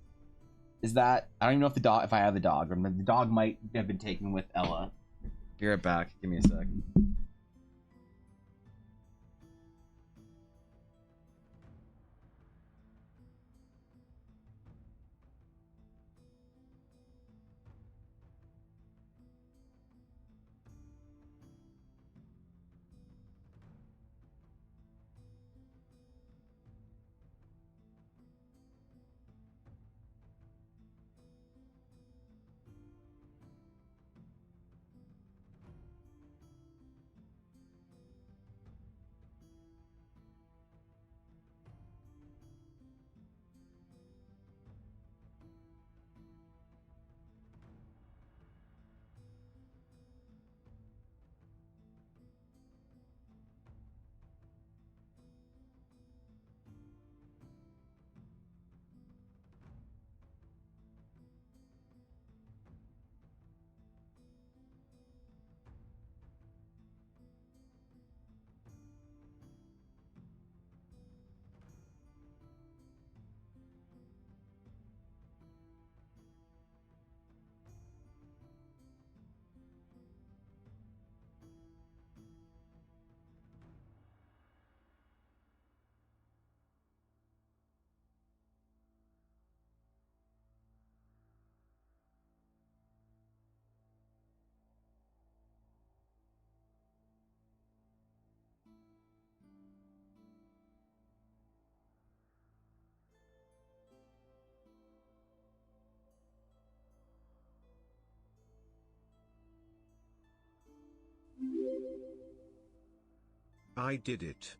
Is that... I don't even know if I have the dog. Or the dog might have been taken with Ella. Be right back. Give me a sec. I did it.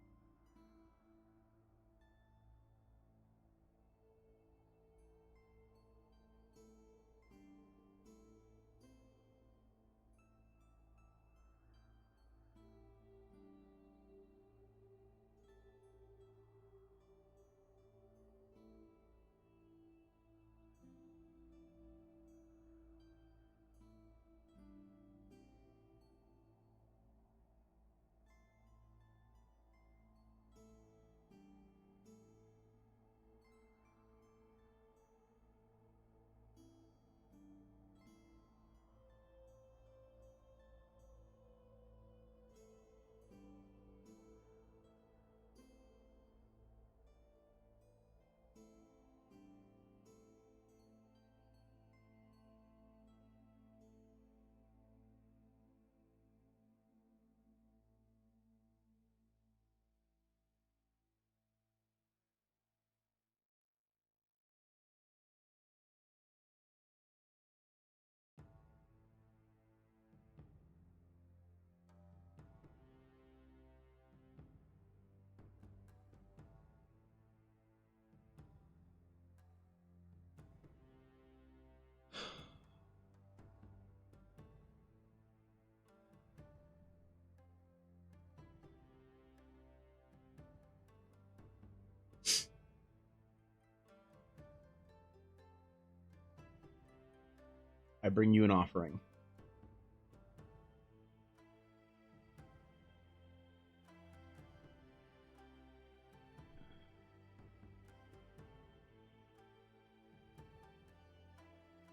I bring you an offering.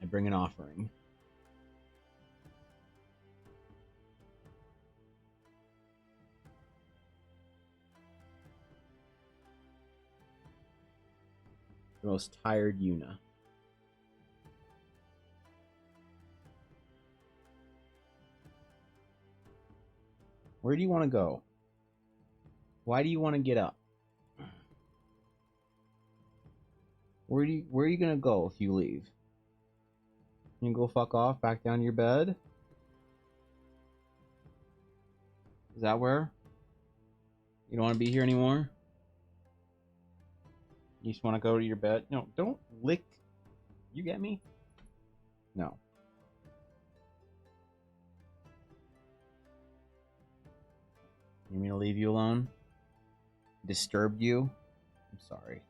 I bring an offering. The most tired Yuna. Where do you want to go? Why do you want to get up? Where are you gonna go if you leave? You can go fuck off back down to your bed? Is that where? You don't want to be here anymore? You just want to go to your bed? No, don't lick. You get me? No. You mean to leave you alone? Disturbed you? I'm sorry.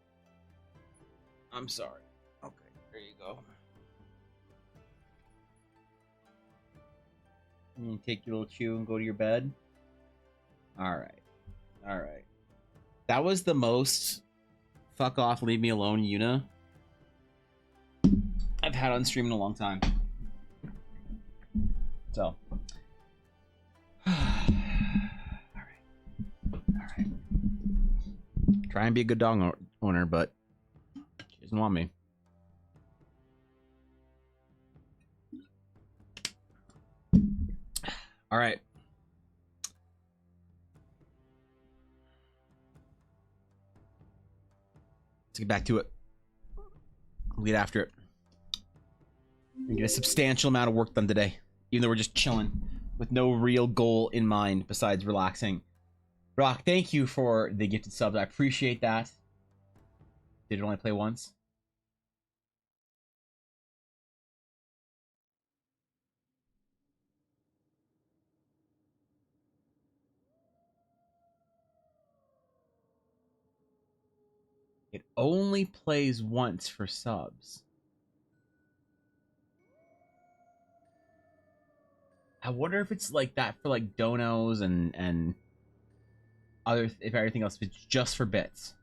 I'm sorry. Okay, there you go. You take your little chew and go to your bed? Alright. Alright. That was the most fuck off, leave me alone, Yuna I've had on stream in a long time. So. Alright. Alright. Try and be a good dog owner, but she doesn't want me. Alright. Let's get back to it. We'll get after it. We get a substantial amount of work done today, even though we're just chilling with no real goal in mind besides relaxing. Rock, thank you for the gifted subs. I appreciate that. Did it only play once? It only plays once for subs. I wonder if it's like that for like donos and other, if everything else, if it's just for bits.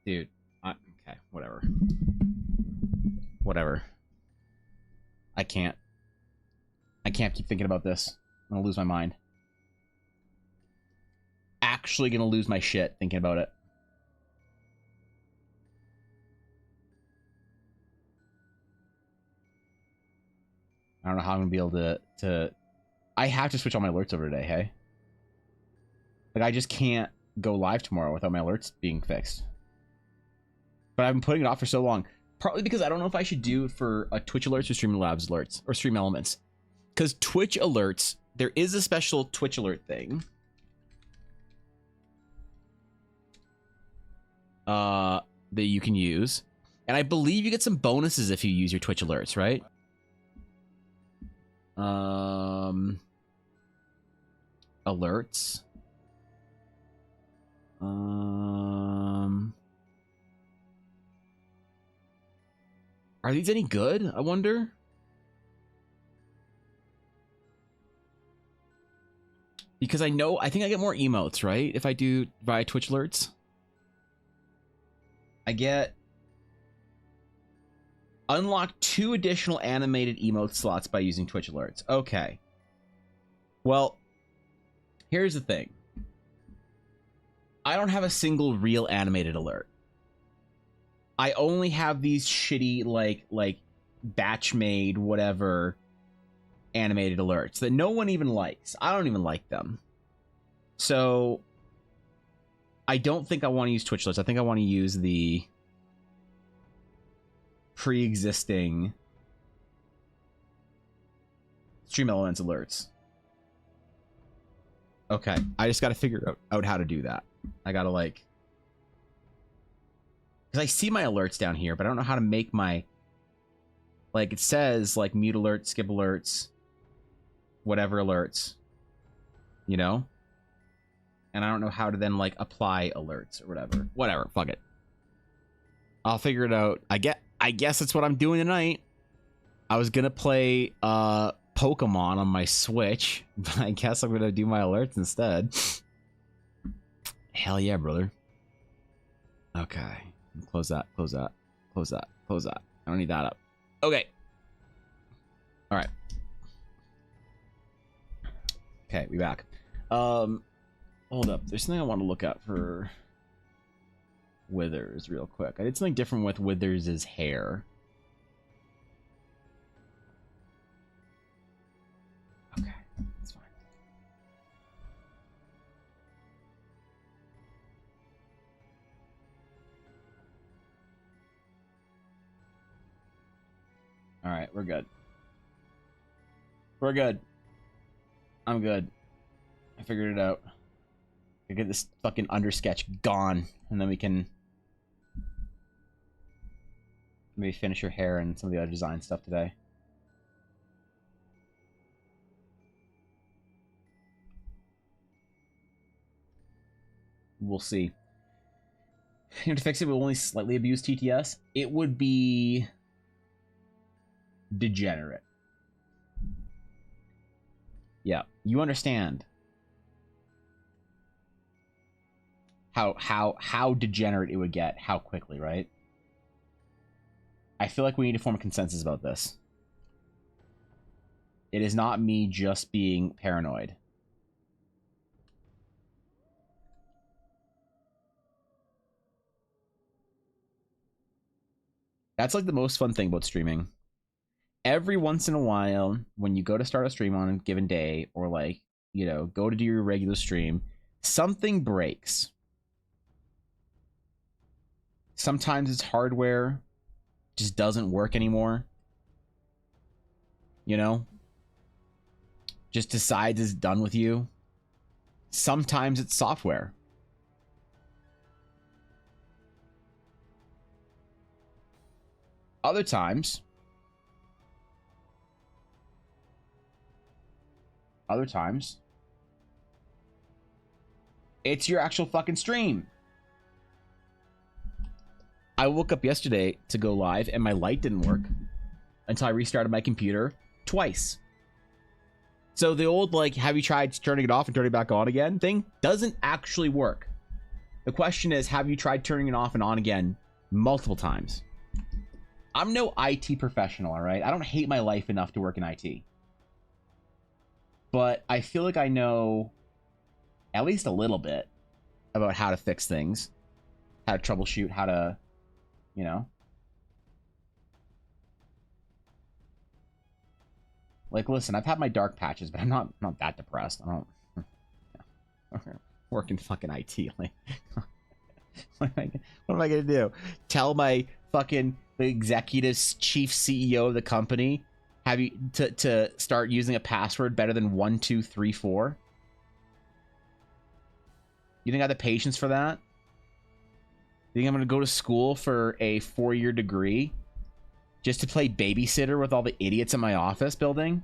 Dude, okay, whatever. Whatever. I can't keep thinking about this. I'm gonna lose my mind. Actually gonna lose my shit thinking about it. I don't know how I'm gonna be able to I have to switch all my alerts over today, hey? Like, I just can't go live tomorrow without my alerts being fixed. But I've been putting it off for so long. Partly because I don't know if I should do it for a Twitch alerts or Streamlabs alerts or Stream Elements. Because Twitch alerts, there is a special Twitch alert thing that you can use. And I believe you get some bonuses if you use your Twitch alerts, right? Alerts. Are these any good? I wonder. Because I think I get more emotes, right? If I do via Twitch alerts. I get unlock 2 additional animated emote slots by using Twitch alerts. Okay. Well, here's the thing. I don't have a single real animated alert. I only have these shitty like batch made whatever animated alerts that no one even likes. I don't even like them. So I don't think I want to use Twitch alerts. I think I want to use the pre-existing Stream Elements alerts. Okay, I just got to figure out how to do that. I got to because I see my alerts down here, but I don't know how to make my, it says mute alerts, skip alerts, whatever alerts, you know? And I don't know how to then apply alerts or whatever, fuck it. I'll figure it out. I guess that's what I'm doing tonight. I was gonna play Pokemon on my Switch, but I guess I'm gonna do my alerts instead. Hell yeah, brother. Okay. Close that. I don't need that up. Okay. Alright. Okay, we back. Hold up. There's something I want to look at for Withers real quick. I did something different with Withers' hair. Okay, that's fine. Alright, we're good. We're good. I'm good. I figured it out. I get this fucking undersketch gone, and then we can maybe finish your hair and some of the other design stuff today. We'll see. You know, to fix it, we'll only slightly abuse TTS. It would be degenerate. Yeah, you understand how degenerate it would get, how quickly, right? I feel like we need to form a consensus about this. It is not me just being paranoid. That's the most fun thing about streaming. Every once in a while, when you go to start a stream on a given day, or go to do your regular stream, something breaks. Sometimes it's hardware just doesn't work anymore. You know? Just decides it's done with you. Sometimes it's software. Other times it's your actual fucking stream. I woke up yesterday to go live and my light didn't work until I restarted my computer twice. So the old have you tried turning it off and turning it back on again thing doesn't actually work. The question is, have you tried turning it off and on again multiple times? I'm no IT professional, all right? I don't hate my life enough to work in IT. But I feel like I know at least a little bit about how to fix things, how to troubleshoot, how to, you know. Listen, I've had my dark patches, but I'm not that depressed. I don't work in fucking IT. What am I gonna do? Tell my fucking executive chief CEO of the company have you to start using a password better than 1234? You think I have the patience for that? You think I'm gonna go to school for a 4-year degree just to play babysitter with all the idiots in my office building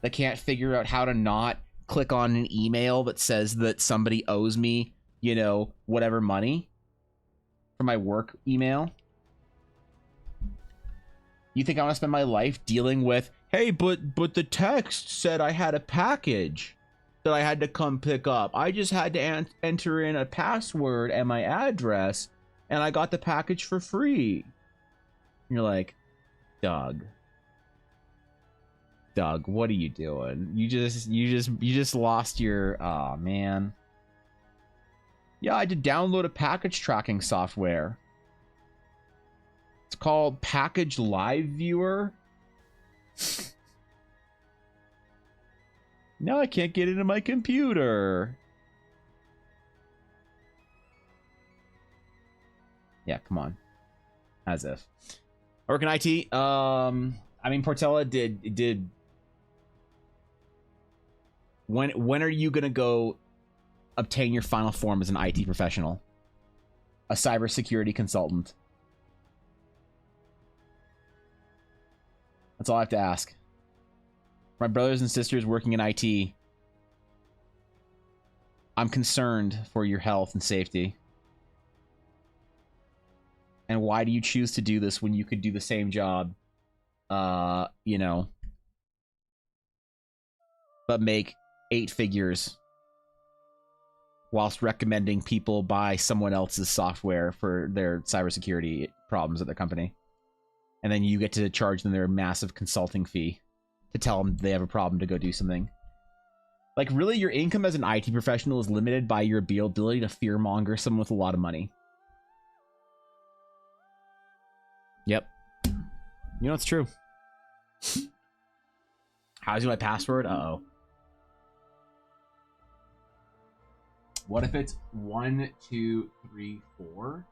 that can't figure out how to not click on an email that says that somebody owes me, you know, whatever money for my work email? You think I want to spend my life dealing with, hey, but the text said I had a package that I had to come pick up. I just had to enter in a password and my address, and I got the package for free. And you're like, Doug, what are you doing? You just lost your, oh man. Yeah, I had to download a package tracking software. It's called Package Live Viewer. Now I can't get into my computer. Yeah, come on. As if. I work in IT. I mean, Portella did. When are you gonna go obtain your final form as an IT professional? A cybersecurity consultant. That's all I have to ask. My brothers and sisters working in IT, I'm concerned for your health and safety. And why do you choose to do this when you could do the same job, you know, but make 8 figures whilst recommending people buy someone else's software for their cybersecurity problems at their company? And then you get to charge them their massive consulting fee to tell them they have a problem to go do something. Like, really, your income as an IT professional is limited by your ability to fearmonger someone with a lot of money. Yep. You know, it's true. How's my password? Uh-oh. What if it's 1, 2, 3, 4?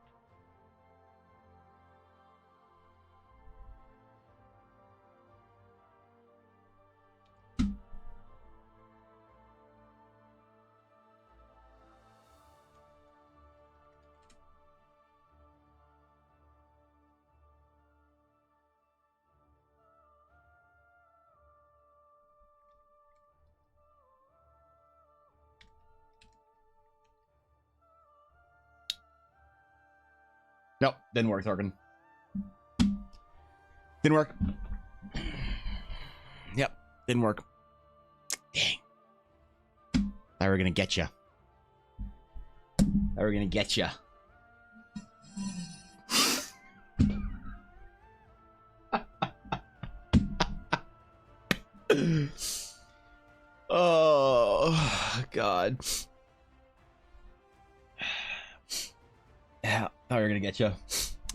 Nope, didn't work, Thorgan. Didn't work. Yep, didn't work. Dang. Thought we were gonna get you. Thought we were gonna get you. Oh, God. Yeah, thought we were gonna get you.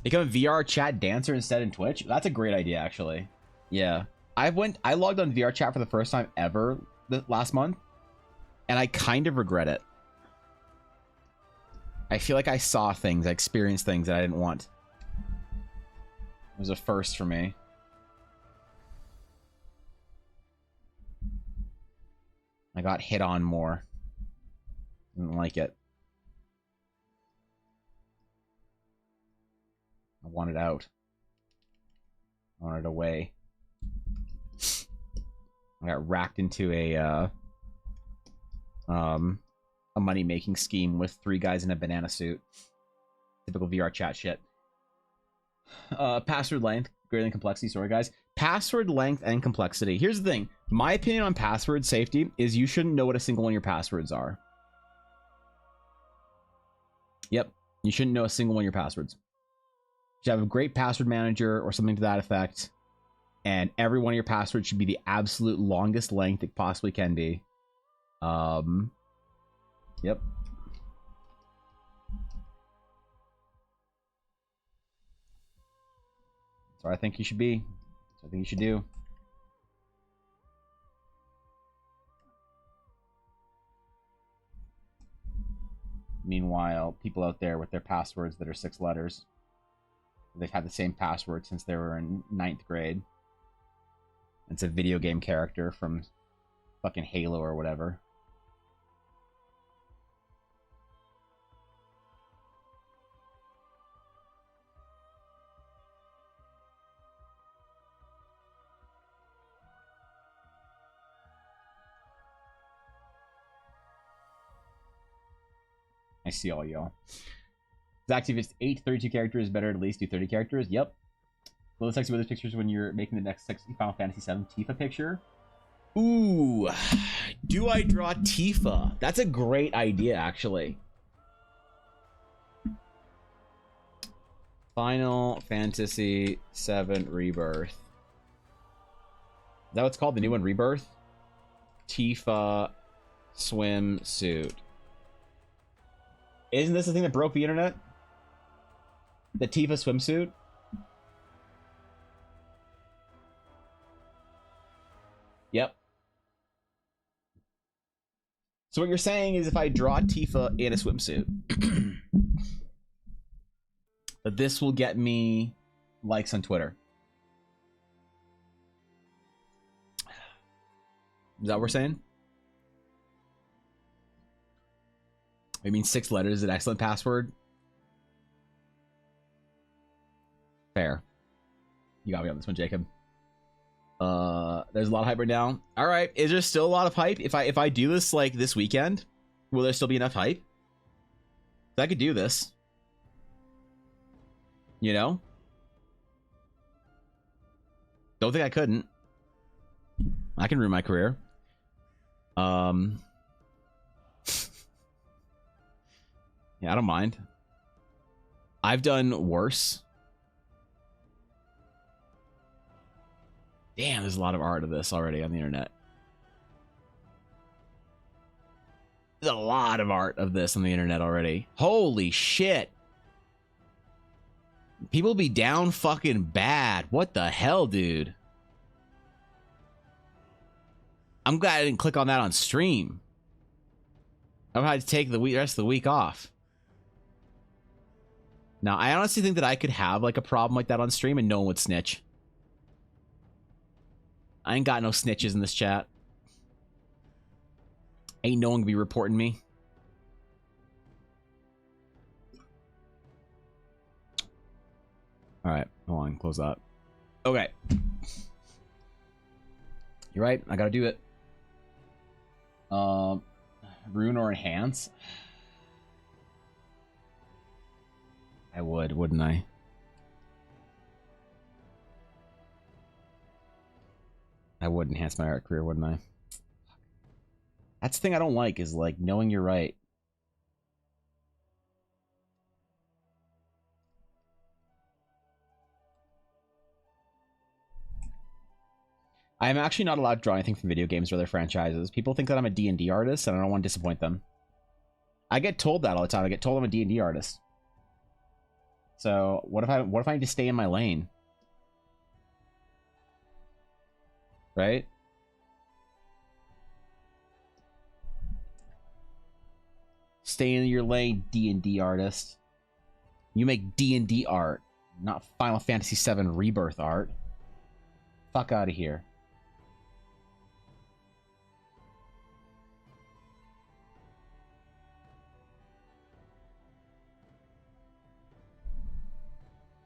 Become a VR chat dancer instead in Twitch. That's a great idea, actually. Yeah, I logged on VR chat for the first time ever last month, and I kind of regret it. I feel like I saw things, I experienced things that I didn't want. It was a first for me. I got hit on more. Didn't like it. I want it out. I want it away. I got racked into a money-making scheme with 3 guys in a banana suit. Typical VR chat shit. Password length greater than complexity. Sorry, guys. Password length and complexity. Here's the thing. My opinion on password safety is you shouldn't know what a single one of your passwords are. Yep. You shouldn't know a single one of your passwords. You should have a great password manager or something to that effect. And every one of your passwords should be the absolute longest length it possibly can be. Yep. So I think you should be. So I think you should do. Meanwhile, people out there with their passwords that are 6 letters. They've had the same password since they were in 9th grade. It's a video game character from fucking Halo or whatever. I see all y'all. Zach, if it's 8 32 characters, better at least do 30 characters. Yep. Little sexy with pictures when you're making the next sexy Final Fantasy VII Tifa picture. Ooh, do I draw Tifa? That's a great idea, actually. Final Fantasy VII Rebirth. Is that what it's called? The new one, Rebirth? Tifa swimsuit. Isn't this the thing that broke the internet? The Tifa swimsuit? Yep. So what you're saying is if I draw Tifa in a swimsuit, this will get me likes on Twitter. Is that what we're saying? I mean, 6 letters is an excellent password. Fair. You got me on this one, Jacob. There's a lot of hype right now. All right, is there still a lot of hype? If I do this like this weekend, will there still be enough hype? I could do this. You know? Don't think I couldn't. I can ruin my career. Yeah, I don't mind. I've done worse. Damn, there's a lot of art of this already on the internet. There's a lot of art of this on the internet already. Holy shit. People be down fucking bad. What the hell, dude? I'm glad I didn't click on that on stream. I'm gonna have to take the rest of the week off. Now, I honestly think that I could have like a problem like that on stream and no one would snitch. I ain't got no snitches in this chat. Ain't no one gonna be reporting me. All right, hold on, close that. Okay. You're right, I gotta do it. Rune or enhance? I would, wouldn't I? I would enhance my art career, wouldn't I? That's the thing I don't like, is like knowing you're right. I am actually not allowed to draw anything from video games or other franchises. People think that I'm a D&D artist, and I don't want to disappoint them. I get told that all the time. I get told I'm a D&D artist. So what if I need to stay in my lane? Right? Stay in your lane, D&D artist. You make D&D art, not Final Fantasy VII Rebirth art. Fuck out of here.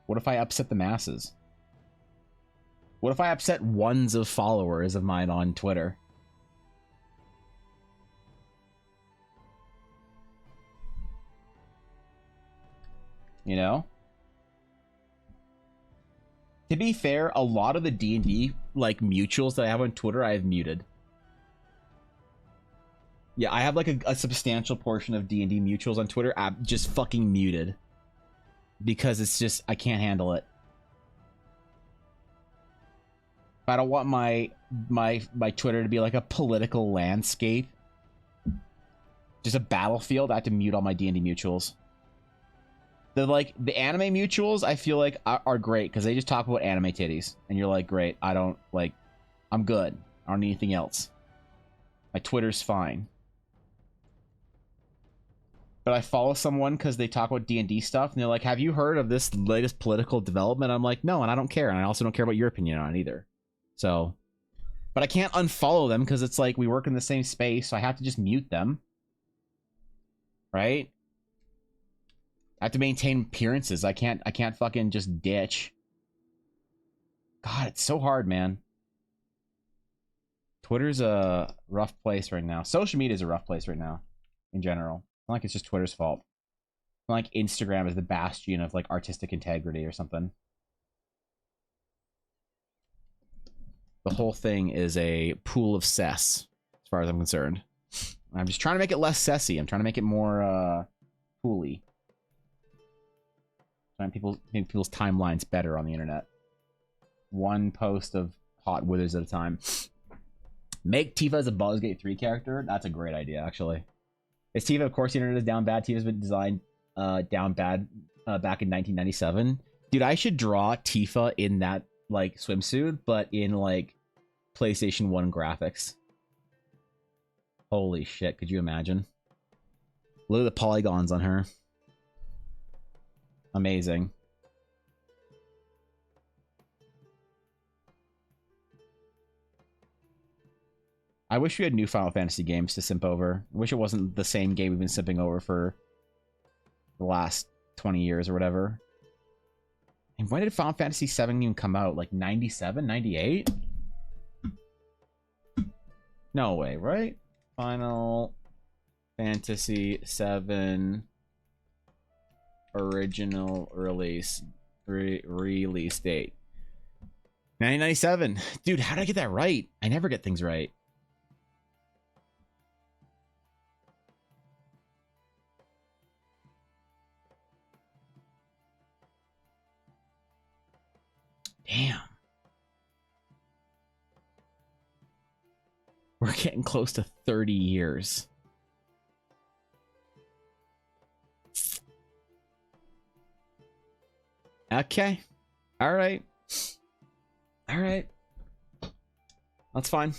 What if I upset the masses? What if I upset ones of followers of mine on Twitter? You know? To be fair, a lot of the D&D like mutuals that I have on Twitter, I have muted. Yeah, I have like a substantial portion of D&D mutuals on Twitter I'm just fucking muted. Because it's just, I can't handle it. I don't want my Twitter to be like a political landscape. Just a battlefield. I have to mute all my D&D mutuals. The anime mutuals, I feel like are great because they just talk about anime titties. And you're like, great, I don't, like, I'm good. I don't need anything else. My Twitter's fine. But I follow someone because they talk about D&D stuff, and they're like, have you heard of this latest political development? I'm like, no, and I don't care. And I also don't care about your opinion on it either. So, but I can't unfollow them because it's like we work in the same space, so I have to just mute them. Right? I have to maintain appearances. I can't fucking just ditch. God, it's so hard, man. Twitter's a rough place right now. Social media is a rough place right now, in general. It's not like it's just Twitter's fault. like Instagram is the bastion of like artistic integrity or something. The whole thing is a pool of cess, as far as I'm concerned. I'm just trying to make it less cessy. I'm trying to make it more pooly. Trying to make people's timelines better on the internet. One post of hot withers at a time. Make Tifa as a Baldur's Gate 3 character. That's a great idea, actually. Is Tifa, of course, the internet is down bad. Tifa's been designed down bad back in 1997. Dude, I should draw Tifa in that like swimsuit, but in like PlayStation 1 graphics. Holy shit, could you imagine? Look at the polygons on her. Amazing. I wish we had new Final Fantasy games to simp over. I wish it wasn't the same game we've been simping over for the last 20 years or whatever. And when did Final Fantasy 7 even come out? Like 97, 98? No way, right? Final Fantasy 7 original release release date 1997. Dude, how did I get that right? I never get things right. Damn. We're getting close to 30 years. Okay. All right. All right. That's fine.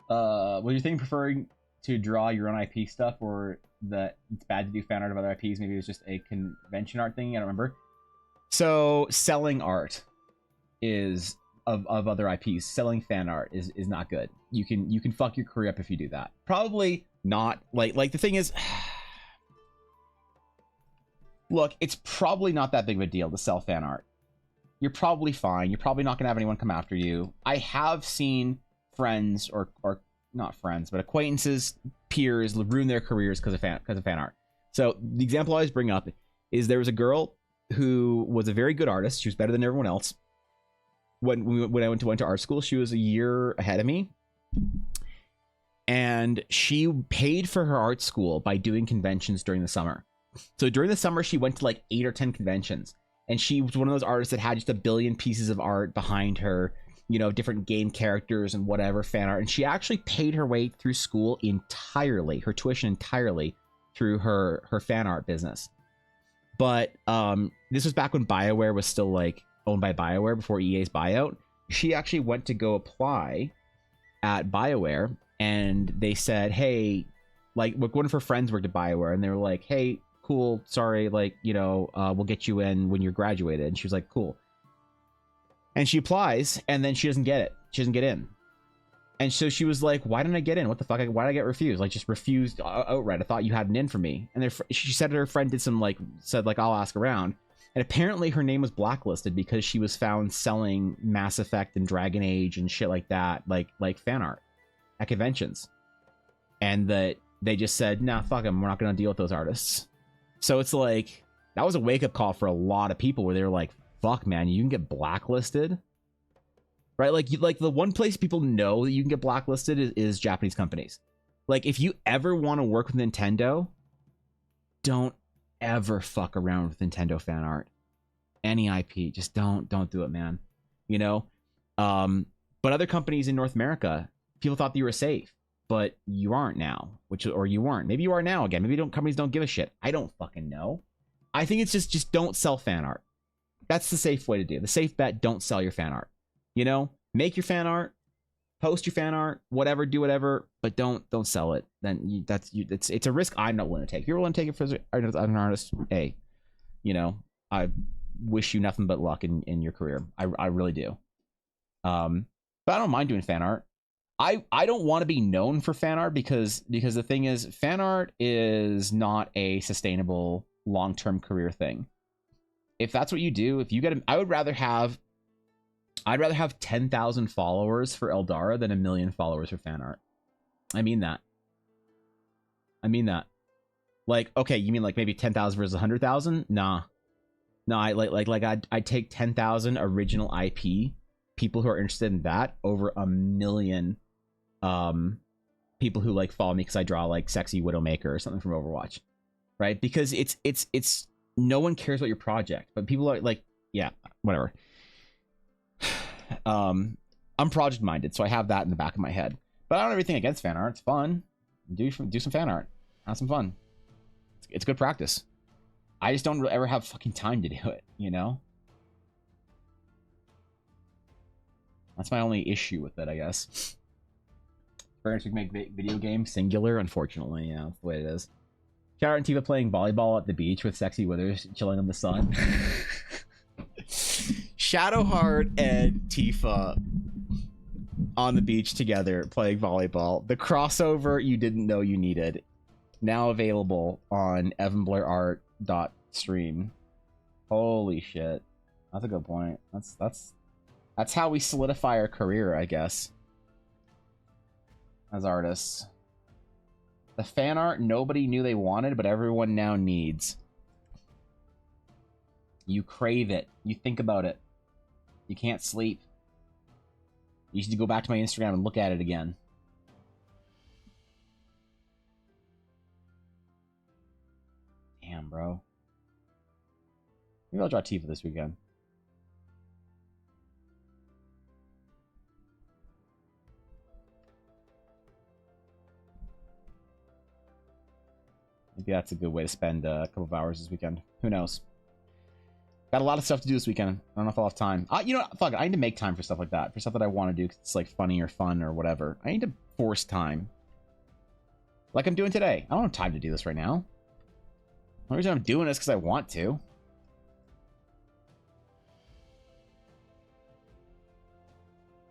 What do you think, preferring to draw your own IP stuff, or that it's bad to do fan art of other IPs? Maybe it was just a convention art thing. I don't remember. So selling art is of other IPs. Selling fan art is not good. You can fuck your career up if you do that. Probably not. Like the thing is, look, it's probably not that big of a deal to sell fan art. You're probably fine. You're probably not gonna have anyone come after you. I have seen friends or not friends, but acquaintances, peers ruin their careers because of fan art. So the example I always bring up is there was a girl who was a very good artist. She was better than everyone else. When I went to art school, she was a year ahead of me. And she paid for her art school by doing conventions during the summer. So during the summer, she went to like 8 or 10 conventions. And she was one of those artists that had just a billion pieces of art behind her, you know, different game characters and whatever, fan art. And she actually paid her way through school entirely, her tuition entirely, through her fan art business. But this was back when BioWare was still like owned by BioWare before EA's buyout. She actually went to go apply at BioWare, and they said, hey, like one of her friends worked at BioWare, and they were like, hey, cool, sorry, like, you know, we'll get you in when you're graduated. And she was like, cool. And she applies, and then she doesn't get it. She doesn't get in. And so she was like, why didn't I get in? What the fuck? Why did I get refused? Like, just refused outright. I thought you had an in for me. And she said her friend did some, said, I'll ask around. And apparently her name was blacklisted because she was found selling Mass Effect and Dragon Age and shit like that, like fan art at conventions. And that they just said, nah, fuck them. We're not going to deal with those artists. So it's like, that was a wake-up call for a lot of people where they were like, fuck, man, you can get blacklisted? Right? Like the one place people know that you can get blacklisted is Japanese companies. Like, if you ever want to work with Nintendo, don't ever fuck around with Nintendo fan art. Any IP, just don't do it, man. You know? But other companies in North America, people thought that you were safe, but you aren't now. Or you weren't. Maybe you are now again. Maybe companies don't give a shit. I don't fucking know. I think it's just don't sell fan art. That's the safe way to do it. The safe bet, don't sell your fan art. You know, make your fan art, post your fan art, whatever, do whatever, but don't sell it. Then it's a risk I'm not willing to take. If you're willing to take it for an artist, hey, you know, I wish you nothing but luck in your career. I really do. But I don't mind doing fan art. I don't want to be known for fan art because the thing is, fan art is not a sustainable long-term career thing. If that's what you do, if you get I'd rather have 10,000 followers for Eldara than 1 million followers for fan art. I mean that. Like, okay, you mean like maybe 10,000 versus 100,000? Nah. No, I'd take 10,000 original IP people who are interested in that over a million people who like follow me because I draw like sexy Widowmaker or something from Overwatch, right? Because it's no one cares about your project, but people are like, yeah, whatever. I'm project minded, so I have that in the back of my head. But I don't have everything against fan art. It's fun. Do some fan art. Have some fun. It's good practice. I just don't ever have fucking time to do it, you know? That's my only issue with it, I guess. Parents who make video games singular, unfortunately, yeah, that's the way it is. Shout out and Tifa playing volleyball at the beach with sexy withers chilling in the sun. Shadowheart and Tifa on the beach together playing volleyball. The crossover you didn't know you needed. Now available on evanblurart.stream. Holy shit. That's a good point. That's how we solidify our career, I guess. As artists. The fan art nobody knew they wanted, but everyone now needs. You crave it. You think about it. You can't sleep. You need to go back to my Instagram and look at it again. Damn, bro. Maybe I'll draw Tifa this weekend. Maybe that's a good way to spend a couple of hours this weekend. Who knows? Got a lot of stuff to do this weekend. I don't know if I'll have time. You know, fuck it. I need to make time for stuff like that. For stuff that I want to do because it's like funny or fun or whatever. I need to force time. Like I'm doing today. I don't have time to do this right now. The only reason I'm doing this is because I want to.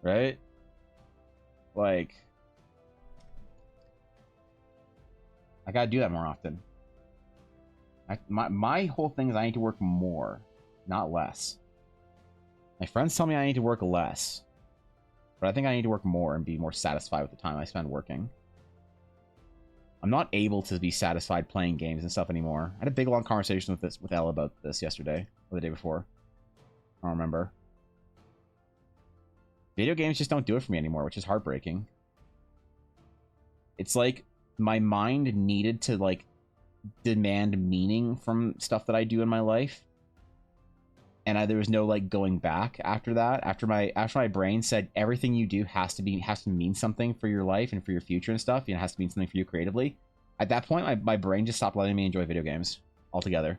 Right? Like... I gotta do that more often. My whole thing is I need to work more, not less. My friends tell me I need to work less. But I think I need to work more and be more satisfied with the time I spend working. I'm not able to be satisfied playing games and stuff anymore. I had a big long conversation with Elle about this yesterday, or the day before. I don't remember. Video games just don't do it for me anymore, which is heartbreaking. It's like my mind needed to like demand meaning from stuff that I do in my life, and there was no like going back after that. After my brain said everything you do has to mean something for your life and for your future and stuff. You know, it has to mean something for you creatively. At that point, my brain just stopped letting me enjoy video games altogether.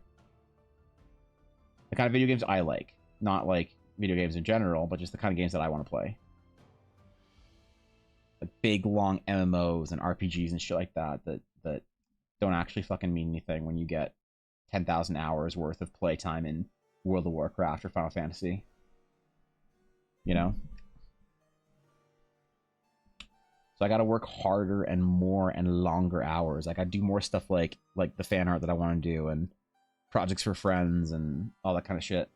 The kind of video games I like, not like video games in general, but just the kind of games that I want to play. Like big long MMOs and RPGs and shit like that don't actually fucking mean anything when you get 10,000 hours worth of playtime in World of Warcraft or Final Fantasy. You know? So I gotta work harder and more and longer hours. I gotta do more stuff like the fan art that I want to do and projects for friends and all that kind of shit.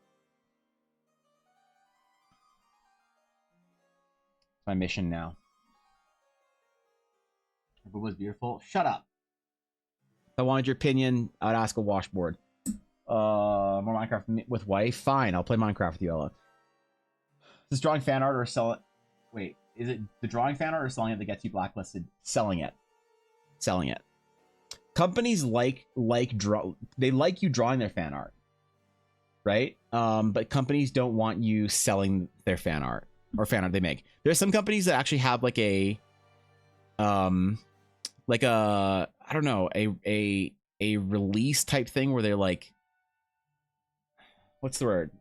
It's my mission now. If it was beautiful, shut up. If I wanted your opinion, I'd ask a washboard. More Minecraft with wife? Fine, I'll play Minecraft with you, Ella. Is this drawing fan art or sell it? Wait, is it the drawing fan art or selling it that gets you blacklisted? Selling it. Selling it. Companies like you drawing their fan art. Right? But companies don't want you selling their fan art or fan art they make. There's some companies that actually have like a I don't know, a release type thing where they're like, what's the word?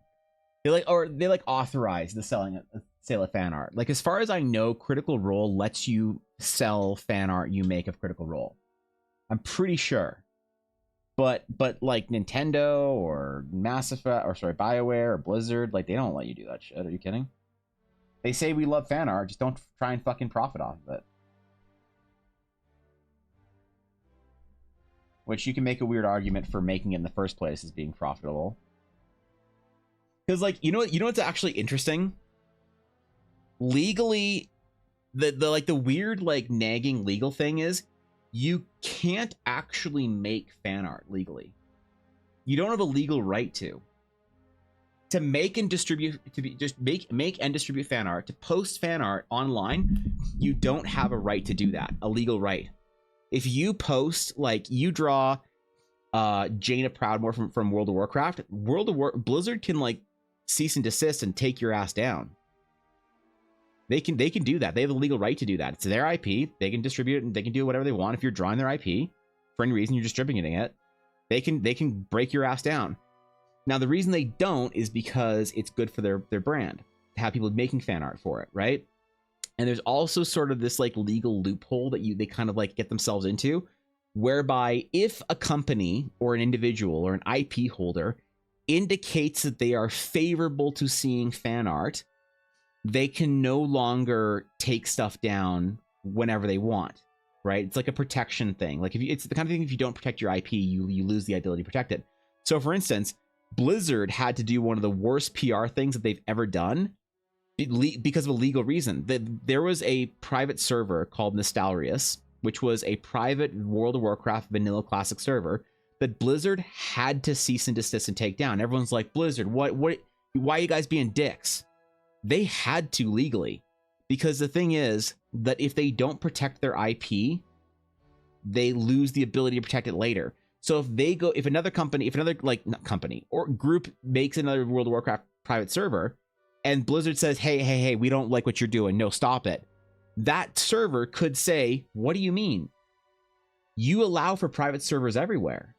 They authorize the sale of fan art. Like as far as I know, Critical Role lets you sell fan art you make of Critical Role. I'm pretty sure. But like Nintendo or Mass Effect or BioWare or Blizzard, like they don't let you do that shit. Are you kidding? They say we love fan art, just don't try and fucking profit off of it. Which you can make a weird argument for making it in the first place as being profitable. Because, like, you know what's actually interesting? Legally, the weird, like, nagging legal thing is you can't actually make fan art legally. You don't have a legal right to make and distribute, to be just make and distribute fan art, to post fan art online. You don't have a right to do that, a legal right. If you post, like, you draw Jaina Proudmoore from World of Warcraft, Blizzard can like cease and desist and take your ass down. They can do that. They have the legal right to do that. It's their IP. They can distribute it and they can do whatever they want. If you're drawing their IP for any reason, you're distributing it, they can break your ass down. Now, the reason they don't is because it's good for their brand to have people making fan art for it, right? And there's also sort of this like legal loophole that they kind of like get themselves into, whereby if a company or an individual or an IP holder indicates that they are favorable to seeing fan art, they can no longer take stuff down whenever they want, right? It's like a protection thing. Like it's the kind of thing, if you don't protect your IP, you lose the ability to protect it. So for instance, Blizzard had to do one of the worst PR things that they've ever done because of a legal reason. There was a private server called Nostalrius, which was a private World of Warcraft vanilla classic server that Blizzard had to cease and desist and take down. Everyone's like, Blizzard, why are you guys being dicks? They had to legally, because the thing is that if they don't protect their IP, they lose the ability to protect it later. So if another company or group makes another World of Warcraft private server and Blizzard says, hey, we don't like what you're doing, no, stop it. That server could say, what do you mean? You allow for private servers everywhere.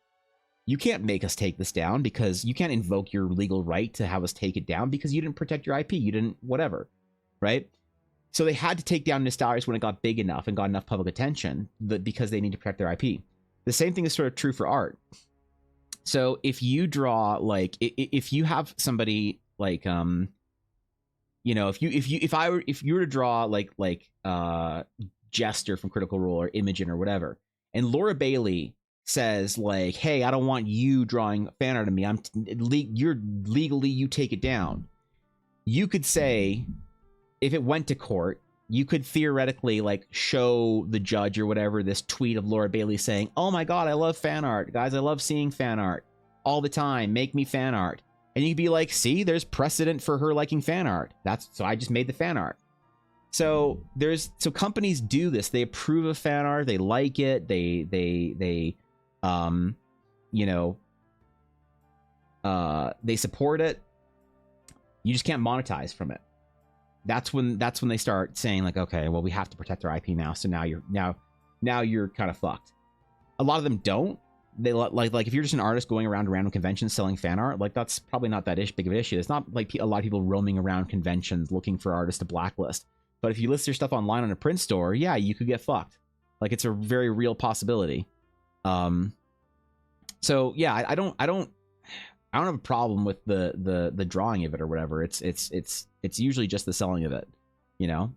You can't make us take this down, because you can't invoke your legal right to have us take it down because you didn't protect your IP. You didn't, whatever, right? So they had to take down Nostalrius when it got big enough and got enough public attention because they need to protect their IP. The same thing is sort of true for art. So if you draw, like, if you have somebody like, if you were to draw like Jester from Critical Role or Imogen or whatever, and Laura Bailey says like, hey, I don't want you drawing fan art of me. You're legally, you take it down. You could say, if it went to court, you could theoretically like show the judge or whatever this tweet of Laura Bailey saying, oh my God, I love fan art. Guys, I love seeing fan art all the time. Make me fan art. And you could be like, see, there's precedent for her liking fan art. So I just made the fan art. So companies do this. They approve of fan art. They like it. They support it. You just can't monetize from it. That's when they start saying like, okay, well, we have to protect our IP now. So now you're kind of fucked. A lot of them don't. They like if you're just an artist going around to random conventions selling fan art, like that's probably not that big of an issue. It's not like a lot of people roaming around conventions looking for artists to blacklist. But if you list your stuff online on a print store, yeah, you could get fucked. Like it's a very real possibility. So yeah, I don't have a problem with the drawing of it or whatever. It's usually just the selling of it, you know.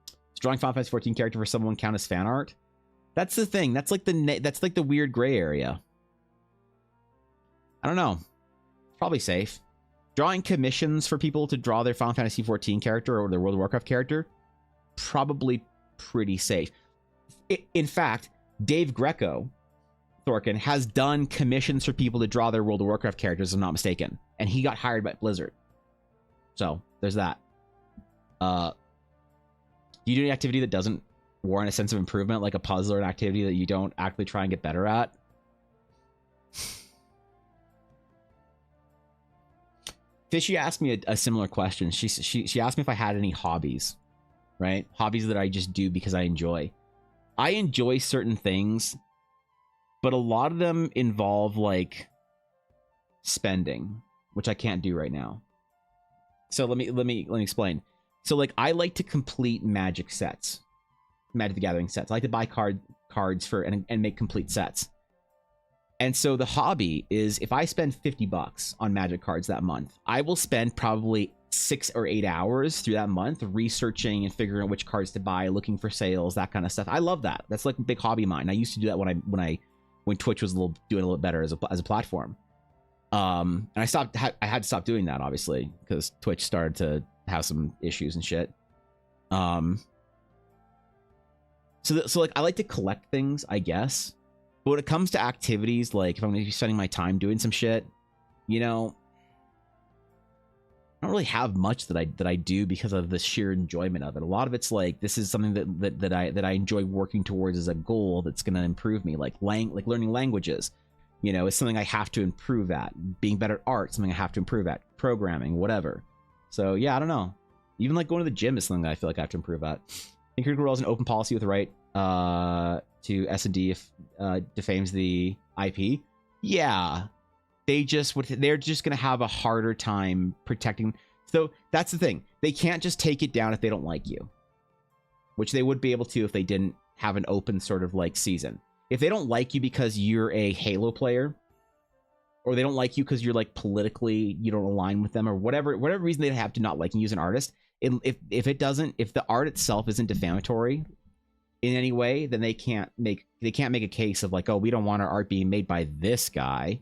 Does drawing Final Fantasy 14 character for someone count as fan art? That's the thing. That's like the weird gray area. I don't know. Probably safe. Drawing commissions for people to draw their Final Fantasy 14 character or their World of Warcraft character, probably pretty safe. In fact, Dave Greco, Thorkin, has done commissions for people to draw their World of Warcraft characters, if I'm not mistaken. And he got hired by Blizzard. So, there's that. Do you do any activity that doesn't warrant a sense of improvement, like a puzzle or an activity that you don't actively try and get better at? Fishy asked me a similar question. She asked me if I had any hobbies, right? Hobbies that I just do because I enjoy. I enjoy certain things, but a lot of them involve like spending, which I can't do right now. So let me explain. So like I like to complete Magic sets, Magic the Gathering sets. I like to buy cards for and make complete sets. And so the hobby is, if I spend $50 on Magic cards that month, I will spend probably 6 or 8 hours through that month researching and figuring out which cards to buy, looking for sales, that kind of stuff. I love that. That's like a big hobby of mine. I used to do that when Twitch was doing a little better as a platform. And I had to stop doing that, obviously, because Twitch started to have some issues and shit. So like I like to collect things, I guess. But when it comes to activities, like if I'm gonna be spending my time doing some shit, you know, I don't really have much that I do because of the sheer enjoyment of it. A lot of it's like this is something that I enjoy working towards as a goal that's gonna improve me, like learning languages. You know, it's something I have to improve at. Being better at art, something I have to improve at. Programming, whatever. So yeah, I don't know. Even like going to the gym is something that I feel like I have to improve at. I think Critical Role is an open policy with the right to S&D if defames the IP. Yeah, they're just gonna have a harder time protecting. So that's the thing. They can't just take it down if they don't like you, which they would be able to if they didn't have an open sort of like season. If they don't like you because you're a Halo player, or they don't like you because you're like politically you don't align with them, or whatever reason they have to not liking you as an artist. If the art itself isn't defamatory in any way, then they can't make a case of like, oh, we don't want our art being made by this guy,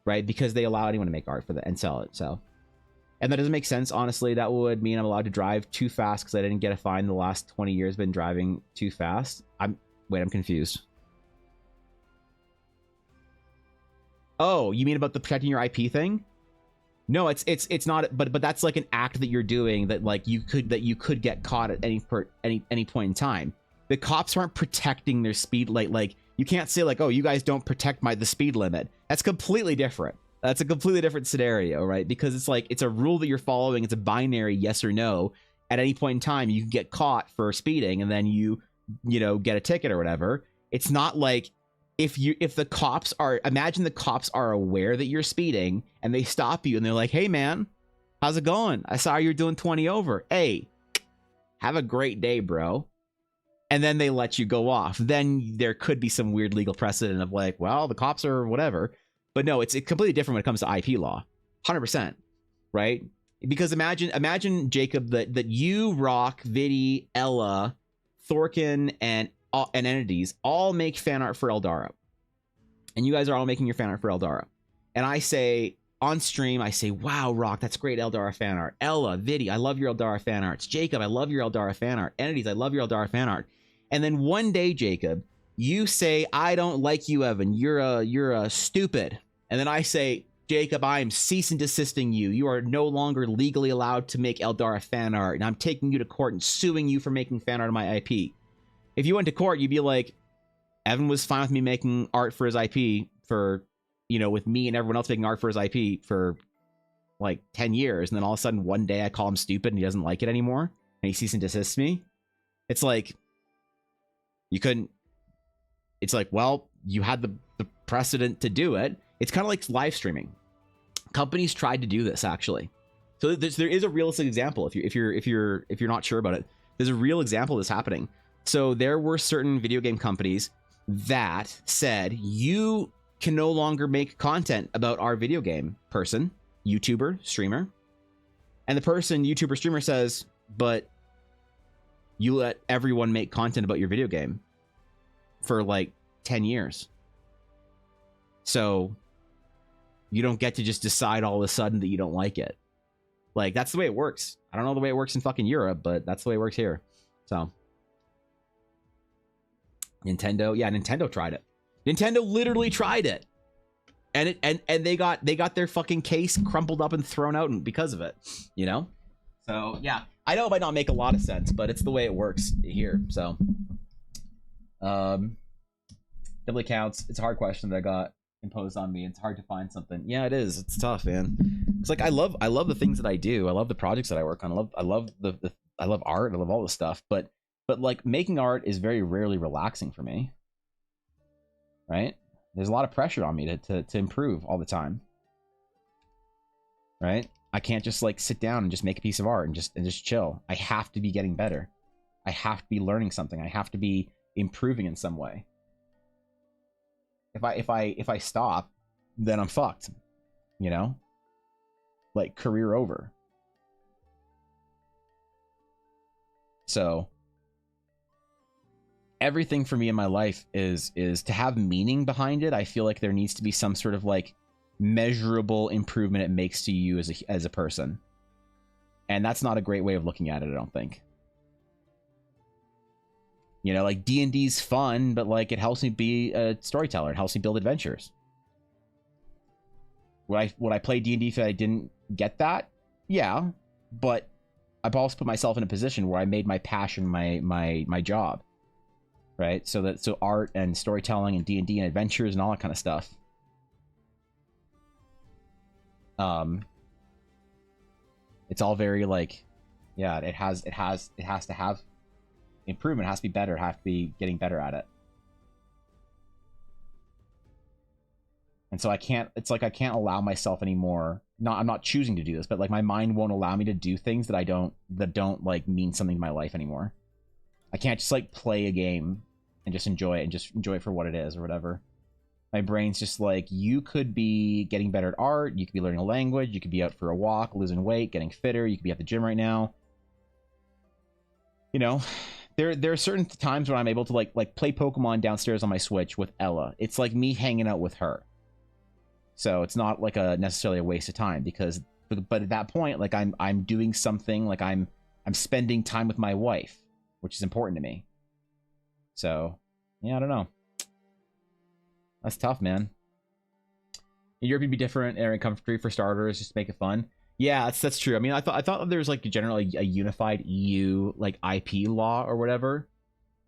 right? Because they allow anyone to make art for that and sell it. So, and that doesn't make sense. Honestly, that would mean I'm allowed to drive too fast because I didn't get a fine the last 20 years. Been driving too fast. I'm confused. Oh, you mean about the protecting your IP thing? No, it's not. But that's like an act that you're doing that like you could get caught at any point in time. The cops aren't protecting their speed like you can't say like, oh, you guys don't protect the speed limit. That's completely different. That's a completely different scenario, right? Because it's like it's a rule that you're following. It's a binary yes or no. At any point in time, you can get caught for speeding, and then you get a ticket or whatever. It's not like if the cops are, imagine the cops are aware that you're speeding and they stop you and they're like, hey man, how's it going? I saw you're doing 20 over. Hey, have a great day, bro. And then they let you go off. Then there could be some weird legal precedent of like, well, the cops are whatever. But no, it's completely different when it comes to IP law. 100%. Right? Because imagine Jacob, that you, Rock, Vidi, Ella, Thorkin, and entities all make fan art for Eldara, and you guys are all making your fan art for Eldara, and I say on stream, I say, wow, Rock, that's great Eldara fan art. Ella, Vidi, I love your Eldara fan arts. Jacob, I love your Eldara fan art. Entities, I love your Eldara fan art. And then one day, Jacob, you say, I don't like you, Evan, you're a stupid. And then I say, Jacob, I am cease and desisting you. You are no longer legally allowed to make Eldara fan art, and I'm taking you to court and suing you for making fan art of my IP. If you went to court, you'd be like, Evan was fine with me making art for his IP for, with me and everyone else making art for his IP for like 10 years. And then all of a sudden, one day I call him stupid and he doesn't like it anymore. And he cease and desists me. It's like, you couldn't, it's like, well, you had the precedent to do it. It's kind of like live streaming. Companies tried to do this actually. So there is a realistic example. If you're not sure about it, there's a real example of this happening. So there were certain video game companies that said, you can no longer make content about our video game person, YouTuber, streamer. And the person, YouTuber, streamer says, but you let everyone make content about your video game for like 10 years. So you don't get to just decide all of a sudden that you don't like it. Like, that's the way it works. I don't know the way it works in fucking Europe, but that's the way it works here. So Nintendo tried it. Nintendo literally tried it, and they got their fucking case crumpled up and thrown out because of it. So yeah, I know it might not make a lot of sense, but it's the way it works here. So definitely counts. It's a hard question that I got imposed on me. It's hard to find something. Yeah, it is. It's tough, man. It's like I love the things that I do. I love the projects that I work on. I love art. I love all this stuff, but like making art is very rarely relaxing for me, right? There's a lot of pressure on me to improve all the time, right? I can't just like sit down and just make a piece of art and just chill. I have to be getting better. I have to be learning something. I have to be improving in some way. If I stop, then I'm fucked, like career over. So everything for me in my life is to have meaning behind it. I feel like there needs to be some sort of like measurable improvement it makes to you as a person, and that's not a great way of looking at it, I don't think. You know, like D&D's fun, but like it helps me be a storyteller. It helps me build adventures. Would I play D&D if I didn't get that? Yeah, but I've also put myself in a position where I made my passion my job, right? So art and storytelling and D&D and adventures and all that kind of stuff. It's all very like, yeah, it has to have improvement. It has to be better. It has to be getting better at it. And so I can't allow myself anymore. I'm not choosing to do this, but like my mind won't allow me to do things that don't like mean something to my life anymore. I can't just like play a game and just enjoy it for what it is or whatever. My brain's just like, you could be getting better at art, you could be learning a language, you could be out for a walk, losing weight, getting fitter, you could be at the gym right now. You know, there are certain times when I'm able to like play Pokemon downstairs on my Switch with Ella. It's like me hanging out with her. So it's not like necessarily a waste of time because, but at that point, like I'm doing something, like I'm spending time with my wife, which is important to me. So yeah, I don't know. That's tough, man. In Europe, you'd be different. Area country for starters, just to make it fun. Yeah, that's true. I mean, I thought there was like generally a unified EU like IP law or whatever.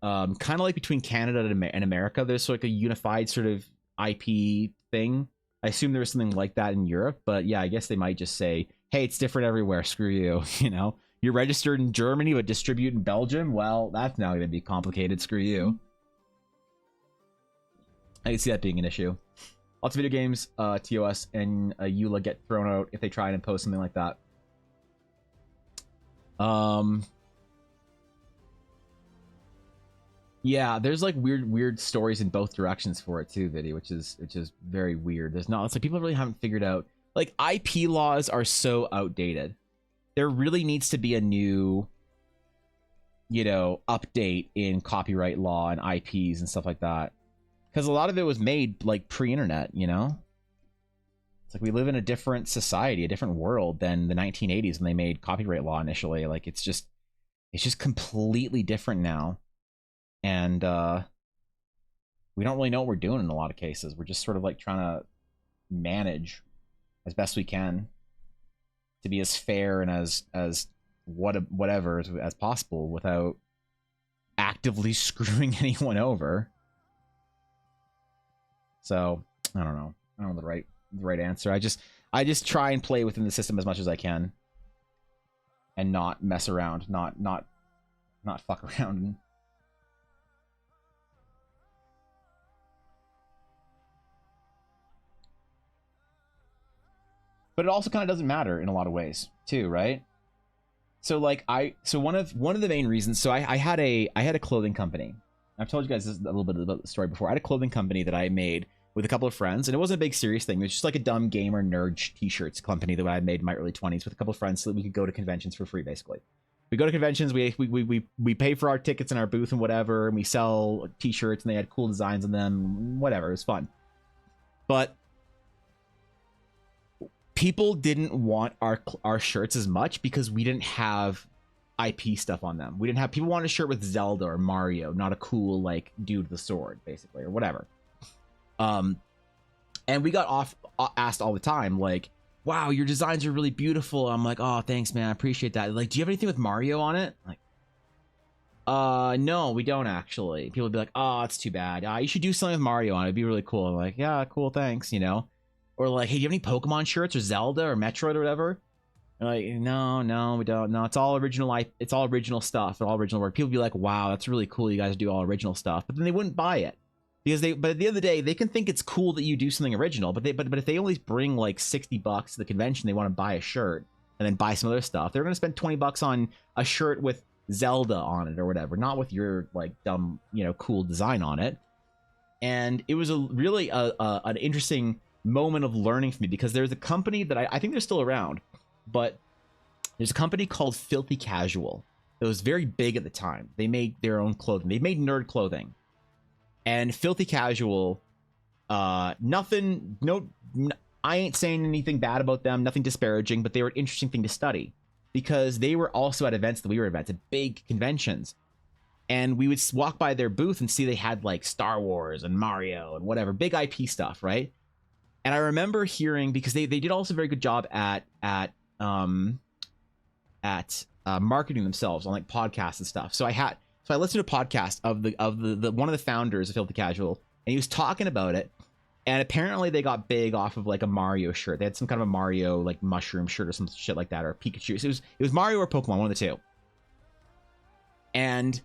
Kind of like between Canada and America, there's like a unified sort of IP thing. I assume there was something like that in Europe, but yeah, I guess they might just say, hey, it's different everywhere. Screw you. You know, you're registered in Germany but distribute in Belgium. Well, that's now going to be complicated. Screw you. I can see that being an issue. Lots of video games, TOS and EULA get thrown out if they try and impose something like that. Yeah, there's like weird stories in both directions for it too, Viddy, which is very weird. It's like people really haven't figured out, like, IP laws are so outdated. There really needs to be a new, you know, update in copyright law and IPs and stuff like that. Because a lot of it was made like pre-internet, you know? It's like we live in a different society, a different world than the 1980s when they made copyright law initially. Like it's just completely different now. And we don't really know what we're doing in a lot of cases. We're just sort of like trying to manage as best we can to be as fair and as whatever as possible without actively screwing anyone over. So I don't know the right answer. I just try and play within the system as much as I can and not mess around, not fuck around. But it also kind of doesn't matter in a lot of ways too, right? So like one of the main reasons, so I had a clothing company. I've told you guys this a little bit about the story before. I had a clothing company that I made with a couple of friends, and it wasn't a big serious thing. It was just like a dumb gamer nerd t-shirts company that I made in my early 20s with a couple of friends so that we could go to conventions for free, basically. We go to conventions, we pay for our tickets in our booth and whatever, and we sell t-shirts, and they had cool designs on them, whatever. It was fun. But people didn't want our shirts as much because we didn't have IP stuff on them. We didn't have, people wanted a shirt with Zelda or Mario, not a cool like dude with a sword, basically, or whatever. And we got asked all the time, like, wow, your designs are really beautiful. I'm like, oh, thanks, man, I appreciate that. Like, do you have anything with Mario on it? Like, no, we don't actually. People would be like, oh, it's too bad. You should do something with Mario on it. It'd be really cool. I'm like, yeah, cool, thanks, you know. Or like, hey, do you have any Pokemon shirts or Zelda or Metroid or whatever? And like, no, we don't. No, it's all original. It's all original stuff. All original work. People would be like, wow, that's really cool. You guys do all original stuff, but then they wouldn't buy it because but at the end of the day, they can think it's cool that you do something original, but if they only bring like $60 to the convention, they want to buy a shirt and then buy some other stuff. They're going to spend $20 on a shirt with Zelda on it or whatever, not with your like dumb, you know, cool design on it. And it was really an interesting moment of learning for me because there's a company that I think they're still around, but there's a company called Filthy Casual that was very big at the time. They made their own clothing. They made nerd clothing. And Filthy Casual, I ain't saying anything bad about them, nothing disparaging, but they were an interesting thing to study because they were also at events that we were at big conventions. and we would walk by their booth and see they had like Star Wars and Mario and whatever, big IP stuff, right? And I remember hearing, because they did also a very good job at marketing themselves on like podcasts and stuff. So I listened to a podcast of the one of the founders of Filthy Casual, and he was talking about it. And apparently they got big off of like a Mario shirt. They had some kind of a Mario like mushroom shirt or some shit like that, or a Pikachu. So it was Mario or Pokemon, one of the two. And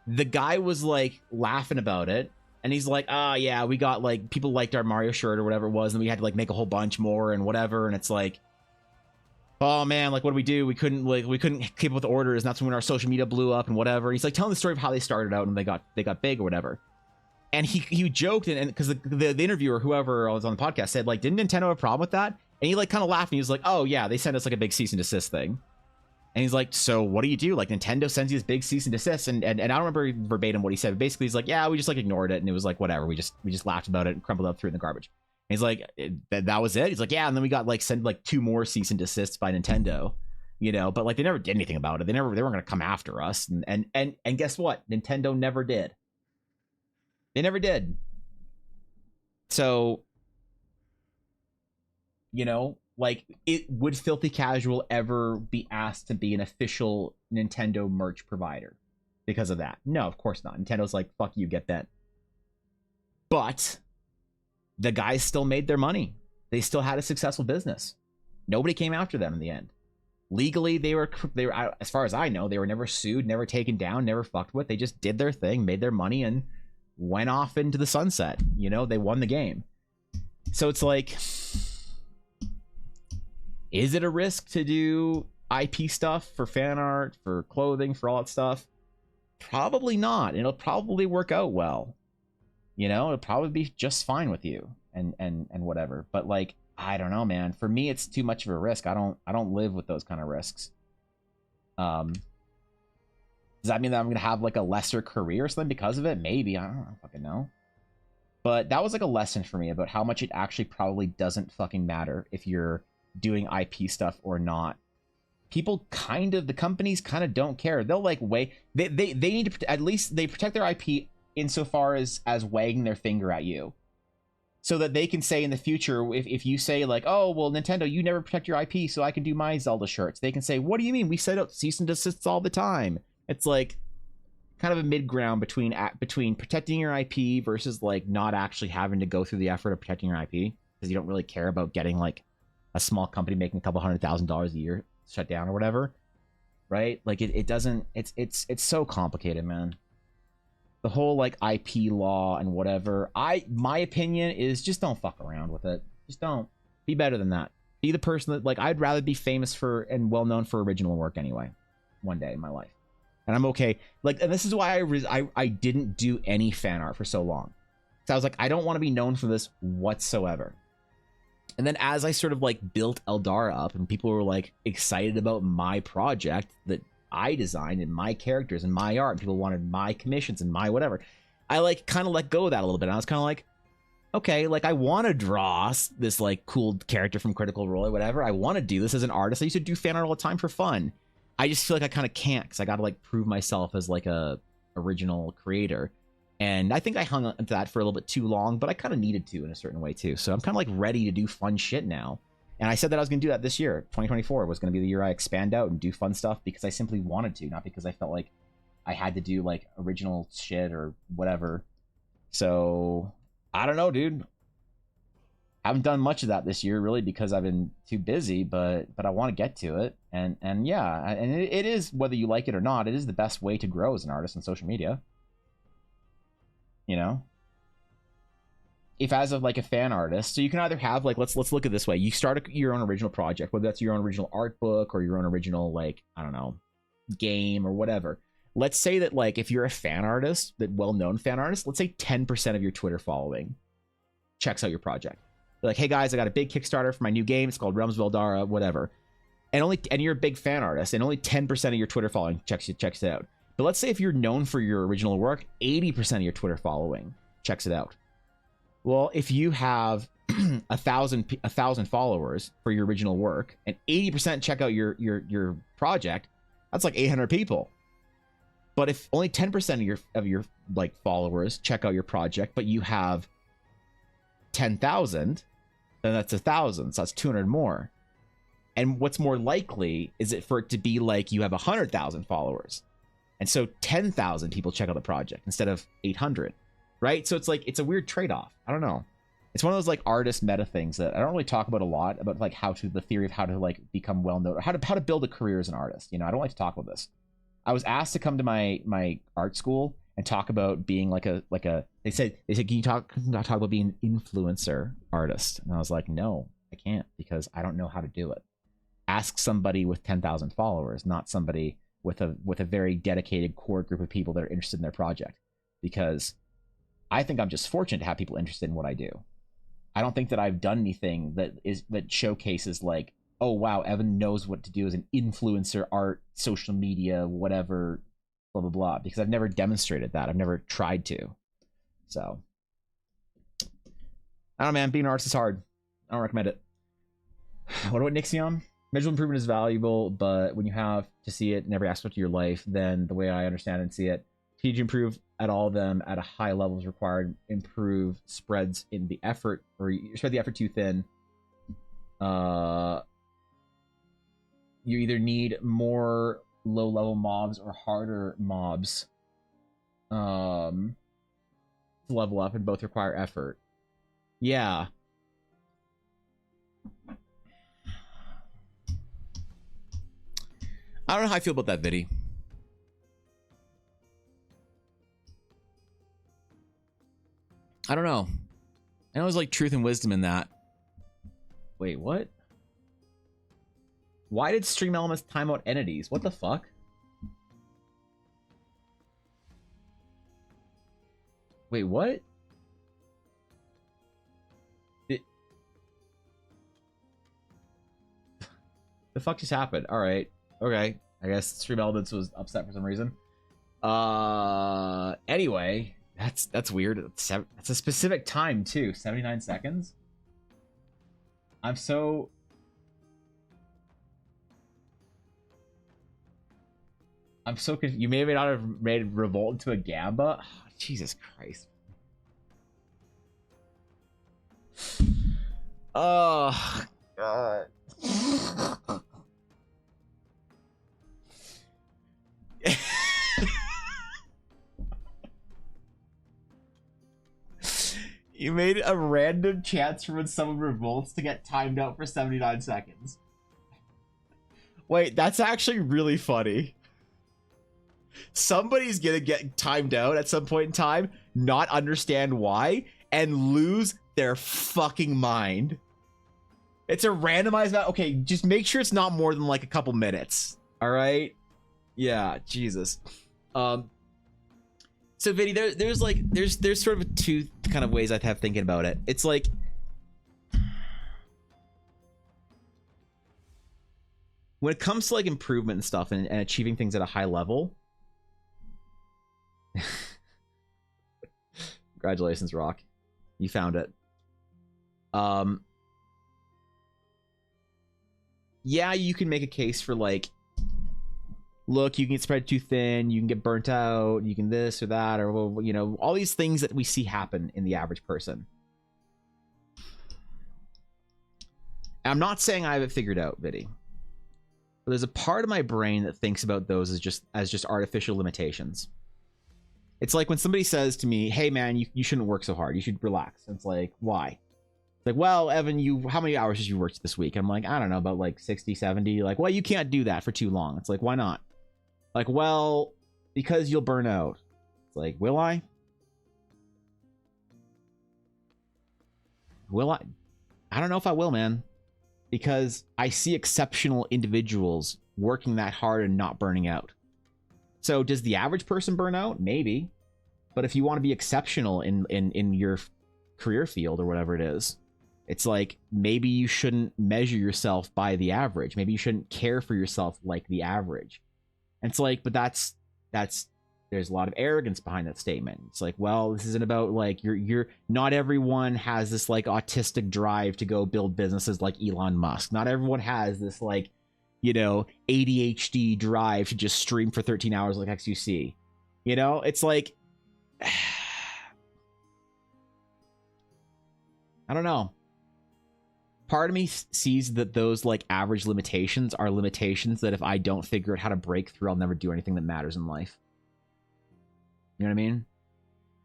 the guy was like laughing about it, and he's like, yeah, we got like, people liked our Mario shirt or whatever it was, and we had to like make a whole bunch more and whatever. And it's like, oh man, like what do we do? We couldn't keep up with orders, and that's when our social media blew up and whatever. And he's like telling the story of how they started out and they got big or whatever. And he joked, and because the interviewer, whoever was on the podcast, said like, didn't Nintendo have a problem with that? And he like kind of laughed, and he was like, oh yeah, they sent us like a big cease and desist thing. And he's like, so what do you do? Like, Nintendo sends you this big cease and desist, and I don't remember verbatim what he said, but basically he's like, yeah, we just like ignored it, and it was like whatever, we just laughed about it and crumpled up, threw it in the garbage. And he's like, that was it? He's like, yeah, and then we got like sent like 2 more cease and desists by Nintendo, you know, but like they never did anything about it. They weren't gonna come after us, and guess what? Nintendo never did. They never did. So, you know, like, would Filthy Casual ever be asked to be an official Nintendo merch provider because of that? No, of course not. Nintendo's like, fuck you, get bent. But the guys still made their money. They still had a successful business. Nobody came after them in the end. Legally, they were, as far as I know, they were never sued, never taken down, never fucked with. They just did their thing, made their money, and went off into the sunset. You know, they won the game. So it's like, is it a risk to do IP stuff for fan art, for clothing, for all that stuff? Probably not. It'll probably work out well. You know, it'll probably be just fine with you and whatever. But like, I don't know, man. For me, it's too much of a risk. I don't live with those kind of risks. Does that mean that I'm gonna have like a lesser career or something because of it? Maybe. I don't fucking know. But that was like a lesson for me about how much it actually probably doesn't fucking matter if you're doing IP stuff or not. People the companies kind of don't care. They'll like they need to, at least they protect their IP insofar as wagging their finger at you, so that they can say in the future, if you say like, oh well, Nintendo, you never protect your IP, so I can do my Zelda shirts, they can say, what do you mean? We set out cease and desists all the time. It's like kind of a mid-ground between protecting your IP versus like not actually having to go through the effort of protecting your IP, because you don't really care about getting like a small company making a couple $100,000 a year shut down or whatever, right? Like it doesn't, it's so complicated, man. The whole like IP law and whatever. My opinion is just don't fuck around with it. Just don't. Be better than that. Be the person that, like, I'd rather be famous for and well known for original work anyway, one day in my life. And I'm okay. Like, and this is why I didn't do any fan art for so long. So I was like, I don't want to be known for this whatsoever. And then as I sort of like built Eldara up and people were like excited about my project that I designed and my characters and my art, and people wanted my commissions and my whatever, I like kind of let go of that a little bit. And I was kind of like, okay, like I want to draw this like cool character from Critical Role or whatever. I want to do this as an artist. I used to do fan art all the time for fun. I just feel like I kind of can't, because I got to like prove myself as like a original creator. And I think I hung on to that for a little bit too long, but I kind of needed to in a certain way too. So I'm kind of like ready to do fun shit now. And I said that I was going to do that this year. 2024 was going to be the year I expand out and do fun stuff because I simply wanted to, not because I felt like I had to do like original shit or whatever. So I don't know, dude. I haven't done much of that this year really because I've been too busy, but I want to get to it. And yeah, and it is, whether you like it or not, it is the best way to grow as an artist on social media. You know, if as of like a fan artist, so you can either have like, let's look at it this way. You start your own original project, whether that's your own original art book or your own original, like, I don't know, game or whatever. Let's say that like, if you're a fan artist, that well-known fan artist, let's say 10% of your Twitter following checks out your project. They're like, hey guys, I got a big Kickstarter for my new game. It's called Realms of Eldara, whatever. And you're a big fan artist, and only 10% of your Twitter following checks it out. But let's say if you're known for your original work, 80% of your Twitter following checks it out. Well, if you have 1,000 followers for your original work and 80% check out your project, that's like 800 people. But if only 10% of your like followers check out your project, but you have 10,000, then that's 1,000. So that's 200 more. And what's more likely is it for it to be like you have 100,000 followers, and so 10,000 people check out the project instead of 800, right? So it's like it's a weird trade-off. I don't know. It's one of those like artist meta things that I don't really talk about a lot, about like the theory of how to like become well known, or how to build a career as an artist. You know, I don't like to talk about this. I was asked to come to my art school and talk about being like a they said can you talk about being an influencer artist? And I was like, no, I can't, because I don't know how to do it. Ask somebody with 10,000 followers, not somebody with a very dedicated core group of people that are interested in their project, because I think I'm just fortunate to have people interested in what I do. I don't think that I've done anything that showcases like, oh wow, Evan knows what to do as an influencer, art, social media, whatever, blah blah blah, because I've never demonstrated that. I've never tried to. So I don't know, man, being an artist is hard. I don't recommend it. What about Nixion? Measurable improvement is valuable, but when you have to see it in every aspect of your life, then the way I understand and see it, to improve at all of them at a high level is required. Improve spreads in the effort, or you spread the effort too thin. You either need more low-level mobs or harder mobs to level up, and both require effort. Yeah. I don't know how I feel about that, Viddy. I don't know. I know there's like truth and wisdom in that. Wait, what? Why did Stream Elements time out entities? What the fuck? Wait, what? The fuck just happened? All right. Okay. I guess Stream Elements was upset for some reason. Anyway, that's weird. That's a specific time too. 79 seconds. I'm so confused. You may or may not have made Revolt into a Gamba. Oh, Jesus Christ. Oh God. You made a random chance for when someone revolts to get timed out for 79 seconds. Wait, that's actually really funny. Somebody's gonna get timed out at some point in time, not understand why, and lose their fucking mind. It's a randomized amount. Okay, just make sure it's not more than like a couple minutes. All right? Yeah, Jesus. So Vinny, there's sort of two kind of ways I have thinking about it. It's like, when it comes to like improvement and stuff and achieving things at a high level. Congratulations, Rock. You found it. Yeah, you can make a case for like, look, you can get spread too thin, you can get burnt out, you can this or that, or, you know, all these things that we see happen in the average person. I'm not saying I have it figured out, Viddy, but there's a part of my brain that thinks about those as just artificial limitations. It's like when somebody says to me, hey man, you shouldn't work so hard, you should relax. And it's like, why? It's like, well, Evan, how many hours did you work this week? I'm like, I don't know, about like 60, 70. Like, well, you can't do that for too long. It's like, why not? Like, well, because you'll burn out. It's like, will I? Will I? I don't know if I will, man. Because I see exceptional individuals working that hard and not burning out. So does the average person burn out? Maybe. But if you want to be exceptional in your career field or whatever it is, it's like, maybe you shouldn't measure yourself by the average. Maybe you shouldn't care for yourself like the average. And it's like, but that's there's a lot of arrogance behind that statement. It's like, well, this isn't about like you're not everyone has this like autistic drive to go build businesses like Elon Musk. Not everyone has this like, you know, ADHD drive to just stream for 13 hours like XUC. You know, it's like, I don't know. Part of me sees that those like average limitations are limitations that if I don't figure out how to break through, I'll never do anything that matters in life. You know what I mean?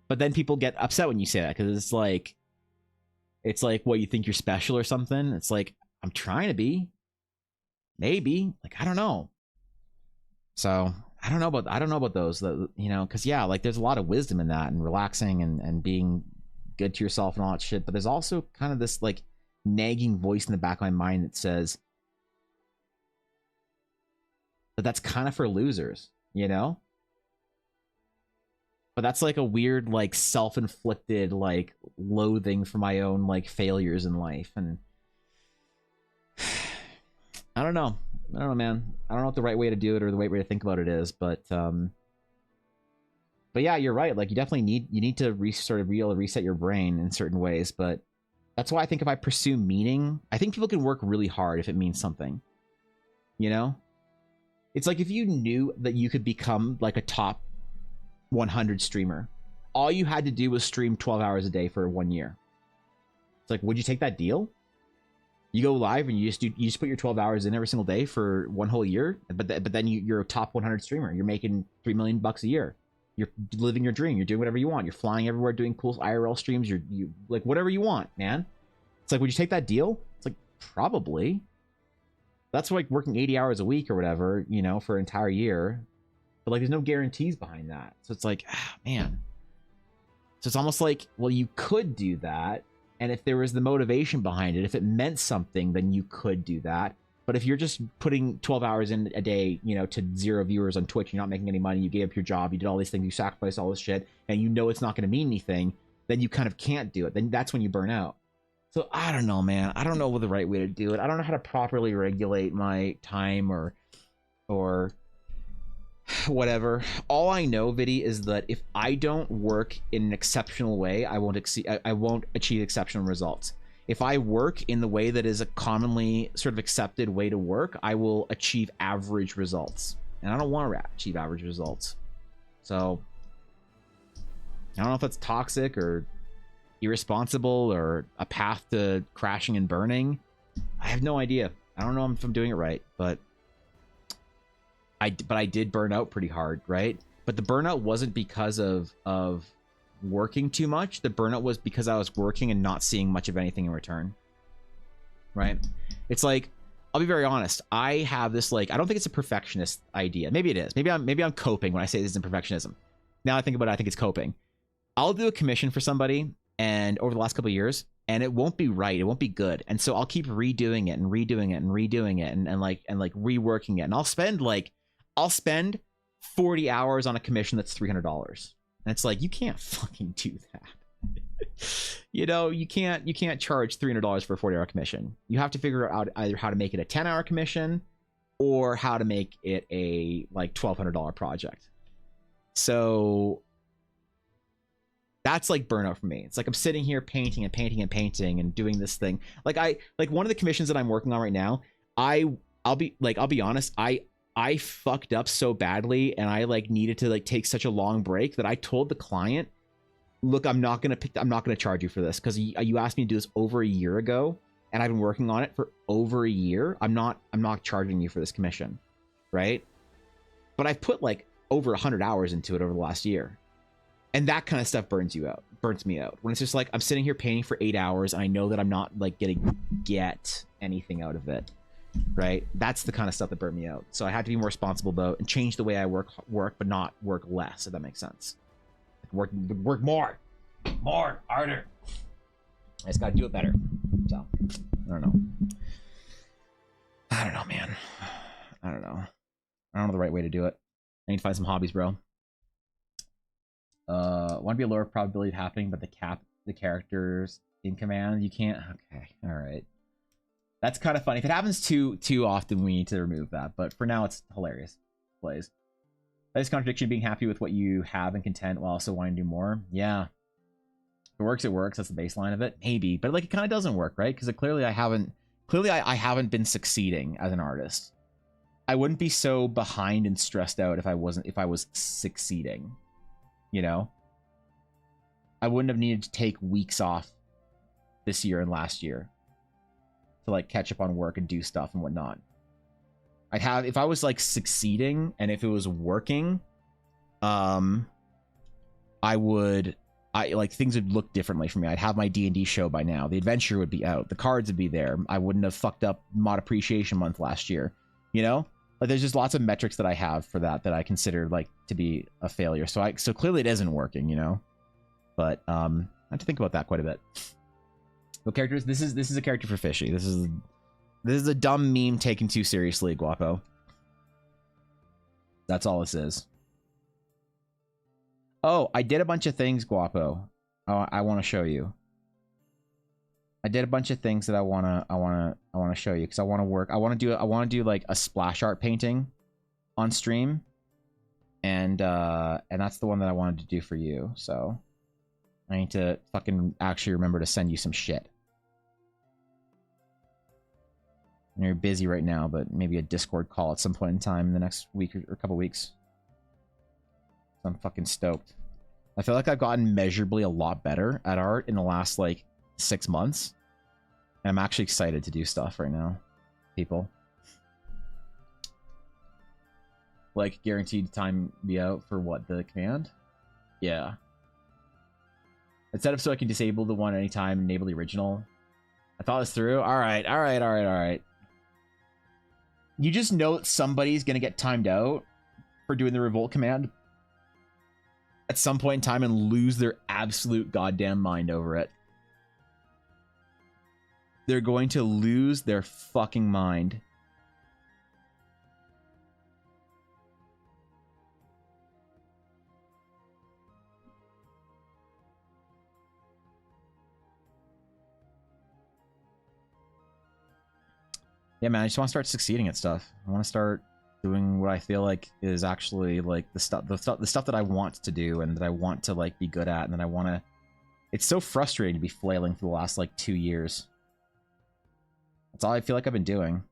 But then people get upset when you say that because it's like, what, you think you're special or something? It's like, I'm trying to be. Maybe. Like, I don't know. So I don't know about those, you know, because yeah, like there's a lot of wisdom in that and relaxing and being good to yourself and all that shit. But there's also kind of this like nagging voice in the back of my mind that says that that's kind of for losers, you know? But that's like a weird, like self-inflicted, like loathing for my own like failures in life. And I don't know, man. I don't know what the right way to do it or the right way to think about it is, but yeah, you're right. Like you definitely need to sort of reset your brain in certain ways, but that's why I think if I pursue meaning, I think people can work really hard if it means something. You know? It's like if you knew that you could become like a top 100 streamer, all you had to do was stream 12 hours a day for 1 year. It's like, would you take that deal? You go live and you just put your 12 hours in every single day for one whole year, but then you're a top 100 streamer. You're making $3 million a year. You're living your dream. You're doing whatever you want. You're flying everywhere, doing cool IRL streams. You like whatever you want, man. It's like, would you take that deal? It's like, probably. That's like working 80 hours a week or whatever, you know, for an entire year. But like, there's no guarantees behind that. So it's like, man. So it's almost like, well, you could do that. And if there was the motivation behind it, if it meant something, then you could do that. But if you're just putting 12 hours in a day, you know, to 0 viewers on Twitch, you're not making any money, you gave up your job, you did all these things, you sacrificed all this shit, and you know it's not going to mean anything, then you kind of can't do it. Then that's when you burn out. So I don't know, man. I don't know what the right way to do it. I don't know how to properly regulate my time or whatever. All I know, Viddy, is that if I don't work in an exceptional way, I won't achieve exceptional results. If I work in the way that is a commonly sort of accepted way to work, I will achieve average results. And I don't want to achieve average results. So I don't know if that's toxic or irresponsible or a path to crashing and burning. I have no idea. I don't know if I'm doing it right, but I did burn out pretty hard, right? But the burnout wasn't because of working too much. The burnout was because I was working and not seeing much of anything in return, right? It's like, I'll be very honest. I have this, like, I don't think it's a perfectionist idea. Maybe it is. Maybe I'm coping when I say this isn't perfectionism. Now I think about it, I think it's coping. I'll do a commission for somebody, and over the last couple of years, and it won't be right. It won't be good. And so I'll keep redoing it and redoing it and redoing it and reworking it. And I'll spend 40 hours on a commission that's $300. And it's like, you can't fucking do that. You know, you can't charge $300 for a 40-hour commission. You have to figure out either how to make it a 10-hour commission or how to make it a like $1,200 project. So that's like burnout for me. It's like I'm sitting here painting and painting and painting and doing this thing. Like one of the commissions that I'm working on right now, I'll be honest, I fucked up so badly and I like needed to like take such a long break that I told the client, look, I'm not going to charge you for this because you asked me to do this over a year ago and I've been working on it for over a year. I'm not charging you for this commission. Right. But I've put like over 100 hours into it over the last year. And that kind of stuff burns me out. When it's just like, I'm sitting here painting for 8 hours and I know that I'm not like get anything out of it. Right? That's the kind of stuff that burnt me out. So I had to be more responsible about and change the way I work, but not work less, if that makes sense. Work more, harder. I just gotta do it better. So I don't know, man. I don't know the right way to do it. I need to find some hobbies, bro. Want to be a lower probability of happening, but the characters in command, you can't. Okay, all right. That's kind of funny. If it happens too often, we need to remove that. But for now, it's hilarious. Plays. That is contradiction, being happy with what you have and content while also wanting to do more. Yeah. If it works, it works. That's the baseline of it. Maybe. But like, it kind of doesn't work, right? Because clearly I haven't been succeeding as an artist. I wouldn't be so behind and stressed out if I was succeeding. you know? I wouldn't have needed to take weeks off this year and last year to like catch up on work and do stuff and whatnot. I'd have, if I was like succeeding and if it was working, like things would look differently for me. I'd have my D&D show by now. The adventure would be out. The cards would be there. I wouldn't have fucked up Mod Appreciation Month last year. You know? Like there's just lots of metrics that I have for that I consider like to be a failure. So clearly it isn't working, you know? But I have to think about that quite a bit. What characters? This is a character for Fishy. This is a dumb meme taken too seriously, Guapo. That's all this is. Oh, I did a bunch of things, Guapo. Oh, I want to show you. I did a bunch of things that I wanna show you because I want to work. I want to do like a splash art painting on stream, and that's the one that I wanted to do for you. So I need to fucking actually remember to send you some shit. And you're busy right now, but maybe a Discord call at some point in time in the next week or couple weeks. So I'm fucking stoked. I feel like I've gotten measurably a lot better at art in the last like 6 months. And I'm actually excited to do stuff right now, people. Like guaranteed time be out for what, the command? Yeah. It's set up so I can disable the one anytime, enable the original. I thought this through. All right. You just know that somebody's gonna get timed out for doing the revolt command at some point in time and lose their absolute goddamn mind over it. They're going to lose their fucking mind. Yeah, man, I just want to start succeeding at stuff. I want to start doing what I feel like is actually like the stuff that I want to do and that I want to like be good at, and that I want to. It's so frustrating to be flailing for the last like 2 years. That's all I feel like I've been doing,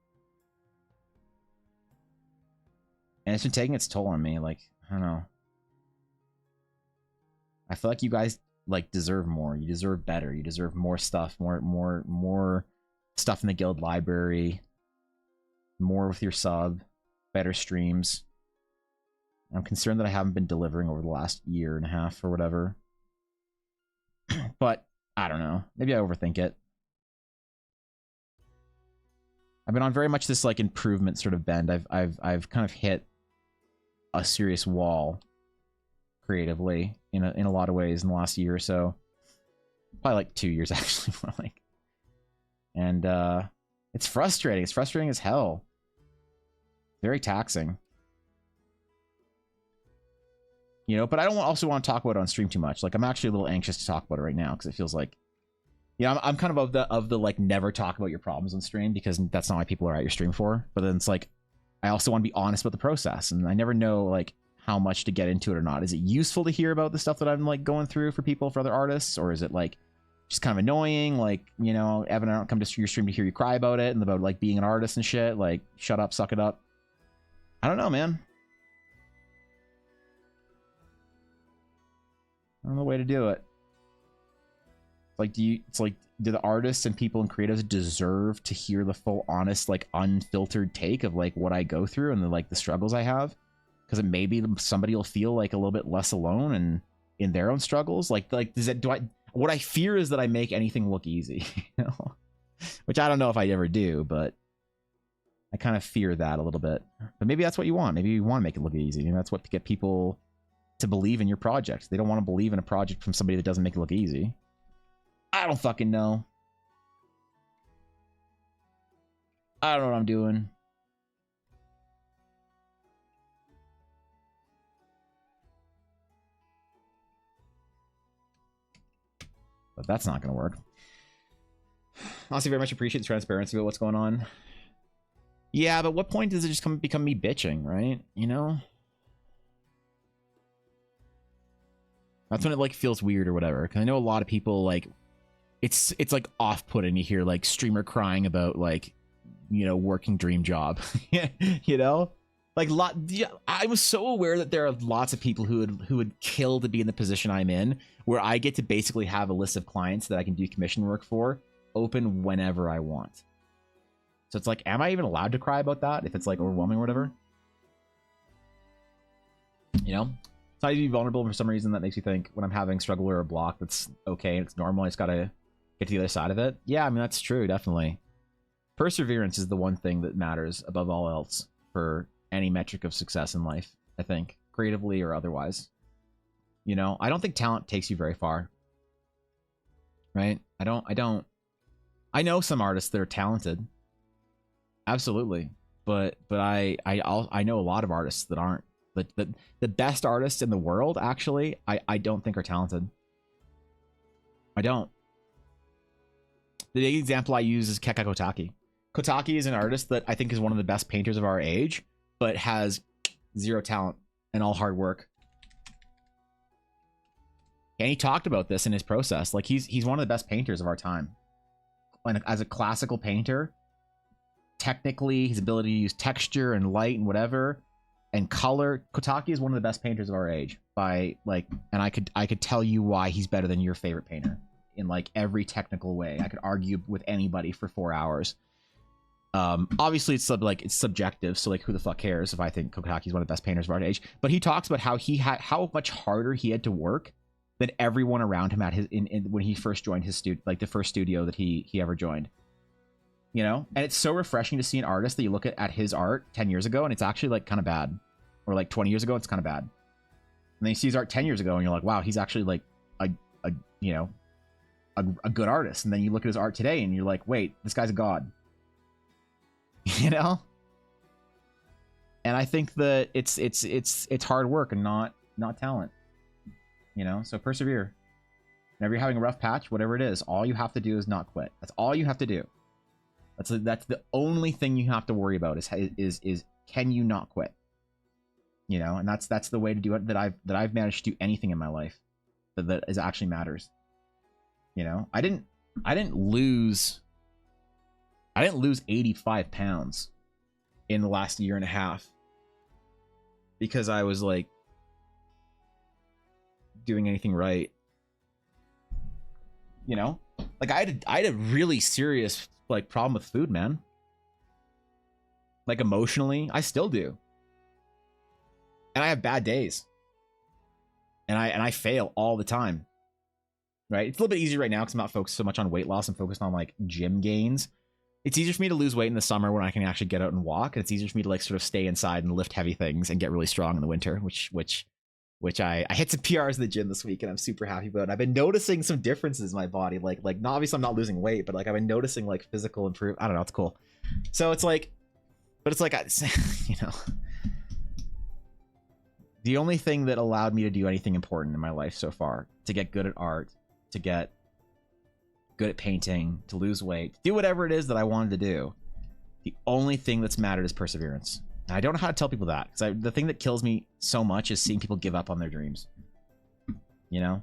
and it's been taking its toll on me. Like, I don't know. I feel like you guys like deserve more. You deserve better. You deserve more stuff. More stuff in the guild library. More with your sub. Better streams. I'm concerned that I haven't been delivering over the last year and a half or whatever. But I don't know. Maybe I overthink it. I've been on very much this like improvement sort of bend. I've kind of hit a serious wall creatively in a lot of ways in the last year or so. Probably like 2 years actually, more like. And it's frustrating. It's frustrating as hell. Very taxing. You know, but I don't also want to talk about it on stream too much. Like, I'm actually a little anxious to talk about it right now because it feels like, yeah, I'm kind of the like never talk about your problems on stream because that's not why people are at your stream for. But then it's like, I also want to be honest about the process, and I never know like how much to get into it or not. Is it useful to hear about the stuff that I'm like going through for people, for other artists, or is it like just kind of annoying? Like, you know, Evan, I don't come to your stream to hear you cry about it and about like being an artist and shit. Like, shut up, suck it up. I don't know, man. I don't know the way to do it. Like, do the artists and people and creatives deserve to hear the full, honest, like unfiltered take of like what I go through and the struggles I have? Because maybe somebody will feel like a little bit less alone and in their own struggles. Like what I fear is that I make anything look easy, you know? Which I don't know if I ever do, but I kind of fear that a little bit. But maybe that's what you want. Maybe you want to make it look easy. You know, that's what to get people to believe in your project. They don't want to believe in a project from somebody that doesn't make it look easy. I don't fucking know. I don't know what I'm doing. But that's not going to work. Honestly, very much appreciate the transparency about what's going on. Yeah, but what point does it just become me bitching, right? You know? That's when it like feels weird or whatever. Because I know a lot of people like it's like off-putting to hear like streamer crying about like, you know, working dream job. You know? Like I was so aware that there are lots of people who would kill to be in the position I'm in, where I get to basically have a list of clients that I can do commission work for open whenever I want. So it's like, am I even allowed to cry about that if it's like overwhelming or whatever? You know, it's not easy to be vulnerable for some reason. That makes you think when I'm having struggle or a block, that's okay and it's normal. I just gotta get to the other side of it. Yeah, I mean, that's true, definitely. Perseverance is the one thing that matters above all else for any metric of success in life, I think, creatively or otherwise. You know, I don't think talent takes you very far. Right? I know some artists that are talented. Absolutely. But I know a lot of artists that aren't. The best artists in the world, actually, I don't think are talented. I don't. The big example I use is Keka Kotaki. Kotaki is an artist that I think is one of the best painters of our age, but has zero talent and all hard work. And he talked about this in his process. Like, he's one of the best painters of our time. And as a classical painter, technically, his ability to use texture and light and whatever, and color, Kotaki is one of the best painters of our age. By like, and I could tell you why he's better than your favorite painter in like every technical way. I could argue with anybody for 4 hours. Obviously it's subjective, so like who the fuck cares if I think Kotaki is one of the best painters of our age. But he talks about how much harder he had to work than everyone around him at his when he first joined his the first studio that he ever joined. You know, and it's so refreshing to see an artist that you look at his art 10 years ago and it's actually like kind of bad, or like 20 years ago it's kind of bad, and then you see his art 10 years ago and you're like, wow, he's actually like a you know, a good artist. And then you look at his art today and you're like, wait, this guy's a god. You know? And I think that it's hard work and not talent. You know, so persevere. Whenever you're having a rough patch, whatever it is, all you have to do is not quit. That's all you have to do. That's the only thing you have to worry about is can you not quit? You know, and that's the way to do it that I've managed to do anything in my life that is actually matters. You know, I didn't lose 85 pounds in the last year and a half because I was like doing anything right. You know, like I had a really serious like problem with food, man. Like emotionally, I still do. And I have bad days. And I fail all the time. Right? It's a little bit easier right now because I'm not focused so much on weight loss. I'm focused on like gym gains. It's easier for me to lose weight in the summer when I can actually get out and walk. And it's easier for me to like sort of stay inside and lift heavy things and get really strong in the winter, which I hit some PRs in the gym this week and I'm super happy about. I've been noticing some differences in my body. Like not, obviously I'm not losing weight, but like I've been noticing like physical improvement. I don't know. It's cool. So it's like, but it's like, you know, the only thing that allowed me to do anything important in my life so far, to get good at art, to get good at painting, to lose weight, to do whatever it is that I wanted to do, the only thing that's mattered is perseverance. And I don't know how to tell people that, because the thing that kills me so much is seeing people give up on their dreams. You know,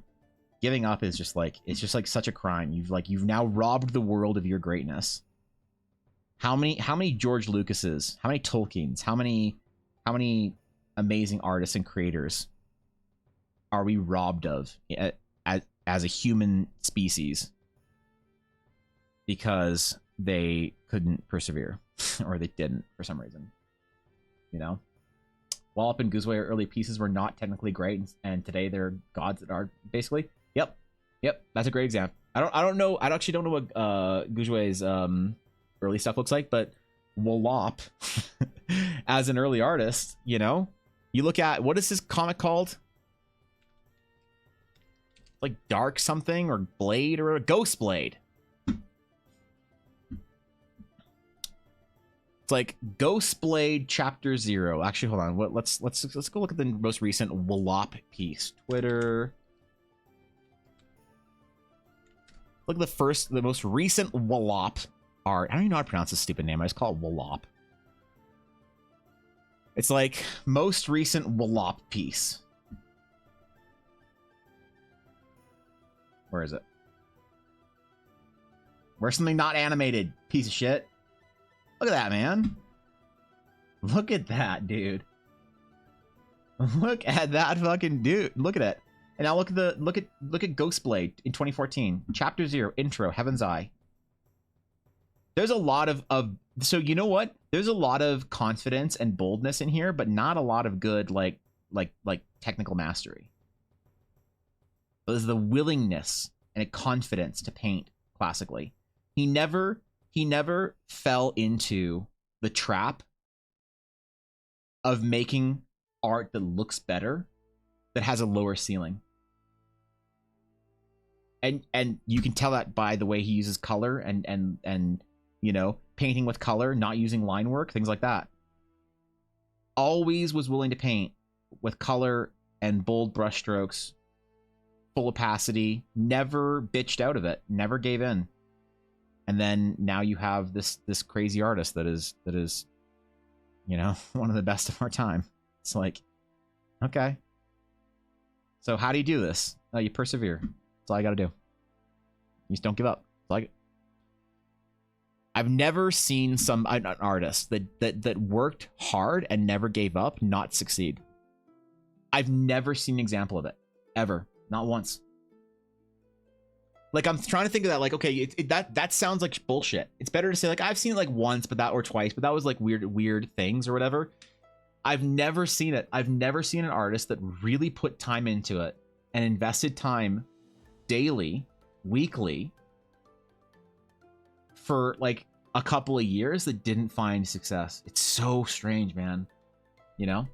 giving up is just like, it's just like such a crime. You've now robbed the world of your greatness. How many George Lucases, how many Tolkiens, how many amazing artists and creators are we robbed of as a human species because they couldn't persevere or they didn't for some reason? You know, Wallop and Guzwe early pieces were not technically great, and today they're gods that are basically. Yep, that's a great example. I don't know. I actually don't know what Guzwe's early stuff looks like, but Wallop as an early artist, you know, you look at what is this comic called? Like Dark something or Blade or a Ghost Blade. It's like Ghost Blade Chapter 0. Actually, hold on. Let's go look at the most recent Wallop piece. Twitter. Look at the most recent Wallop art. I don't even know how to pronounce this stupid name. I just call it Wallop. It's like most recent Wallop piece. Where is it? Where's something not animated? Piece of shit. Look at that, man. Look at that, dude. Look at that fucking dude. Look at it. And now look at Ghostblade in 2014. Chapter 0, intro, Heaven's Eye. There's a lot of so you know what? There's a lot of confidence and boldness in here, but not a lot of good like technical mastery. But there's the willingness and a confidence to paint classically. He never fell into the trap of making art that looks better that has a lower ceiling. And you can tell that by the way he uses color and you know, painting with color, not using line work, things like that. Always was willing to paint with color and bold brushstrokes, full opacity, never bitched out of it, never gave in. And then now you have this crazy artist that is, you know, one of the best of our time. It's like, okay. So how do you do this? Oh, you persevere. That's all I got to do. You just don't give up. It's like I've never seen an artist that worked hard and never gave up not succeed. I've never seen an example of it ever, not once. Like I'm trying to think of that. Like, okay, that sounds like bullshit. It's better to say like I've seen it like once, or twice, but that was like weird things or whatever. I've never seen it. I've never seen an artist that really put time into it and invested time daily, weekly, for like a couple of years that didn't find success. It's so strange, man. You know?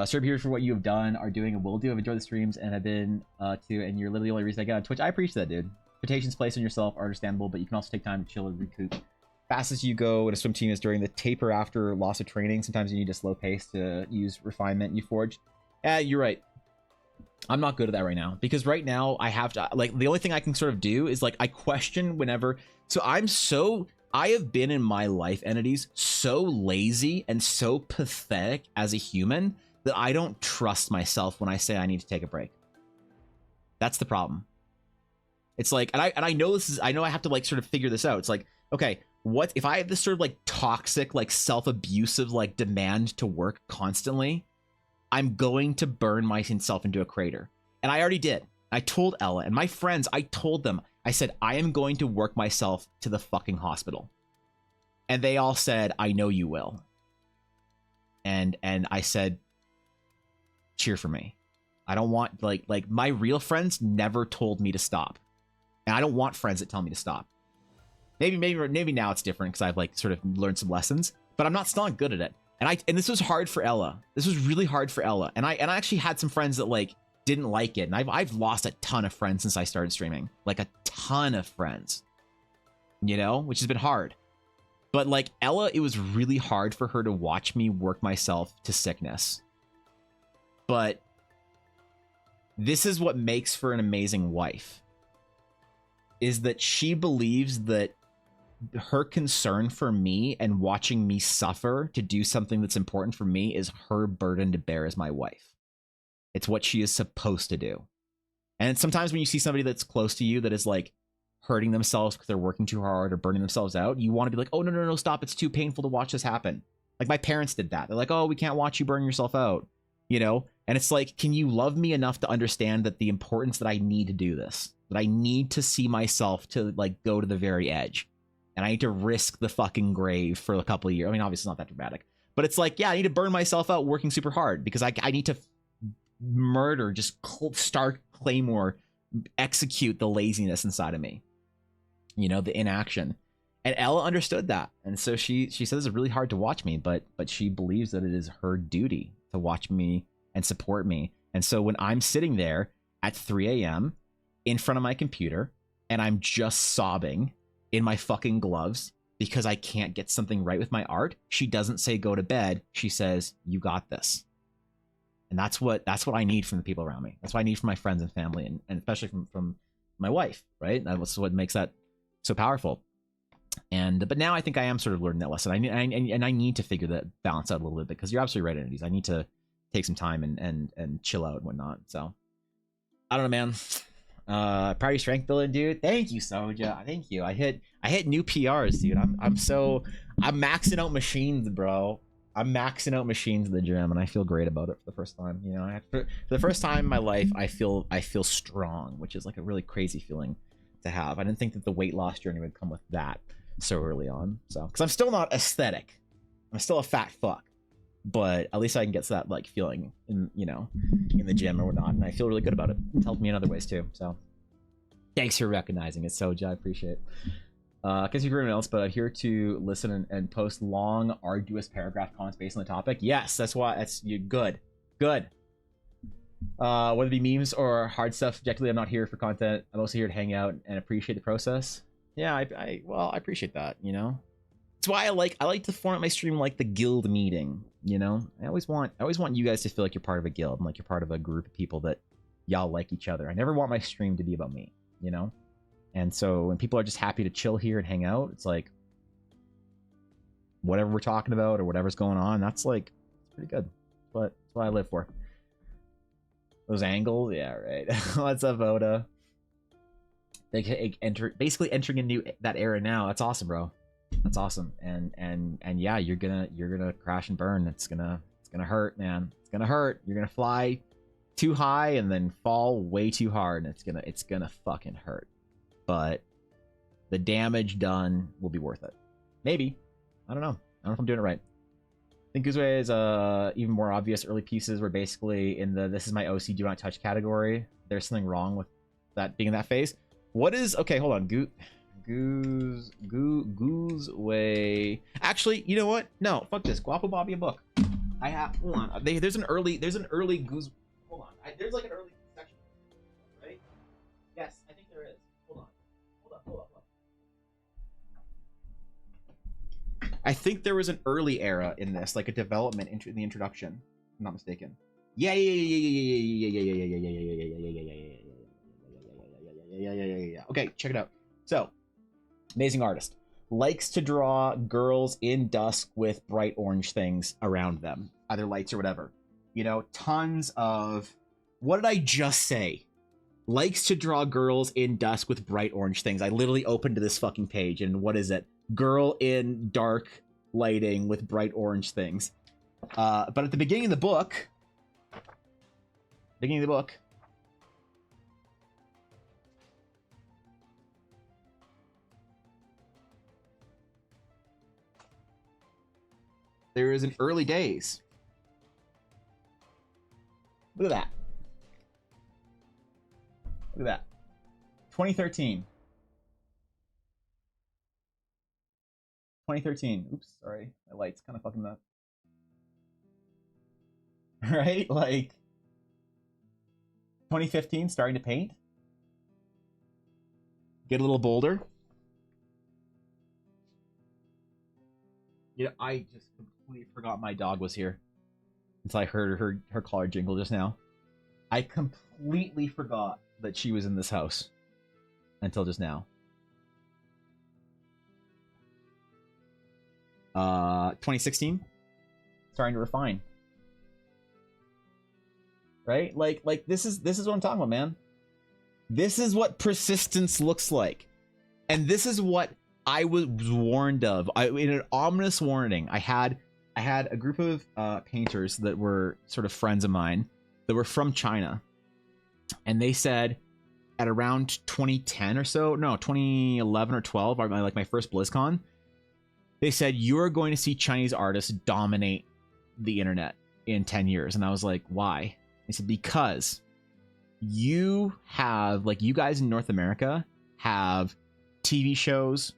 Serve here for what you have done, are doing, and will do. I've enjoyed the streams and have been and you're literally the only reason I get on Twitch. I appreciate that, dude. Expectations placed on yourself are understandable, but you can also take time to chill and recoup. Fastest you go in a swim team is during the taper after loss of training. Sometimes you need a slow pace to use refinement you forged. Yeah, you're right. I'm not good at that right now because right now I have to, like, the only thing I can sort of do is like I question whenever. So I have been in my life entities so lazy and so pathetic as a human that I don't trust myself when I say I need to take a break. That's the problem. It's like, and I know this is, I know I have to like sort of figure this out. It's like, okay, what if I have this sort of like toxic, like self-abusive, like demand to work constantly? I'm going to burn myself into a crater. And I already did. I told Ella and my friends, I told them, I said, I am going to work myself to the fucking hospital. And they all said, I know you will. And I said, cheer for me. I don't want like my real friends never told me to stop. And I don't want friends that tell me to stop. Maybe now it's different because I've like sort of learned some lessons, but I'm not still not good at it. And this was hard for Ella. This was really hard for Ella. And I actually had some friends that like didn't like it. And I've lost a ton of friends since I started streaming. Like a ton of friends. You know, which has been hard. But like Ella, it was really hard for her to watch me work myself to sickness. But this is what makes for an amazing wife. Is that she believes that her concern for me and watching me suffer to do something that's important for me is her burden to bear as my wife. It's what she is supposed to do. And sometimes when you see somebody that's close to you that is like hurting themselves because they're working too hard or burning themselves out, you want to be like, oh, no, stop. It's too painful to watch this happen. Like my parents did that. They're like, oh, we can't watch you burn yourself out, you know? And it's like, can you love me enough to understand that the importance that I need to do this, that I need to see myself to like go to the very edge. And I need to risk the fucking grave for a couple of years. I mean, obviously it's not that dramatic, but it's like, yeah, I need to burn myself out working super hard because I need to murder, just start Claymore, execute the laziness inside of me, you know, the inaction. And Ella understood that. And so she says it's really hard to watch me, but she believes that it is her duty to watch me and support me. And so when I'm sitting there at 3 a.m. in front of my computer and I'm just sobbing in my fucking gloves because I can't get something right with my art, she doesn't say go to bed. She says, you got this. And that's what I need from the people around me. That's what I need from my friends and family, and especially from my wife, right? That's what makes that so powerful. And but now I think I am sort of learning that lesson. I need to figure that balance out a little bit because you're absolutely right, Entities. I need to take some time and chill out and whatnot. So I don't know, man. Party strength building, dude. Thank you, Soja. Thank you. I hit new PRs, dude. I'm maxing out machines, bro. I'm maxing out machines in the gym, and I feel great about it for the first time. You know, for the first time in my life, I feel strong, which is like a really crazy feeling to have. I didn't think that the weight loss journey would come with that so early on. So, because I'm still not aesthetic, I'm still a fat fuck, but at least I can get to that like feeling in, you know, in the gym or whatnot, and I feel really good about it. It's helped me in other ways too. So, thanks for recognizing it, Soja. I appreciate it. Can't speak for anyone else, but I'm here to listen and post long, arduous paragraph comments based on the topic. Yes, that's why. That's you. Good. Whether it be memes or hard stuff, objectively, I'm not here for content. I'm also here to hang out and appreciate the process. Yeah, I appreciate that. You know, that's why I like to format my stream like the guild meeting. You know, I always want you guys to feel like you're part of a guild and like you're part of a group of people that y'all like each other. I never want my stream to be about me. You know. And so when people are just happy to chill here and hang out, it's like whatever we're talking about or whatever's going on, that's like it's pretty good. But that's what I live for. Those angles, yeah, right. What's up, Oda? Basically entering into that era now. That's awesome, bro. That's awesome. And yeah, you're gonna crash and burn. It's gonna hurt, man. It's gonna hurt. You're gonna fly too high and then fall way too hard, and it's gonna fucking hurt. But the damage done will be worth it. Maybe. I don't know. I don't know if I'm doing it right. I think Guzwe is even more obvious. Early pieces were basically in the "this is my OC, do not touch" category. There's something wrong with that being in that phase. What is okay? Hold on. Guzwe. Actually, you know what? No, fuck this. Guapo Bobby a book. I have. Hold on. There's an early Guz. Hold on. There's like an early section, right? Yes, I think there is. Hold on. I think there was an early era in this, like a development in the introduction. If I'm not mistaken. Yeah. Okay, check it out. So, amazing artist. Likes to draw girls in dusk with bright orange things around them, either lights or whatever. You know, tons of. What did I just say? Likes to draw girls in dusk with bright orange things. I literally opened to this fucking page, and what is it? Girl in dark lighting with bright orange things. But at the beginning of the book, there is an early days. Look at that. 2013. Oops, sorry. My light's kind of fucking up. Right? Like 2015, starting to paint. Get a little bolder. You know, I just completely forgot my dog was here until I heard her collar jingle just now. I completely forgot that she was in this house until just now. 2016, starting to refine. Right? Like this is what I'm talking about, man. This is what persistence looks like. And this is what I was warned of. In an ominous warning, I had a group of painters that were sort of friends of mine that were from China. And they said at around 2010 or so, no, 2011 or 12, like my first BlizzCon, they said, you're going to see Chinese artists dominate the internet in 10 years. And I was like, why? They said, because you have, like, you guys in North America have TV shows,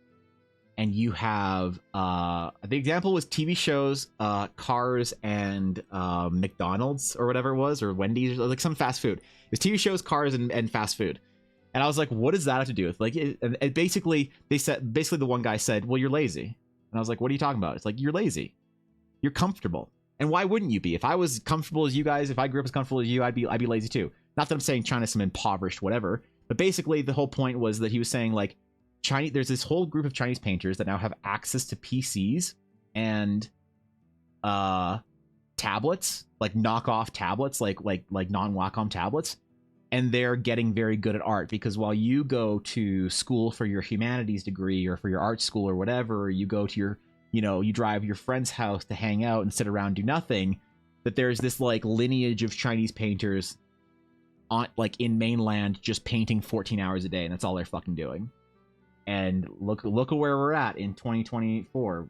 and you have, the example was TV shows, cars, and McDonald's or whatever it was, or Wendy's, or like some fast food. It was TV shows, cars, and fast food. And I was like, what does that have to do with? Like, and basically, the one guy said, well, you're lazy. And I was like, what are you talking about? It's like, you're lazy. You're comfortable. And why wouldn't you be? If I was comfortable as you guys, if I grew up as comfortable as you, I'd be lazy too. Not that I'm saying China's some impoverished whatever, but basically the whole point was that he was saying, like, there's this whole group of Chinese painters that now have access to PCs and tablets, like knockoff tablets, like non-Wacom tablets, and they're getting very good at art, because while you go to school for your humanities degree or for your art school or whatever, or you go to your, you drive your friend's house to hang out and sit around, do nothing, that there's this like lineage of Chinese painters on like in mainland just painting 14 hours a day, and that's all they're fucking doing. And look at where we're at in 2024,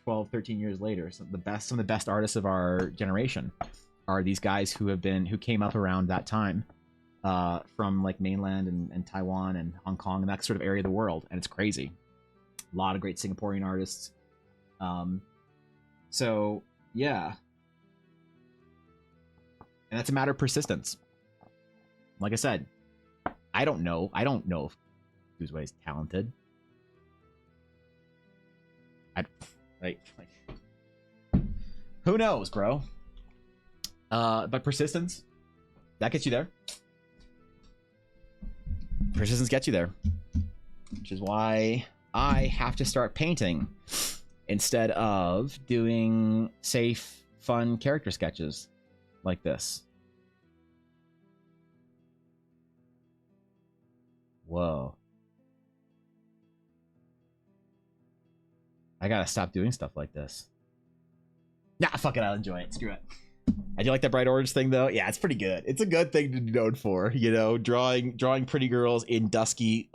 12, 13 years later. Some of the best artists of our generation are these guys who came up around that time, from like mainland and Taiwan and Hong Kong and that sort of area of the world. And it's crazy. A lot of great Singaporean artists. So yeah. And that's a matter of persistence. Like I said, I don't know if Guzwei is talented. Who knows, bro? But persistence, that gets you there. Persistence gets you there, which is why I have to start painting instead of doing safe, fun character sketches like this. Whoa. I gotta stop doing stuff like this. Nah, fuck it, I'll enjoy it. Screw it. I do like that bright orange thing, though. Yeah, it's pretty good. It's a good thing to be known for, drawing pretty girls in dusky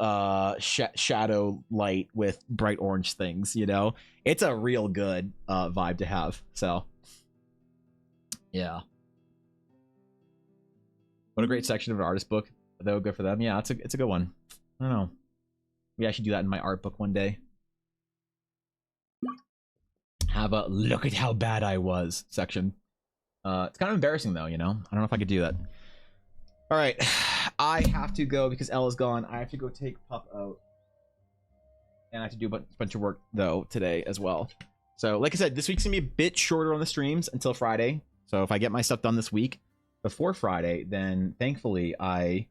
shadow light with bright orange things, It's a real good vibe to have, so. Yeah. What a great section of an artist book, though. Good for them. Yeah, it's a good one. I don't know. Maybe I should do that in my art book one day. Have a look at how bad I was section. It's kind of embarrassing, though, I don't know if I could do that. All right. I have to go because Ella's gone. I have to go take Pup out. And I have to do a bunch of work, though, today as well. So, like I said, this week's going to be a bit shorter on the streams until Friday. So, if I get my stuff done this week before Friday, then thankfully I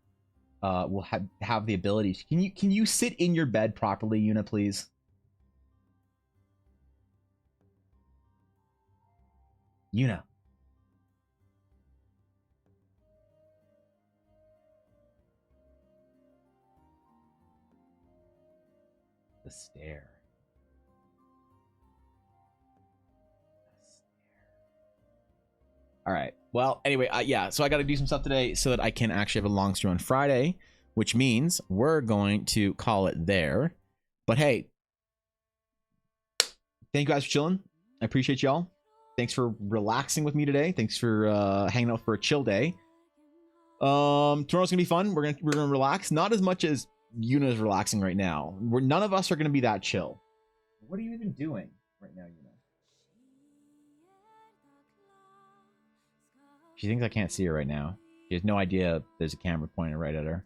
will have the ability to... Can you sit in your bed properly, Yuna, please? Yuna. The stare. All right. Well, anyway, yeah. So I got to do some stuff today so that I can actually have a long stream on Friday, which means we're going to call it there. But hey, thank you guys for chilling. I appreciate y'all. Thanks for relaxing with me today. Thanks for hanging out for a chill day. Tomorrow's gonna be fun. We're gonna relax. Not as much as Yuna is relaxing right now. None of us are gonna be that chill. What are you even doing right now, Yuna? She thinks I can't see her right now. She has no idea there's a camera pointed right at her.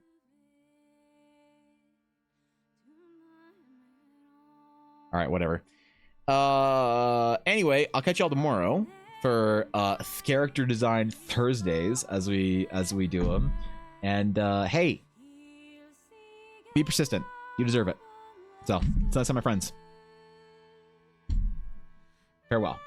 All right, whatever. Anyway, I'll catch y'all tomorrow for character design Thursdays as we do them. And hey, be persistent. You deserve it. So, until next time, my friends. Farewell.